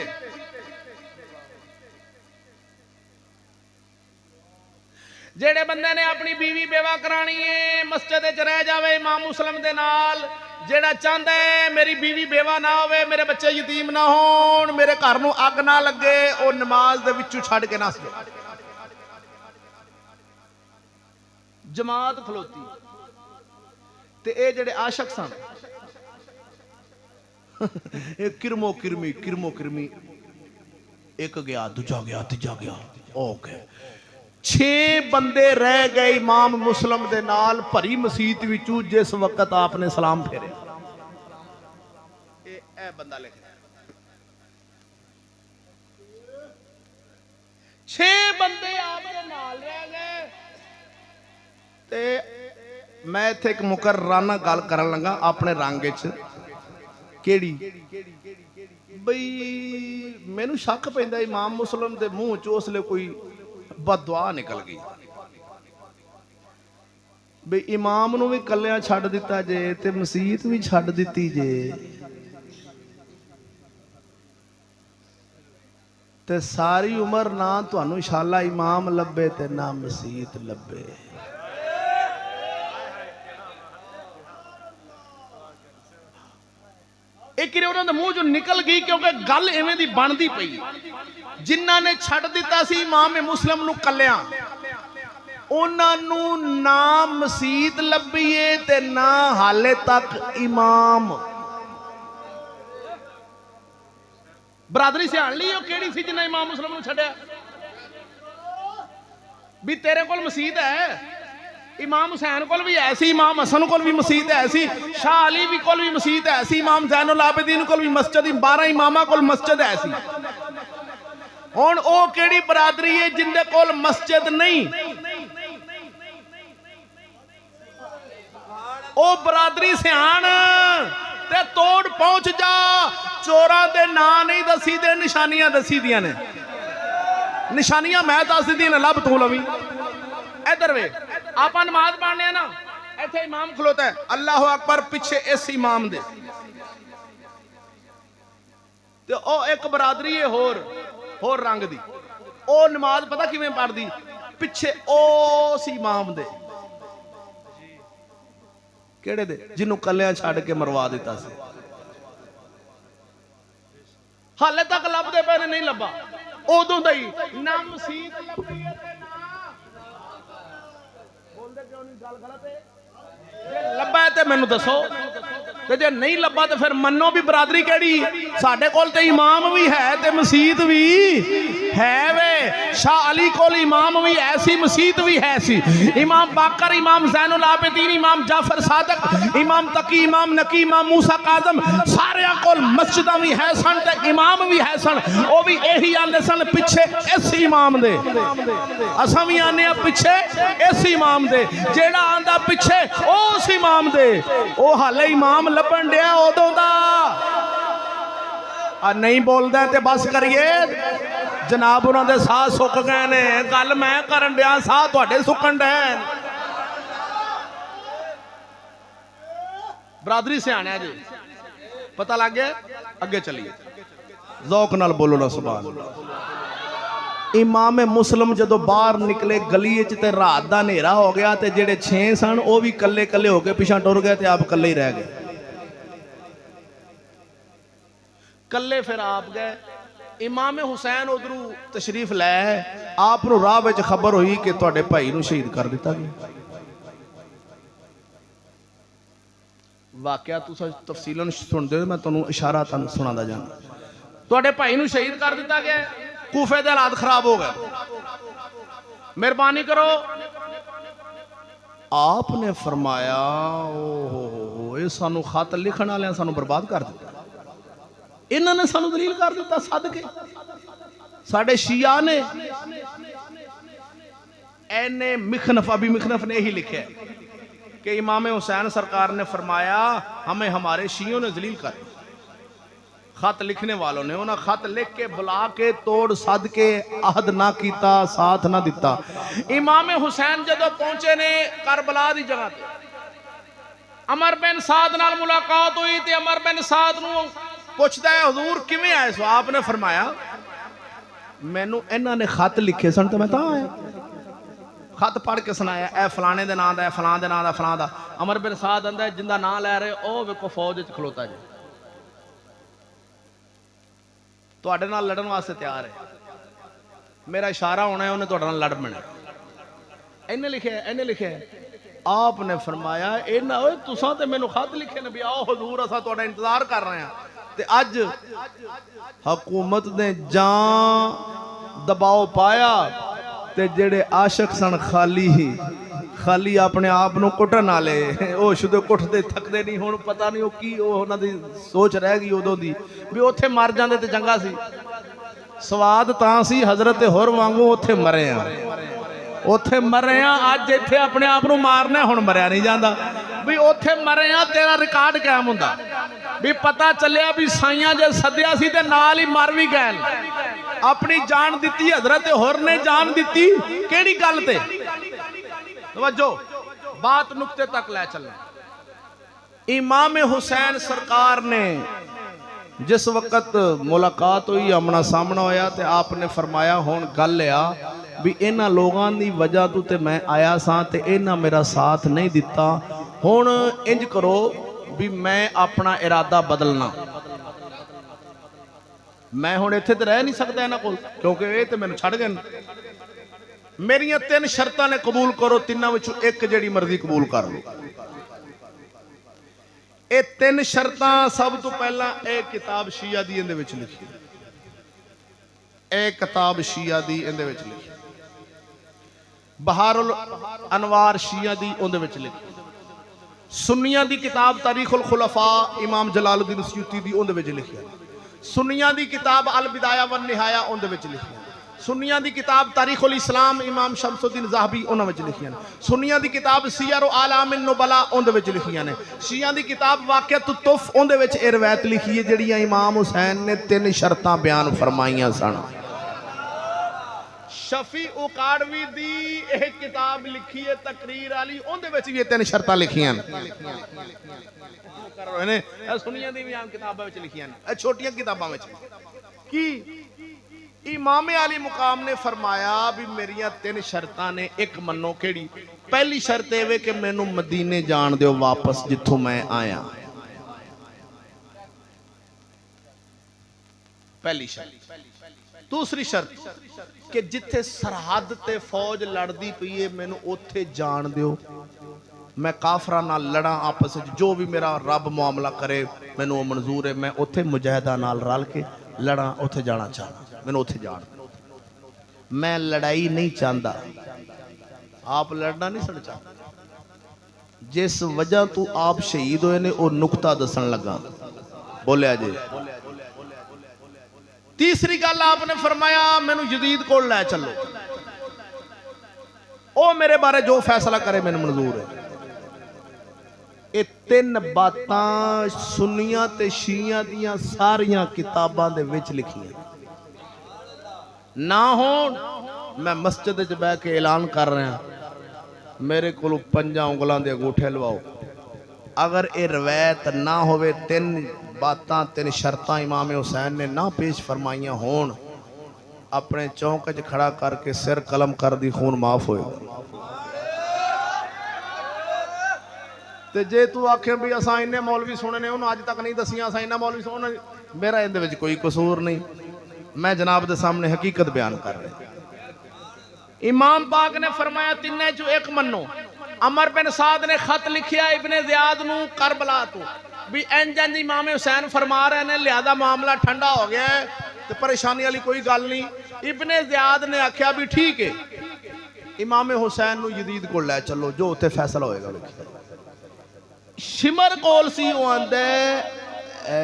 जेड़े बंदे ने अपनी बीवी बेवा करानी है, मस्जिद च रह जावे इमाम मुस्लिम दे नाल। जेड़ा चाहता है मेरी बीवी बेवा ना होवे, मेरे बच्चे यतीम ना होण, मेरे घर नूं अग ना लगे, वो नमाज दे विचों छड़ के नस जाए। जमात खलोती ते ए जेड़े आशक सन ए किरमो किरमी, एक गया, दूजा गया, तीजा गया, ओके 6 बंदे रह गए इमाम मुस्लिम दे नाल भरी मसीत विचों, जिस वक्त आपने सलाम फेरे। ए बंदा लिख 6 बंदे आपने नाल रह गए। ते मैं इत्थे एक मुकर्राना गल करन लगा अपने रंग च, केड़ी बई मैनू शक पैंदा इमाम मुस्लिम दे मूँह च उसले कोई बददुआ निकल गई, बई इमाम नू भी कलिया छड्ड दिता जे ते मसीत भी छड्ड दिती जे, ते सारी उम्र ना तुहानू शाला इमाम लभे ते ना मसीत लभे। एक उन्होंने मुंह चो निकल गई, क्योंकि गल इवें दी बनदी पई। जिन्हां ने छड्ड दिता सी इमाम मुस्लिम नूं कल्लियां, उन्हां नूं ना मसीत लभी है ते ना हाले तक इमाम। बरादरी सियाण ली ओ केड़ी सी जिन्हां इमाम मुस्लिम नूं छड्डिया, भी तेरे कोल मसीत है, इमाम हुसैन कोल भी है सी, इमाम हसन कोल भी मसीत है सी, शाह अली भी कोल भी मसीत है सी, इमाम ज़ैनुल आबिदीन कोल भी मस्जिद, 12 इमामा कोल मस्जिद है सी। हुण ओ केड़ी बरादरी है जिंदे कोल मस्जिद नहीं? ओ बरादरी सियाण ते तोड़ पहुंच जा, चोरां दे नां नहीं दसी दे, निशानियां दसी दियां ने, निशानियां मैं दस दी ने, लभ तू लवी। इधर वे आप नमाज पढ़ने ना, इत्थे इमाम खलोता है, अल्लाह अकबर पिछे इस इमाम दे, ते ओ एक बरादरी है होर रंग दी, ओ नमाज पता किवें पढ़दी, पिछे उस इमाम दे, केड़े दे जिन्हों कलियां छड्ड के मरवा दिता सी। हाले तक लभदे पे नहीं लभा, उदों दा ही ना मसीत लभी है ते ना बोलदे क्यों नहीं, गल गलत है। लभा है ते मैनू दसो, ते जे नहीं लभा तो फिर मनो भी बरादरी केड़ी। साडे कोल ते इमाम भी है ते मसीत भी है वे, शाह अली कोल इमाम भी है सी, मसीत भी है सी, इमाम बाकर, इमाम ज़ैनुल आबिदीन, इमाम जाफर सादक, इमाम तकी, इमाम नकी, इमाम मूसा काज़म, सारे कोल मस्जिदां भी है सन ते इमाम भी है सन। वो भी यही आंदे सन पिछे इस इमाम दे, असां भी आने पिछे इस इमाम दे, जेड़ा आंदा पिछे उस इमाम दे, ओ हाले इमाम लभण दिया उदों दा। नहीं बोलदा ते बस करिए जनाब, उन्होंने साह सुक गए ने, गल मैं करन दिया, साह तुहाडे सुकन डे। बरादरी सियाणा जी, पता लग गया? अगे चलिए, ज़ौक नाल बोलो ना सुभान अल्लाह। इमाम मुस्लिम जदों बाहर निकले गली ते रात का हनेरा हो गया तो जेडे 6 सन वो भी कले कले होके पिछा टुर गए तो आप कले ही रह गए। कले फिर आप गए। इमाम हुसैन उधरू तशरीफ लै आप राह में खबर हुई कि तुहाडे भाई नूं शहीद कर दिता गया। वाकया तुस तफसीलन सुनते हो, मैं तुहानूं इशारा सुनादा जाना। तुहाडे भाई नूं शहीद कर दिता गया। कूफे दे हालात खराब हो गए, मेहरबानी करो। आपने फरमाया ओ ये सानू खत लिखण वालियां सानू बर्बाद कर दिता, इन्होंने सानू दलील कर दिता। सद के साडे शिया ने एने मिखनफ अभी मिखनफ ने यही लिखे कि इमाम हुसैन सरकार ने फरमाया हमें हमारे शियों ने दलील कर। खत लिखने वालों ने उन्हें खत लिख के बुला के तोड़ सद के अहद ना किया, साथ ना दिता। इमाम हुसैन जदों पहुंचे ने करबला दी जगह ते अमर बिन साद नाल मुलाकात हुई ते अमर बिन साद नूं पुछदा है हुजूर किवें आए सो? आपने फरमाया मैनू इन्हां ने खत लिखे सन तो मैं तां आया। खत पढ़ के सुनाया ए फलाने दे नां दा, फलां दे नां दा, फलां दा। अमर बिन साद आंदा जिंदा नां लै रहे ओ वेखो फौज विच खलोता जी, तुहाडे नाल लड़न वास्ते तैयार है। मेरा इशारा होना है उन्हें तुहाडे नाल लड़ पैना। इन्हें लिखे इन्हें लिखे। आपने फरमाया इन्हां ओए तुसां ते मैनू खत लिखे ने भी आओ हुजूर असां तुहाडा इंतजार कर रहे हैं। ते अज हुकूमत ने जां दबाव पाया ते जेड़े आशिक सन खाली ही खाली अपने आप नूं कुटन वाले वो शुद्ध कुटते थकते नहीं। हुण पता नहीं वो की उन्हां दी सोच रह गई उदों दी भी उत्थे मर जांदे ते चंगा सी। स्वाद तां सी हजरत हुर वांगू उत्थे मरे आ, उत्थे मरे आ। अज इत्थे अपने आप नूं मारना हुण मरिया नहीं जांदा भी उत्थे मरे आ। तेरा रिकॉर्ड कायम हुंदा भी पता चलिया भी साइयां जे सद्या सी ते नाल ही मर भी गए। अपनी जान दिती हजरत हुर ने जान दिती केड़ी गल ते? तवज्जो बात नुक्ते तक ले चलना। इमाम हुसैन सरकार ने जिस वक्त मुलाकात हुई आमना सामना होया ते आपने फरमाया हुण गल आ भी इन्हां लोगां दी वजह तो ते मैं आया सां ते इन्हां मेरा साथ नहीं दिता। हुण इंज करो भी मैं अपना इरादा बदलना, मैं हुण इत्थे ते रह नहीं सकता इन्हां कोल क्योंकि ये ते मैनूं छड्ड गए। मेरियां 3 शर्तां ने कबूल करो, तिन्हां विचों एक जिहड़ी मर्जी कबूल कर लो। ये 3 शर्तां सब तो पहला ए किताब शिया दी इहदे विच लिखी, ए किताब शिया दी इहदे विच लिखी, बहारुल अनवार शिया दी उहदे विच लिखी, सुन्नियां दी किताब तारीखुल खुलफा इमाम जलालुद्दीन सयूती दी उहदे विच लिखी, सुन्नियां दी किताब अल बिदाया वन निहाया उहदे विच लिखी, सुन्नियां दी किताब तारीखुल इस्लाम इमाम शमसुद्दीन ज़ाहबी उन्हां विच लिखियां ने, सुन्नियां दी किताब सियर आलामिन नुबला उहदे विच लिखियां ने, शिया दी किताब वाक़िअतुत तुफ उहदे विच इह रवायत लिखी है जिहड़ियां इमाम हुसैन ने 3 शर्तां बयान फरमाईयां सन। शफी उकाड़वी दी यह किताब लिखी है तकरीर वाली उहदे विच भी 3 शर्तां लिखियां ने। सुन्नियां दी भी आम किताबां विच लिखियां ने, छोटियां किताबां विच की इमाम आली मुकाम ने फरमाया भी मेरिया 3 शर्तां ने। एक मनो केड़ी? पहली शर्त यह कि मैनू मदीने जान दिओ वापस जिथों मैं आया, पहली शर्त। दूसरी शर्त कि जिथे सरहद ते फौज लड़दी पई है मैनू उत्थे जान दिओ, मैं काफरां नाल लड़ा आपस में, जो भी मेरा रब मामला करे मैनू मंजूर है, मैं उत्थे मुजाहिदां नाल रल के लड़ा, उत्थे जाना चाहना, मैनू उत्थे जान। मैं लड़ाई नहीं चाहता, आप लड़ना नहीं सड़ चाहता। जिस वजह तो आप शहीद होए ने वो नुकता दसन लगा, बोलिया जी। तीसरी गल आपने फरमाया मैनू यजीद कोल लै चलो, ओ मेरे बारे जो फैसला करे मैनू मंजूर है। ये 3 बातां सुन्नियां ते शिया दियां सारियां किताबां दे विच लिखियां ना हो। मैं मस्जिद च बह के ऐलान कर रहा, मेरे को 5 उंगलों के अंगूठे लवाओ। अगर ये रवायत ना होवे 3 बातां 3 शर्तां इमाम हुसैन ने ना पेश फरमाइयां होण अपने चौंक च खड़ा करके सिर कलम कर दी, खून माफ होएगा। ते जे तू आखे भी असां इन्ने मौलवी सुने ने, उन्होंने अज तक नहीं दसियां, असां इन्ना मौलवी सुने, मेरा इहदे विच कोई कसूर नहीं। मैं जनाब दे सामने हकीकत बयान कर रहा। इमाम पाक ने फरमाया तिन्ने चो एक मनो। अमर बिन साद ने खत लिखिया इब्ने ज़ियाद नू करबला तो भी इंज इंज इमाम हुसैन फरमा रहे ने, लिहाजा मामला ठंडा हो गया है तो परेशानी वाली कोई गल नहीं। इब्ने ज़ियाद ने आख्या भी ठीक है, इमाम हुसैन नू यजीद को लै चलो, जो उत्थे फैसला होएगा। शिमर कोल सी वो आंदा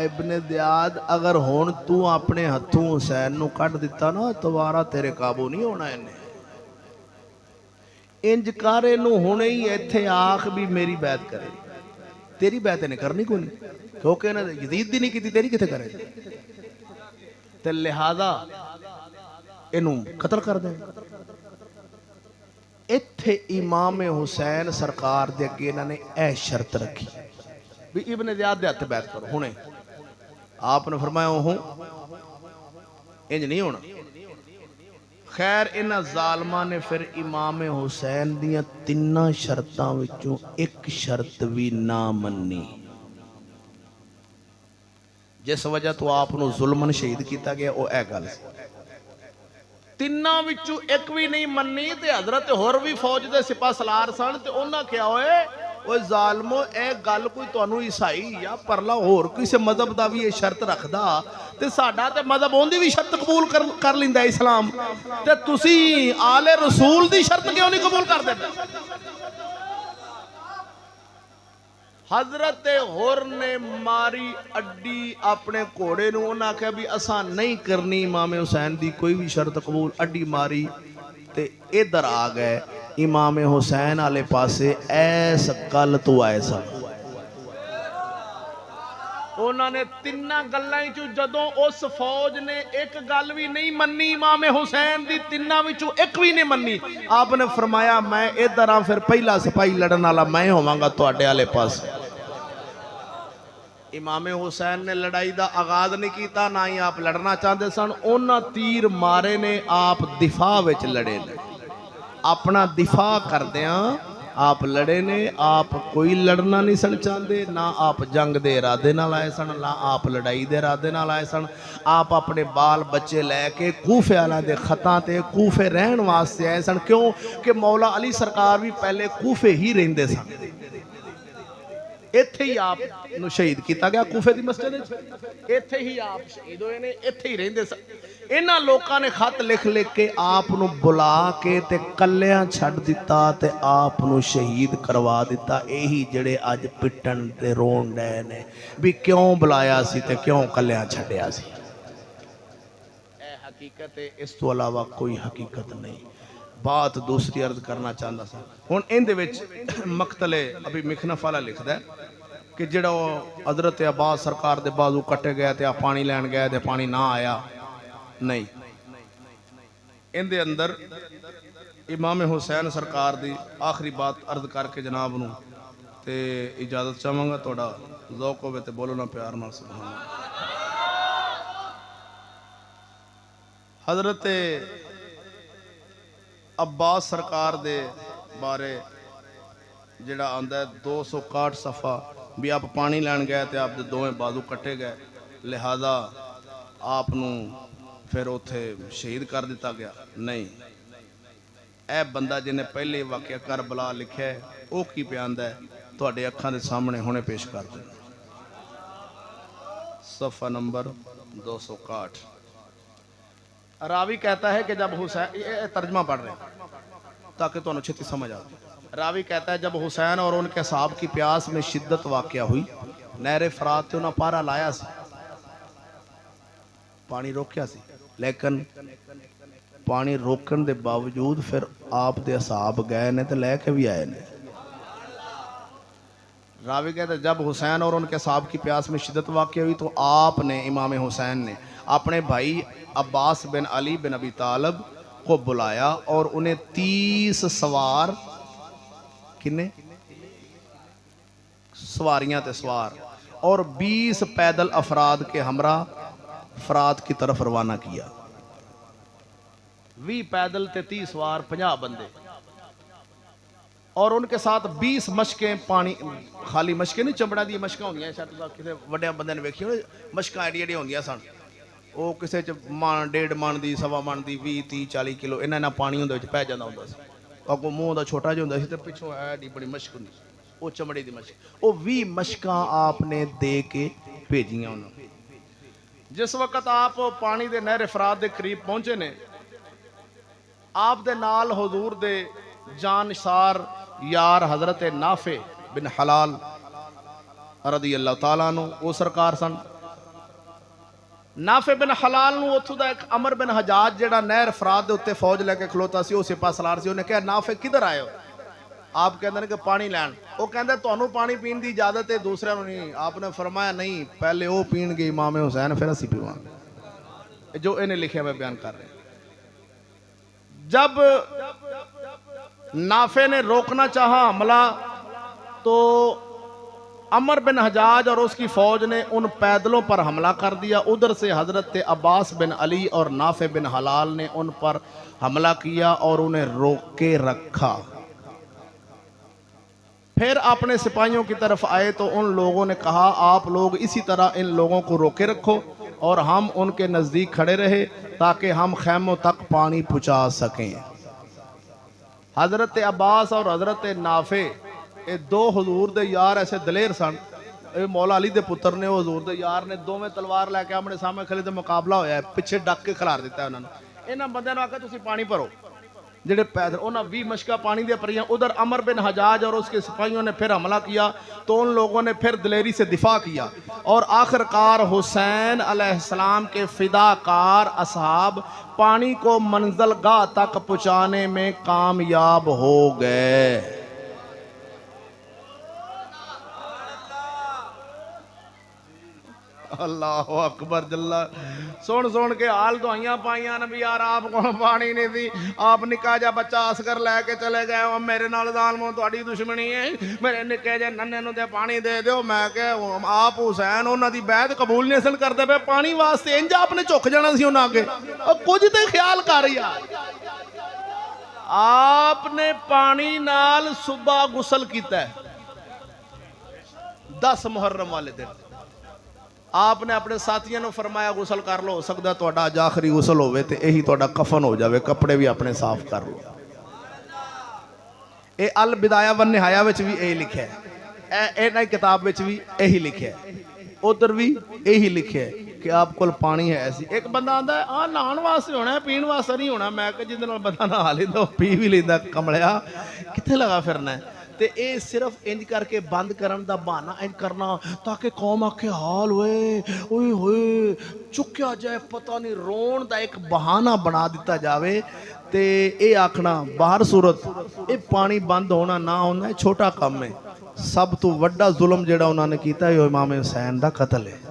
इब्ने ज़ियाद, अगर हुण तू अपने हथों हुसैन नू कढ दिता ना, दोबारा तेरे काबू नहीं होना इन्हें। इंज कर इनू हुणे ही इत्थे आख भी मेरी बैत करे, तेरी बैत इन्हें करनी कोई नहीं, क्योंकि इन्हें यजीद दी नहीं की, तेरी किथे करे, ते लिहाजा इनू कतल कर दे। इत्थे इमाम हुसैन सरकार दे अगे इन्होंने यह शर्त रखी भी इब्ने ज़ियाद दे हत्थ बैत करो हुणे। आपने फरमाया ओह इंज नहीं होना। खैर इन्हां जालमां ने फिर इमाम हुसैन दियां तिन्नां शर्तां विचों एक शर्त भी ना मन्नी, जिस वजह तो आप नूं जुल्मन शहीद किया गया। वो यह गल तिन्नां विचों एक भी नहीं मन्नी। ते हजरत होर भी फौज दे सिपा सलार सन, ते उन्हां क्या होए, ओए जालमो ए गल कोई तुहानू ईसाई या परला होर किसी मजहब का भी ये शर्त रखदा ते साडा ते मजहब उहदी भी शर्त कबूल कर लिंदा इस्लाम, ते तुसी आले रसूल दी शर्त क्यों नहीं कबूल करदे? हजरत होर ने मारी अड्डी अपने घोड़े नूं, उन्हें आख्या भी असां नहीं करनी इमाम हुसैन दी कोई भी शर्त कबूल। अड्डी मारी ते इधर आ गए इमाम हुसैन आले पासे, ऐस गल तो आए सन। उन्होंने तिन्ना गल्लां चों जदों उस फौज ने एक गल भी नहीं मन्नी इमाम हुसैन दी, तिन्ना विचों एक भी नहीं मन्नी, आपने फरमाया मैं इधर आ, फिर पहला सिपाही लड़न वाला मैं होवांगा तुहाडे आले पासे। इमाम हुसैन ने लड़ाई का आगाज नहीं किया, ना ही आप लड़ना चाहते सन। उन्हां तीर मारे ने, आप दिफा विच लड़े ने, अपना दिफा करदियां आप लड़े ने। आप कोई लड़ना नहीं सन चाहते, ना आप जंग के इरादे नाल आए सन, ना आप लड़ाई के इरादे नाल आए सन। आप अपने बाल बच्चे लैके कूफे वालों के खतां ते कूफे रहन वास्ते आए सन। क्यों कि मौला अली सरकार भी पहले कूफे ही रहिंदे सन। इत्थे ही आप शहीद किया गया, कूफे की मस्जिद इत्थे ही आप शहीद होए ने, इत्थे ही रहिंदे सन। इन्हां लोकां ने खत लिख लिख के आप नूं बुला के ते कल्लियां छड्ड दिता ते आप नूं शहीद करवा दिता। यही जिहड़े अज पिटन ते रोण डे ने भी क्यों बुलाया सी ते क्यों कल्लियां छड्डिया सी। ए हकीकत है, इस तो अलावा कोई हकीकत नहीं। बात दूसरी अर्ज करना चाहता सा। हुण इहदे विच मकतले अभी मिखनफ वाला लिखदा है कि जिहड़ा हजरत अब्बास सरकार दे बाजू कटे गए ते पानी लैन गए ते पानी ना आया, नहीं। इहदे अंदर इमाम हुसैन सरकार दी आखिरी बात अर्ज करके जनाब नूं ते इजाजत चाहांगा। तुहाडा ज़ौक होवे ते बोलो ना प्यार नाल सुभान अल्लाह। हजरत अब्बास सरकार दे बारे जिहड़ा आंदा है 261 सफ़ा भी आप पानी लैन गए तो आप दोवें बाजू कटे गए, लिहाजा आप नूं फिर उत्थे शहीद कर दिता गया। नहीं, यह बंदा जिन्हें पहले वाकया करबला लिखा है वह की पियांदा है तुहाडे अखां दे सामने हुणे पेश कर देना। सफ़ा नंबर 261। रावी कहता है कि जब हुसैन, तर्जमा पढ़ रहे हैं ताकि तुहानू छेती समझ आ। रावी कहता है जब हुसैन और उनके साहब की प्यास में शिद्दत वाक़या हुई, नहरे फरात से उन्हें पारा लाया सी, पानी रोकया सी, लेकिन पानी रोकन के बावजूद फिर आप दे असहाब गए ने तो लैके भी आए ने। रावी कहते जब हुसैन और उनके साहब की प्यास में शिद्दत वाक़या हुई तो आपने इमाम हुसैन ने अपने भाई अब्बास बिन अली बिन अबी तालिब को बुलाया और उन्हें 30 सवार, किन्ने सवारियां ते सवार, और 20 पैदल अफराद के हमरा फरात की तरफ रवाना किया। 20 पैदल ते 30 सवार 50 बंदे, और उनके साथ 20 मशकें, पानी खाली मशकें नहीं, चमड़ा दी मशकां होंदियां, शायद किसी वड्डे बंदे ने वेखी होनी मशकां एडी एडी होंदियां सन, वो किसी च मन 1.5 मन दी, 1.25 मन दी, 20 30 40 किलो इन्ना पानी उहदे विच पै जांदा हुंदा सी। अगों मूँह दा छोटा जिहा हुंदा सी ते पिछों एडी बड़ी मशक हुंदी, वो चमड़े दी मशक, वो 20 मशकां आपने दे के भेजियां उन्होंने। जिस वक्त आप पानी दे नहर फरात दे करीब पहुंचे ने, आप दे नाल हुजूर दे जानसार यार हजरत नाफे बिन हलाल रदी अल्लाह तआला अन्हु वो सरकार सन। नाफे बिन हलाल नूं उत्थों दा एक अमर बिन हजाज जिहड़ा नहर फरात दे उत्ते फौज लैके खलोता सी, वो सिपा सलार सी, उन्हें कहा नाफे किधर आए हो? आप कहते हैं कि पानी लैन। वो कहते तुहानू पानी पीने की इजाजत है, दूसरे नहीं। आपने फरमाया नहीं, पहले वो पीणगे इमाम हुसैन, फिर असीं पीवांगे। जो इन्हें लिखा मैं बयान कर रहा। जब नाफे ने रोकना चाहा हमला, तो अमर बिन हजाज और उसकी फौज ने उन पैदलों पर हमला कर दिया। उधर से हजरत अब्बास बिन अली और नाफे बिन हलाल ने उन पर हमला किया और उन्हें रोक के रखा। फिर अपने सिपाहियों की तरफ आए तो उन लोगों ने कहा, आप लोग इसी तरह इन लोगों को रोके रखो और हम उनके नज़दीक खड़े रहे ताकि हम खैमों तक पानी पहुँचा सकें। हज़रत अब्बास और हज़रत नाफे ये दो हजूर दे यार ऐसे दलेर सन। ये मौला अली दे पुत्र ने, वो हजूर दे यार ने, दोवें तलवार लैके अपने सामने खड़े तो मुकाबला होया, पिछे डक के खिलार दिता है उन्होंने। इन्होंने बंदे ने आखिया तुसीं पानी भरो, जेडे पैदल उन्होंने 20 मशका पानी दे भरियां। उधर अमर बिन हजाज और उसके सिपाहियों ने फिर हमला किया, तो उन लोगों ने फिर दिलेरी से दिफा किया और आखिरकार हुसैन अलैहिस्सलाम के फिदाकार असहाब पानी को मंजिलगाह तक पहुँचाने में कामयाब हो गए। अल्लाह अकबर जल्ला। सुन सुन के हाल दुआइयां पाइयां ने भी यार आप को पानी नहीं थी, आप निका जा बच्चा असकर लैके चले गए, मेरे नाल ज़ालमो तुहाडी दुश्मनी है, मेरे निके जे नन्हे नूं ते पानी दे दो। मैं कह आप हुसैन उन्हां दी बैत कबूल नहीं सन करदे पे, पानी वास्ते इंज आपने झुक जाना सी उन्हां अगे। कुछ तो ख्याल कर यार, आपने पानी नाल सुबह गुसल कीता है 10 मुहर्रम वाले दिन। आपने अपने साथियों ने फरमाया गुसल कर लो, हो सकता है अज आखिरी गुसल होवे ते यही तुहाडा कफन हो जावे, कपड़े भी अपने साफ कर लो। ये अल बिदाया वन निहाया विच भी यही लिखा है, इन्हां किताब विच भी यही लिखा है, उधर भी यही लिखा है कि आप कोल पानी है। ऐसी एक बंदा आंदा है आ नहाण वास्ते होना है, पीण वास्ते नहीं होना। मैं जिस नाल बंदा नहा लैंदा पी भी लैंदा, कमलिया कित्थे लगा फिरना है। ते ये सिर्फ इंज करके बंद करन दा बहाना इंज करना ताकि कौम आखे हाल होए ओए होए चुक्या जाए, पता नहीं रोन दा एक बहाना बना दिता जावे। ते ये आखना बाहर सूरत ये पानी बंद होना ना होना छोटा काम है। सब तो वड्डा जुल्म जेड़ा उन्होंने किया है इमाम हुसैन दा कत्ल है।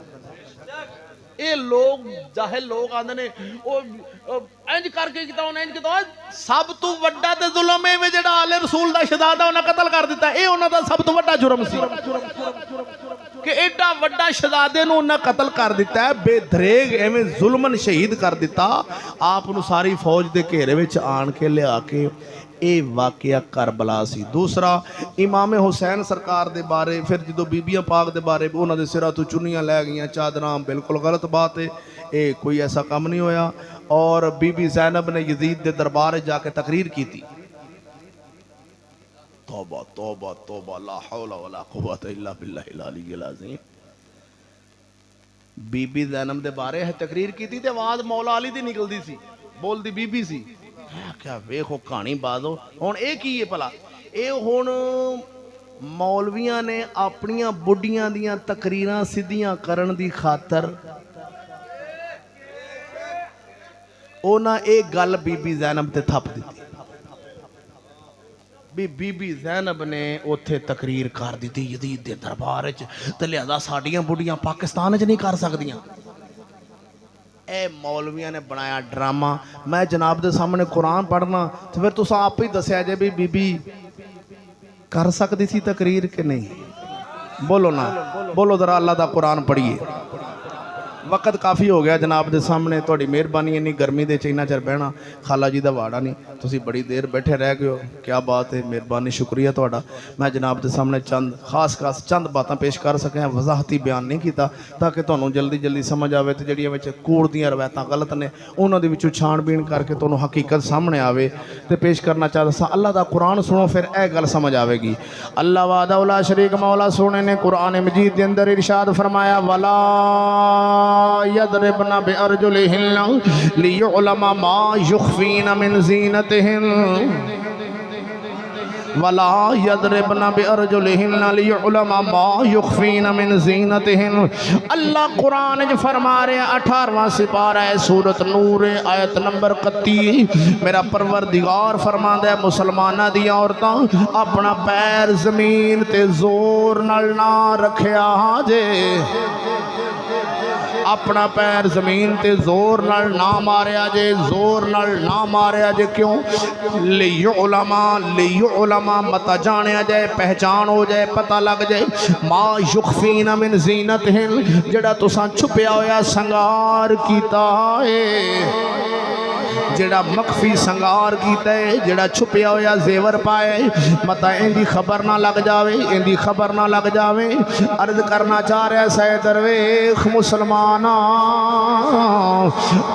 ये लोग जाहिल लोग आंदे ने इंज करके किता उन्हें इंज किता, सब तो वड्डा ते जुल्म है जेड़ा आले रसूल दा शहजादा उन्हें कत्ल कर दिता। ये उन्हां दा सब तो वड्डा जुर्म सी कि एडा वड्डा शहजादे नूं उन्हें कत्ल कर दिता है, बेदरेग एवें जुल्मन शहीद कर दिता। आप नूं सारी फौज दे घेरे विच आण के लिया के ये वाकया करबला सी। दूसरा इमाम हुसैन सरकार दे बारे फिर जो बीबियां पाक दे बारे उन्हां दे सिरां तो चुन्नियां लै गईयां, चादरां, बिल्कुल गलत बात है, ये कोई ऐसा काम नहीं होया। और बीबी ज़ैनब ने यजीद दे दरबार जाके तकरीर की थी, तौबा तौबा तौबा ला हौला वला कुव्वता इल्ला बिल्लाहिल अलीय्यिल अज़ीम। बीबी ज़ैनब दे बारे है तकरीर की थी, आवाज मौला अली दी निकलती सी, बोलती बीबी सी। क्या वेखो कहानी बाजो हुण ये की है भला, ये हुण मौलवियां ने अपनियां बुढ़ियां दियां तकरीरां सीधियां करन दी खातर उन्हां एक गल बीबी ज़ैनब ते थप दी भी बीबी ज़ैनब ने उत्थे तकरीर कर दी यजीद दे दरबार च, ते लिहाजा साडियां बुढ़ियां पाकिस्तान च नहीं कर सकदियां। ए मौलवियां ने बनाया ड्रामा। मैं जनाब दे सामने कुरान पढ़ना तो फिर तुस आप ही दसिया जे भी बीबी कर सकती सी तकरीर के नहीं। बोलो ना, बोलो जरा अल्लाह दा कुरान पढ़िए। वक्त काफ़ी हो गया जनाब के सामने, थोड़ी मेहरबानी, इन्नी गर्मी के इन्ना चिर बहना खाला जी का वाड़ा नहीं, तुसीं बड़ी देर बैठे रह गए हो, क्या बात है, मेहरबानी, शुक्रिया तुहाडा। मैं जनाब के सामने चंद खास चंद बातें पेश कर सकिया, वजाहती बयान नहीं किया ताकि तुहानूं जल्दी जल्दी समझ आवे ते जिहड़ियां विच कूड़ दीयां रवायतां गलत ने उन्हां दे विचों छाणबीन करके तुहानूं हकीकत सामने आवे ते पेश करना चाहता सा। अल्लाह दा कुरान सुनो, फिर यह गल समझ आवेगी। अल्लाह वादा उला शरीक मौला सोने ने कुरान मजीद के अंदर इरशाद फरमाया, वला यदरिबना बिअरजुलिहिन्ना लियुअलमा मा युखफीना मिन ज़ीनतिहिन, वला यदरिबना बिअरजुलिहिन्ना लियुअलमा मा युखफीना मिन ज़ीनतिहिन। अल्लाह कुरान च फरमा रहा 18वां सिपारा है सूरत नूर आयत नंबर 31, मेरा परवरदिगार फरमांदा है मुसलमाना दी औरतां अपना पैर जमीन ते जोर नाल ना रखिया जे, अपना पैर जमीन ते जोर नाल ना मारिया जे, जोर नाल ना मारिया जे। क्यों? लियुअलमा मता जानिया जाए, पहचान हो जाए, पता लग जाए, मा युखफीना मिन ज़ीनतिहिन, जेड़ा तुसां छुपया होया संगार कीता है, जेड़ा मखफी संगार कीता है, जेड़ा छुपया होया जेवर पाए, मता इनकी खबर ना लग जावे, इनकी खबर ना लग जावे। अर्ज करना चाह रहा सै दरवेख मुसलमाना,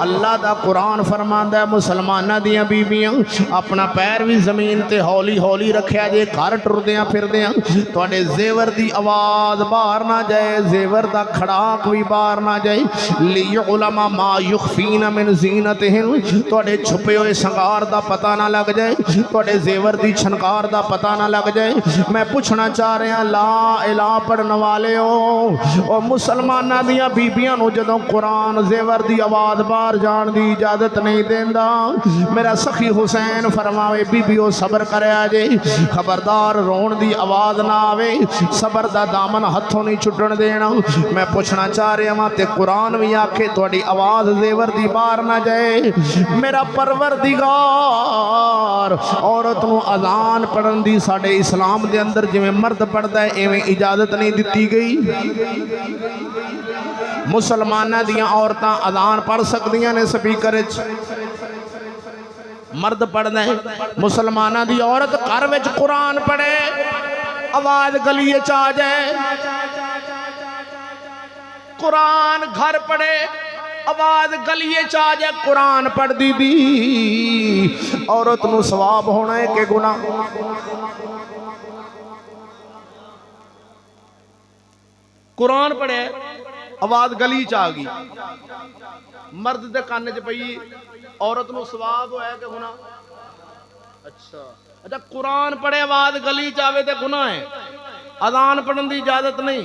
अल्लाह दा कुरान फरमांदा है मुसलमाना दियां बीबियां अपना पैर भी जमीन ते हौली हौली रखिया जे, घर टुरदियां फिरदियां तुहाडे जेवर दी आवाज़ बाहर ना जाए, जेवर दा खड़ाक भी बाहर ना जाए। लियुअलमा मा युखफीना मिन ज़ीनतिहिन, तुहाडे छुपे हुए संगार दा पता ना लग जाए, तुहाडे जेवर दी छनकार दा पता ना लग जाए। मैं पूछना चाह रहा ला इलाह पढ़ने वाले हो, मुसलमाना दियां बीबियां नूं जदों कुरान जेवर दी आवाज़ बाहर जान दी इजाजत नहीं देंदा, मेरा सखी हुसैन फरमावे बीबीओ सबर करया जे, खबरदार रोण दी आवाज़ ना आवे, सबर दा दामन हथों नहीं छुटन देना। मैं पूछना चाह रहा वां ते कुरान भी आखे तुहाडी आवाज़ जेवर दी बाहर ना जाए, मेरा परवरदिगार औरत नूं अज़ान पढ़न दी साडे इस्लाम दे अंदर जिवें मर्द पढ़दा है इवें इजाजत नहीं दिती गई। मुसलमाना दियां औरतां अज़ान पढ़ सकदियां ने स्पीकर च, मर्द पढ़दा है, मुसलमाना दी औरत घर विच कुरान पढ़े, आवाज़ गली च आ जाए, कुरान घर पढ़े, आवाज़ गलिए च आ जाए, कुरान पढ़ दी दी औरत नूं सवाब होना है कि गुनाह? कुरान पढ़े आवाज़ गली च आ गई, मर्द दे कान च पई, औरत नूं सवाब होया कि गुनाह? अच्छा, कुरान पढ़े आवाज़ गली च आवे ते गुनाह है, अज़ान पढ़न दी इजाजत नहीं।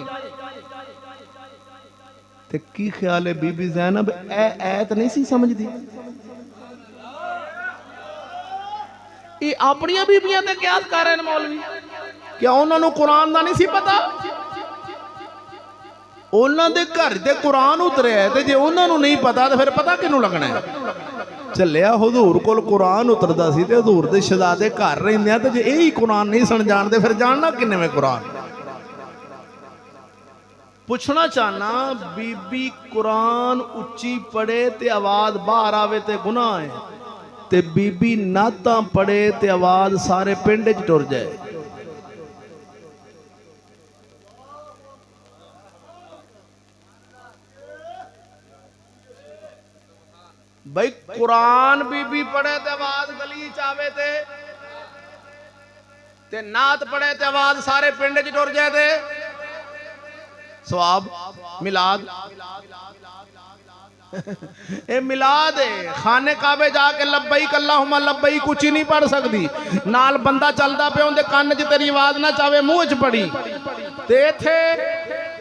ते की ख्याल है बीबी ज़ैनब ऐत नहीं सी समझदी? ये अपनियां बीबियां ते क्या कर रहे हैं मौलवी? क्या उन्होंने कुरान दा नहीं सी पता? उन्होंने घर ते कुरान उतरे है, ते जे उन्होंने नहीं पता तो फिर पता किनू लगना है? चलिया हुजूर कोल कुरान उतरदा सी ते हुजूर दे शहजादे घर रहिंदे आ, ते जे यही कुरान नहीं सन जानदे फिर जानना किन्ने में कुरान? पूछना चाहना बीबी कुरान उच्ची पढ़े ते आवाज़ बाहर आवे ते गुनाह है, ते बीबी नाता पढ़े ते आवाज़ सारे पिंड च टुर जाए। भाई कुरान बीबी पढ़े ते आवाज़ गली च आवे ते नात पढ़े ते आवाज़ सारे पिंड च टुर जाए ते सवाब मिलाद। ए मिलाद है, खाने काबे जाके लब्बैक अल्लाहुम्मा लब्बैक कुछ ही नहीं पढ़ सकती, नाल बंदा चलता पे उनके कान च तेरी आवाज़ ना चाहे मुँह च पड़ी, ते इत्थे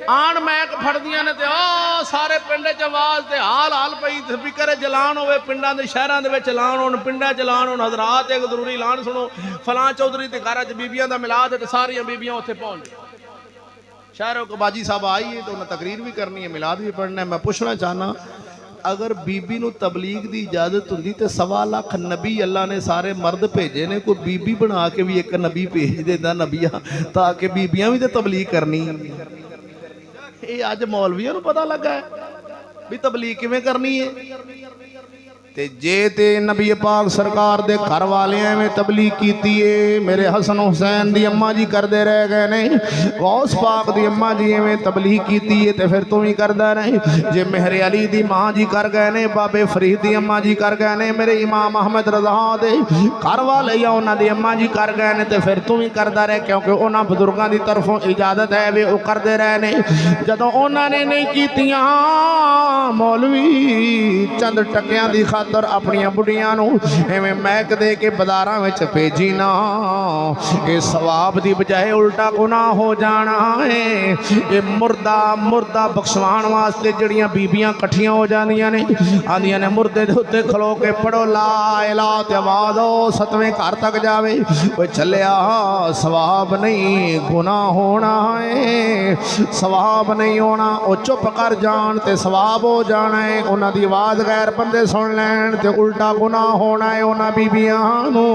आन मैक फड़दियां ने ते आ सारे पिंड च आवाज़ ते हाल हाल पई, स्पीकर जलान होवे, पिंडां दे शहरां दे विच ऐलान होण, पिंडां च ऐलान होण, हज़रात एक जरूरी ऐलान सुनो, फलां चौधरी ते घर च बीबियां दा मिलाद ते सारियां बीबियां उत्थे पहुंच शहरों को बाजी साहब आई है तो उन्हें तकरीर भी करनी है, मिलाद भी पढ़ना है। मैं पूछना चाहना अगर बीबी नूं तबलीग की इजाजत होंदी तो 1.25 लाख नबी अल्लाह ने सारे मर्द भेजे ने, कोई बीबी बना के भी एक नबी भेज देता नबिया ताकि बीबियां भी तो तबलीग करनी। ये अज मौलवियों नूं पता लगा है, भी तबलीग किवें करनी है। ते जे ते नबी पाक सरकार दे घर वाले एवें तबलीग कीती है, मेरे हसन हुसैन दी अम्मा जी करते रह गए ने, गौस पाक दी अम्मा जी एवें तबलीग कीती है ते फिर तू भी करदा रहे। जे मेहरे अली दी मां जी कर गए ने, बाबे फरीद दी अम्मा जी कर गए ने, मेरे इमाम अहमद रज़ा दे घर वाले या उन्हां दी अम्मा जी कर गए ने, ते फिर तू भी करदा रहे, क्योंकि उन्हां बुजुर्गां दी तरफों इजाजत है वे वो करते रहे ने। जदों उन्हां ने नहीं कीतियां, मौलवी चंद टकियां दी खातर अपनियां बुढ़ियां नूं एवें महक दे के बाजारां विच भेजी ना, ये सवाब दी बजाए उल्टा गुनाह हो जाना है। ये मुर्दा मुर्दा बख्शवाण वास्ते जड़ियां बीबियां कट्ठियां हो जांदियां ने, आंदियां ने मुर्दे दे उत्ते खलो के पढ़ो ला इलाहा ते आवाज़ हो सतवें घर तक जावे, कोई चलिया सवाब नहीं गुनाह होना है, सवाब नहीं होना। वो चुप कर जान ते सवाब हो जाना है, उन्हां दी आवाज़ गैर बंदे सुन लैन ते उल्टा गुनाह होना है उन्हां बीबियां नूं।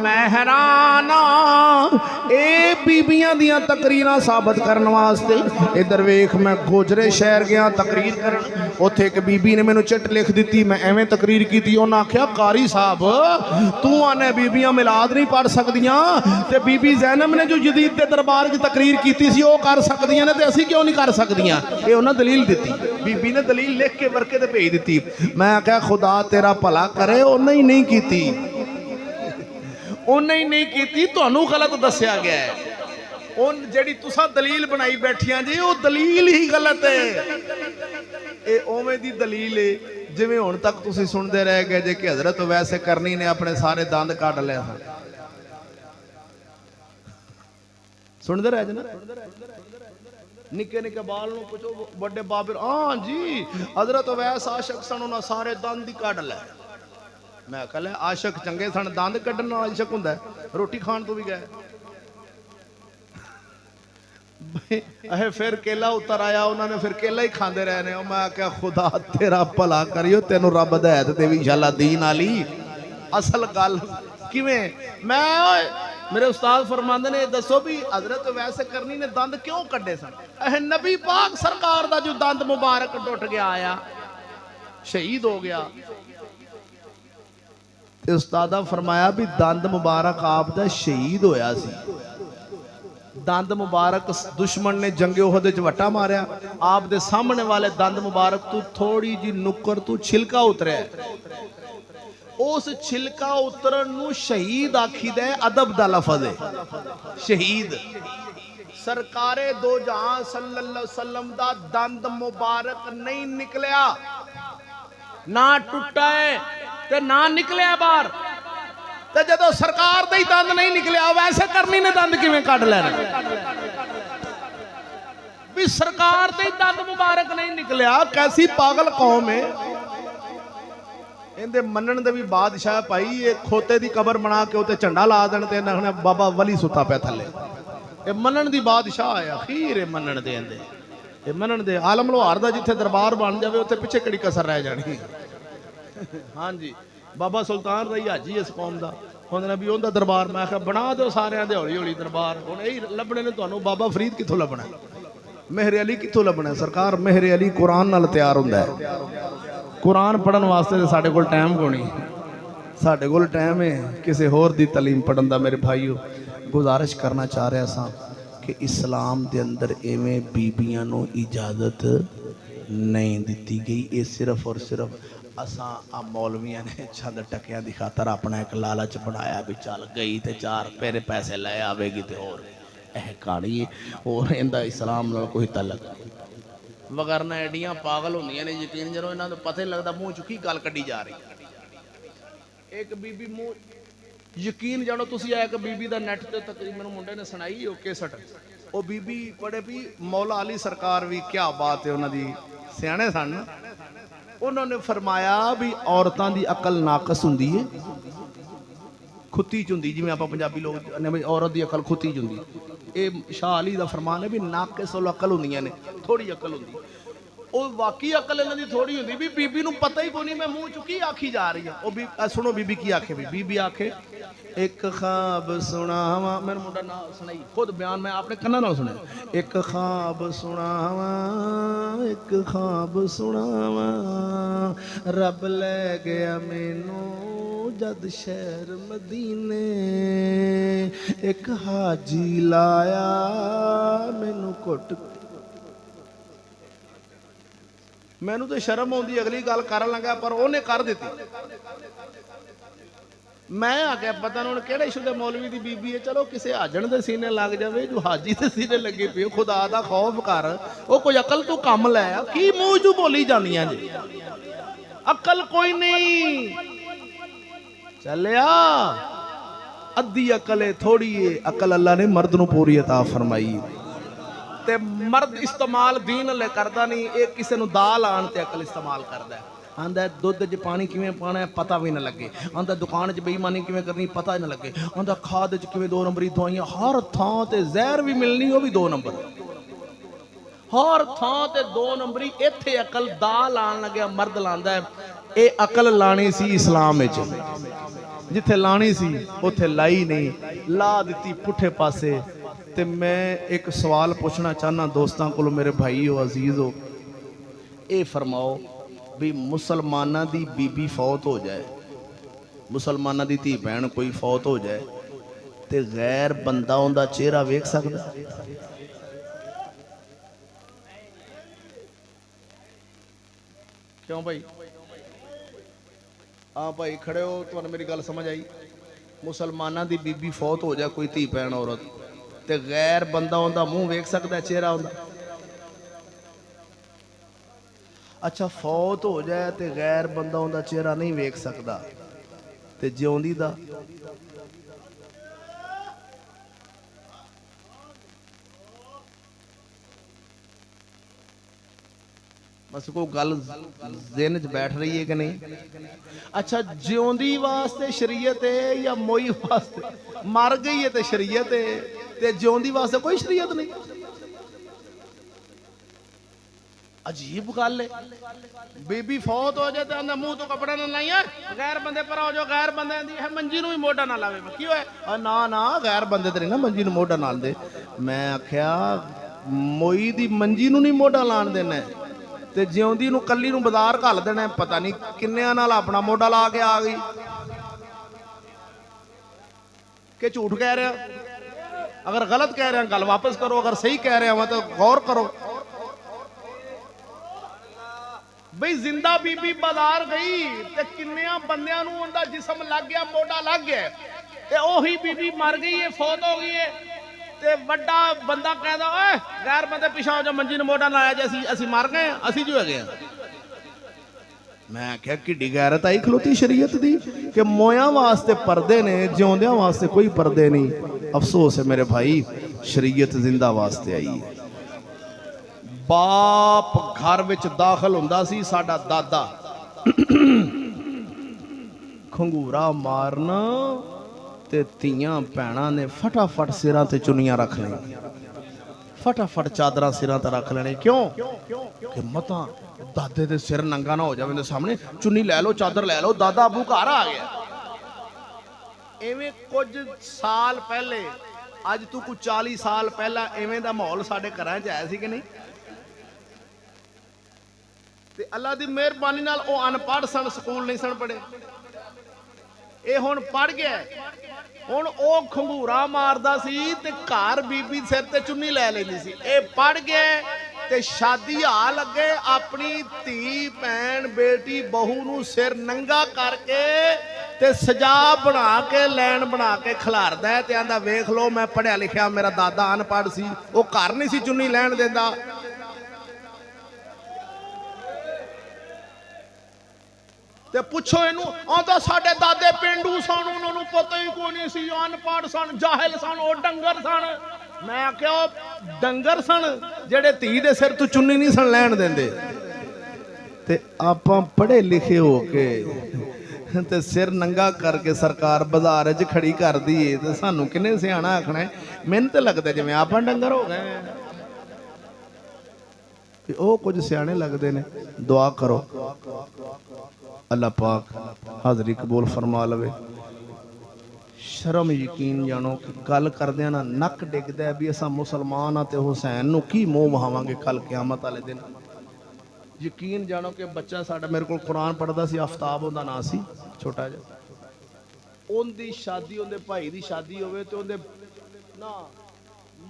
महराना ए बीबियां दियां तकरीरां साबित करने वास्ते इधर वेख, मैं गोजरे शहर गया तकरीर करन, उत्थे एक बीबी ने मैनू चिट लिख दी, मैं एवें तकरीर की। उन्हें आख्या कारी साहब तू आने बीबियां मिलाद नहीं पढ़ सकदियां, ते बीबी जैनब ने जो जदीद के दरबार की तकरीर की सी वो कर सकदियां ने, ते असीं क्यों नहीं कर सकदियां। ये उन्हें दलील दी, बीबी ने दलील लिख के वर्के ते भेज दी। मैं आख्या खुदा तेरा भला करे, उन्हें ही नहीं की, उन्हें ही नहीं की, तुहानू गलत दसिया गया है। उन जेड़ी तुसा दलील बनाई बैठियां जी वो दलील ही गलत है। ये उवें दी दलील है जिवें हुण तक तुसीं सुनते रह गए जे कि हज़रत वैसे करनी ने अपने सारे दंद कढ़ ले सन। सुनते रह जे ना, निके निके बाल नूं पुछो बड़े बाबर, हाँ जी हज़रत वैस आशक सन, उन्हां सारे दंद ही कढ़ ले। मैं कल आशक चंगे सन, दंद कढ़न आशक हुंदा, रोटी खाण तो भी गए। फिर केला उतर आया, उन्होंने फिर केला ही खाते रहे ने। मैं क्या खुदा तेरा भला करियो, तेनू रब हदायत देवी इंशाअल्लाह दीन आली। असल गल किवें, मैं मेरे उस्ताद फरमांदे ने दसो भी हजरत वैसे करनी ने दंद क्यों कड्डे सन। नबी पाक सरकार दा जो दंद मुबारक टुट गया आया, शहीद हो गया, उस्तादा फरमाया भी दंद मुबारक आप दा शहीद होया सी। दंद मुबारक दुश्मन ने जंगे ओहद च वट्टा मारिया, आप दे सामने वाले दंद मुबारक तू थोड़ी जी नुक्कर तू छिलका उतरिया, उस छिलका उतरन नू शहीद आखीदा है, अदब दा लफज है शहीद। सरकारे दो जहां सल्लल्लाहु अलैहि वसल्लम दा दंद मुबारक नहीं निकलिया, ना टुटा है ते ना निकलिया बाहर, ते जदों सरकार दे दंद नहीं निकलिया वैसे करनी ने दंद किवें कढ लेने। भी सरकार दे दंद मुबारक नहीं निकलिया, कैसी पागल कौम है। इहदे मनण दे भी बादशाह भाई ये खोते दी कबर बना के उत्ते झंडा ला देण ते इन्हां ने बाबा वली सुता पे थले। ये मनण दी बादशाह है, अखीर है मनण दे इंदे, ये मनण दे। आलम लोहार दा जिथे दरबार बन जावे उत्थे पिछे किहड़ी कसर रह जानी। हाँ जी, बाबा सुल्तान रही हाजी इस कौम का, उन्होंने भी उनका दरबार मैं आखिया बना दो सारे दे हौली हौली दरबार। हुण यही लभने ने तुहानू, बाबा फरीद कित्थों लभना, मेहरे अली कित्थों लभना। सरकार मेहरे अली कुरान नाल तैयार हुंदा है, कुरान पढ़न वास्ते ते साडे कोल टाइम कोनी, साडे कोल टाइम है किसी होर दी तालीम पढ़न दा। मेरे भाईओ गुजारिश करना चाह रहा सा कि इस्लाम दे अंदर इवें बीबियां नू इजाजत नहीं दी गई। ये सिर्फ और सिर्फ असा मौलवियां ने चंद टकियां की खातर अपना एक लालच बनाया भी चल गई तो चार पेरे पैसे लै आवेगी तो होर यह कहानी और इनका इस्लाम नाल कोई तलक नहीं। वगरना एडियां पागल होंदियां ने यकीन जदों इन्हां नूं पता ही लगता मूँह चुकी गल कड्डी जा रही। एक बीबी मूँह यकीन जानो तुसीं एक बीबी का नैट ते तकरीबन मुंडे ने सुनाई वो केसट, वो बीबी पढ़े भी मौला अली सरकार भी क्या बात है, उन्होंने सियाणे सन। उन्होंने फरमाया भी औरतों की अकल नाकस हुंदी है, खुत्ती च हुंदी, जिवें आपां पंजाबी लोग ने औरत की अकल खुत्ती च हुंदी। ये शाह अली दा फरमान है भी नाकस अकल हुंदियां ने, थोड़ी अकल हुंदी। वो वाकई अकल इन्हां दी थोड़ी हुंदी भी बीबी नूं पता ही कोई नहीं, मैं मूँह चुकी आखी जा रही है। वो भी सुनो बीबी की आखे, भी बीबी आखे एक ख्वाब सुनावा, मेरा मुंडा ना सुनाई खुद बयान मैं आपने कन्ना नाल सुनिया। एक ख्वाब सुनावा, एक ख्वाब सुनावा, रब ले गया मैनू जद शहर मदीने, एक हाजी लाया मैनू घुट। मैनू तो शर्म आउंदी अगली गल कर लगा, पर उन्हें कर दी। मैं आ गया पता नहीं किहड़े इशू के मौलवी की बीबी है, चलो किसी हाजन के सीने लग जाए, जो हाजी के सीने लगे पे खुदा का खौफ कर, वो कोई अकल तो कम लै की मूँह चू बोली जानियां जी, अकल कोई नहीं। चलिया अद्धी अकल है थोड़ी है, अकल अल्लाह ने मर्द नूं पूरी अता फरमाई, ते मर्द इस्तेमाल दीन ले करदा नहीं, एक किसी नूं दाल आण ते अकल इस्तेमाल करदा है। आंदा दुध च पानी किवें पाना है पता भी ना लगे, आंदा दुकान च बेईमानी किवें करनी पता ना लगे, आंदा खाद च किवें 2 नंबरी दवाइयां, हर थां ते जहर भी मिलनी वो भी 2 नंबर, हर थां ते 2 नंबरी। इत्थे अकल दाल आण लग्या मर्द लांदा है, ये अकल लानी सी इस्लाम विच, जिथे लानी सी उत्थे लाई नहीं, ला दिती पुठे पासे। ते मैं एक सवाल पूछना चाहना दोस्तों को, मेरे भाई हो अजीज हो, ये फरमाओ भी मुसलमाना दी बीबी फौत हो जाए, मुसलमाना दी धी भैन कोई फौत हो जाए, ते गैर बंदा उनका चेहरा वेख सकदा? क्यों भाई? हाँ भाई खड़े हो, तुहानू मेरी गल समझ आई? मुसलमाना दी बीबी फौत हो जाए कोई धी भैन औरत, ते गैर बंदा उनका मुँह वेख सकदा, चेहरा उनका? अच्छा फौत हो जाए तो गैर बंदा उनका चेहरा नहीं वेख सकता, ते जिउंदी दा? बस को गल ज़हन च बैठ रही है कि नहीं? अच्छा जिउंदी वास्ते शरीयत है या मोई वास्ते? मर गई है तो शरीयत है, ते जिउंदी वास्ते कोई शरीयत नहीं। अजीब गल है, बीबी फौत हो जाए तो आंदा मुंह तो कपड़ा ना लाई, गैर बंदे पर हो जाओ, गैर बंदे है मंजी नूं भी मोढा ना लावे, की होया? ना ना गैर बंदे ते नहीं ना मंजी नूं मोढा लाण दे। मैं आख्या मोई दी मंजी नूं नहीं मोढा लाण देना, ते जिउंदी नूं कल्ली नूं बाजार घल देना, पता नहीं किन्नियां नाल अपना मोढा ला के आ गई। कि झूठ कह रहा? अगर गलत कह रहे हैं गल वापस करो, अगर सही कह रहे हो तो गौर करो। बई जिंदा बीबी बाजार गई ते किन्नियां बंदियां नूं उनदा जिस्म लग गया, मोढा लग गया, ते ओही बीबी मर गई है, फौत हो गई है, ते वड्डा बंदा कहदा ओए गैर बंदे पिछा हो जा, मंजी नूं मोढा लाया जे असी मर गए, असी जो है। मैं आख्या किड्डी गैरत आई खलोती शरीयत दी कि मोया वास्ते पर्दे ने, जिउंदियां वास्ते कोई पर्दे नहीं। अफसोस है मेरे भाई, शरीयत जिंदा वास्ते आई है। बाप घर विच दाखिल हुंदा सी, साडा दादा खंगूरा मारना ते धीआं भैणां ने फटाफट सिरां ते चुनियां रख लेनी, फटाफट चादरां सिरां ते रख लेनी। क्यों कि मतां दादे दे सिर नंगा ना हो जावे दे सामने, चुन्नी लै लो, चादर लै लो, दादा अबू घर आ गया। इवें कुछ साल पहले, अज तू कुछ 40 साल पहला इवें दा माहौल साडे घरां च आया सी कि नहीं? ते अल्लाह दी मेहरबानी नाल ओ अनपढ़ सन, स्कूल नहीं सन पढ़े, ये हुण पढ़ गया। हुण ओ खंगूरा मारदा सी ते घर बीबी सिर ते चुन्नी लै लैंदी सी, ये पढ़ गया ते शादी आ लगे, अपनी धी भैन बेटी बहू नूं सिर नंगा करके ते सजा बना के लैन बना के खिलारदा है, ते आंदा वेख लो मैं पढ़िया लिखिया, मेरा दादा अनपढ़ सी, वो घर नहीं सी चुन्नी लैन देंदा। ते पुछो इनू, आंदा साडे दादे पेंडू सन, उन्होंने पता ही कोई नहीं सी, अनपढ़ सन, जाहिल सन, वो डंगर सन। मैं आख्या डंगर सन जेड़े धी दे सिर तो चुन्नी नहीं सन लैन देंदे, ते आपां पढ़े लिखे हो के ते सिर नंगा करके सरकार बाजार च खड़ी कर दी है, ते सानू किन्ने सियाणा आखना है? मैनूं ते लगदा जिवें आपां डंगर हो गए, ते ओह कुछ सियाणे लगदे ने। दुआ करो अल्लाह पाक हाज़री कबूल फरमा लवे। शर्म यकीन जानो कि गल करदे ना नक डिगदा भी असां मुसलमान हाँ तो हुसैन नूं की मोह वहावांगे कल क़यामत वाले दिन। यकीन जानो कि बच्चा साडा मेरे को कुरान पढ़दा सी, आफ्ताब उहदा नाम सी, छोटा जिहा। उहदी शादी उहदे भाई दी शादी होवे ते उहदे ना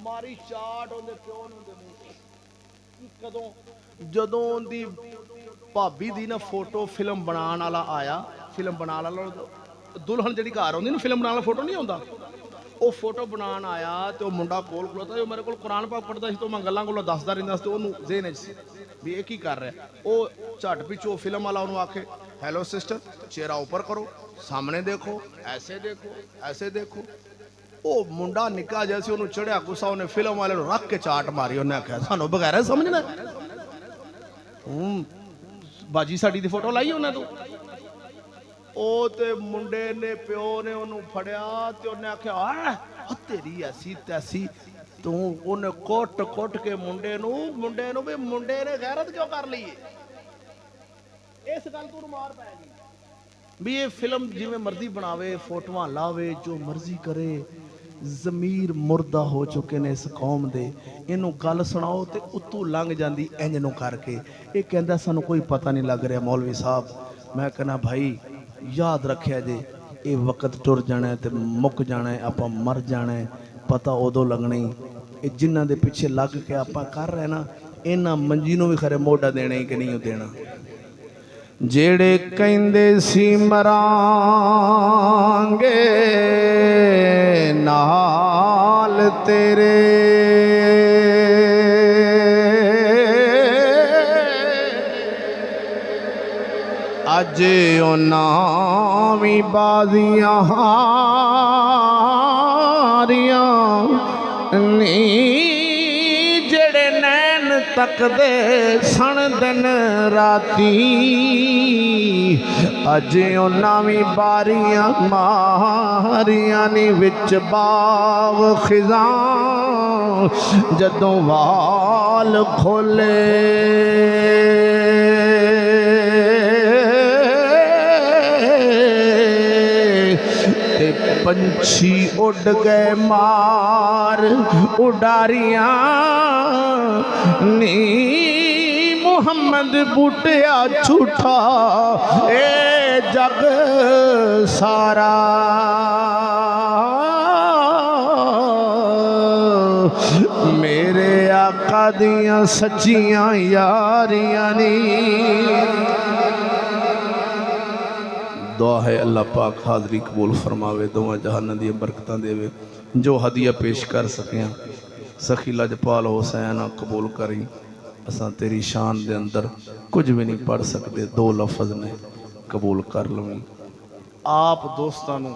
मारी चाट उहदे प्यो नूं दे मूंह कदों जदों उहदी भाभी दी ना फोटो फिल्म बनाने वाला आया, फिल्म बनाने वाला दुल्हन जी घर आती ना फिल्म बनाने वाला फोटो नहीं आता, वो फोटो बनाने आया तो मुंडा कोल खलोता जो मेरे को कुरान पाक पढ़ता तो मैं गल्लां कोलों दसदा रहिंदा सी, उहनूं ज़हन च भी ये की कर रहा है। वो झट पिछों फिल्म वाला उन्होंने आखे हैलो सिस्टर चेहरा ऊपर करो, सामने देखो, ऐसे देखो, ऐसे देखो। वो मुंडा निक्का जिहा सी, उहनूं चढ़िया गुस्सा, उन्हें फिल्म वाले नूं रख के चाट मारी। उन्हें आख्या सानूं बगैर समझना बाजी साडी दी फोटो लाई उन्हें तू। ओ ते मुंडे ने प्यो ने उन्होंने फड़िया ते उन्हें आख्या तेरी ऐसी तैसी तू। उन्हें कुट कुट के मुंडे नूं भी मुंडे ने गैरत क्यों कर ली इस गल तू मार पैगी भी ये फिल्म जिवें मर्जी बनावे, फोटोआं लावे, जो मर्जी करे, जमीर मुर्दा हो चुके ने इस कौम दे। इनू गल सुनाओ तो उत्तों लंघ जाती इंज नूं करके। ये कहता सानू कोई पता नहीं लग रहा मौलवी साहब। मैं कहना भाई याद रखिया जे ये वक्त टुर जाना है तो मुक जाना है, आप मर जाना है, पता उदों लगना ही। ये जिन्हां दे पिछे लग के आप कर रहे ना, इन्हां मंजी नूं भी खरे मोढा देना ही कि नहीं देना। जेड़े कहंदे सी मरांगे नाल तेरे, अज उन्हां वी बाजियां हारियां नी। जेड़े नैन तकदे सन दिन राती, अज उन्हां वी बारियां मारियां नी। विच बाग खिज़ां जदों वाल खोले, पंछी उड़ गए मार उडारियां नी। मुहम्मद बूटिया झूठा ए जग सारा, मेरे आका दियां सच्चियां यारियां नी। दुआ है अल्लाह पाक हाज़री कबूल फरमावे, दोवां जहानां दी बरकतां देवे। जो हदिया पेश कर सकियां सखी लजपाल हुसैन कबूल करी। असां तेरी शान दे अंदर कुछ भी नहीं पढ़ सकते, दो लफज ने कबूल कर लवीं। आप दोस्तां नूं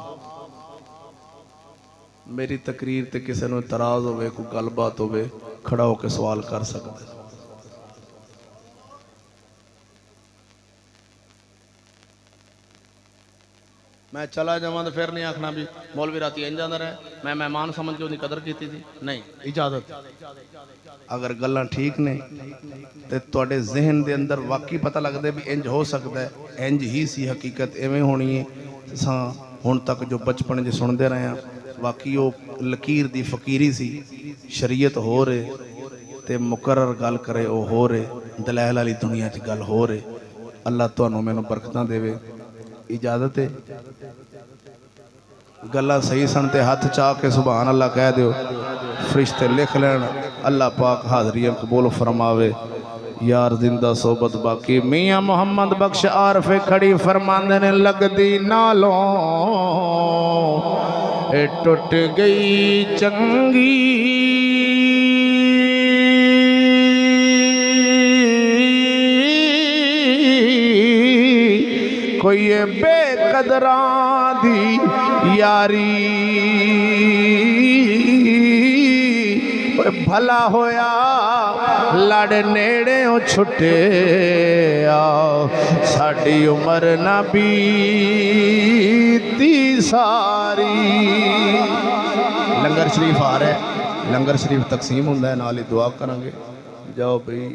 मेरी तकरीर ते किसी नूं इतराज़ होवे, कोई गलबात होवे, खड़ा होकर सवाल कर सकते। मैं चला जावां तो फिर नहीं आखना भी मौलवी राती इंज आंदा रहा, मैं मेहमान समझ के उनकी कदर की थी। नहीं, इजाजत। अगर गल्लां ठीक ने तो तुहाडे जहन दे अंदर वाकई पता लगता भी इंज हो सकता है, इंज ही सी, हकीकत इवें होनी है। असां हुण तक जो बचपन च सुनते रहे हैं, वाकई वो लकीर दी फकीरी सी। शरीयत हो रहे ते मुकर्रर गल करे वो हो रहे, दलैल वाली दुनिया च गल हो रहे। अल्लाह तुहानूं मैनूं बरकतां देवे। इजाजत है, गल्लां सही सन ते हथ चाह के सुभान अल्लाह कह दिओ, फरिश्ते लिख लैन। अल्लाह पाक हाज़रियां कबूल फरमावे। यार जिंदा सोबत बाकी। मियाँ मोहम्मद बख्श आरफे खड़ी फरमांदे ने, लगदी नालों ए टुट गई चंगी, कोई ये बेकदरां दी यारी। भला होया लड़ नेड़े छुटे, साड़ी उम्र ना बीती सारी। लंगर शरीफ आ रहा है, लंगर शरीफ तकसीम होंदा है, नाल ही दुआ करांगे। जाओ भाई।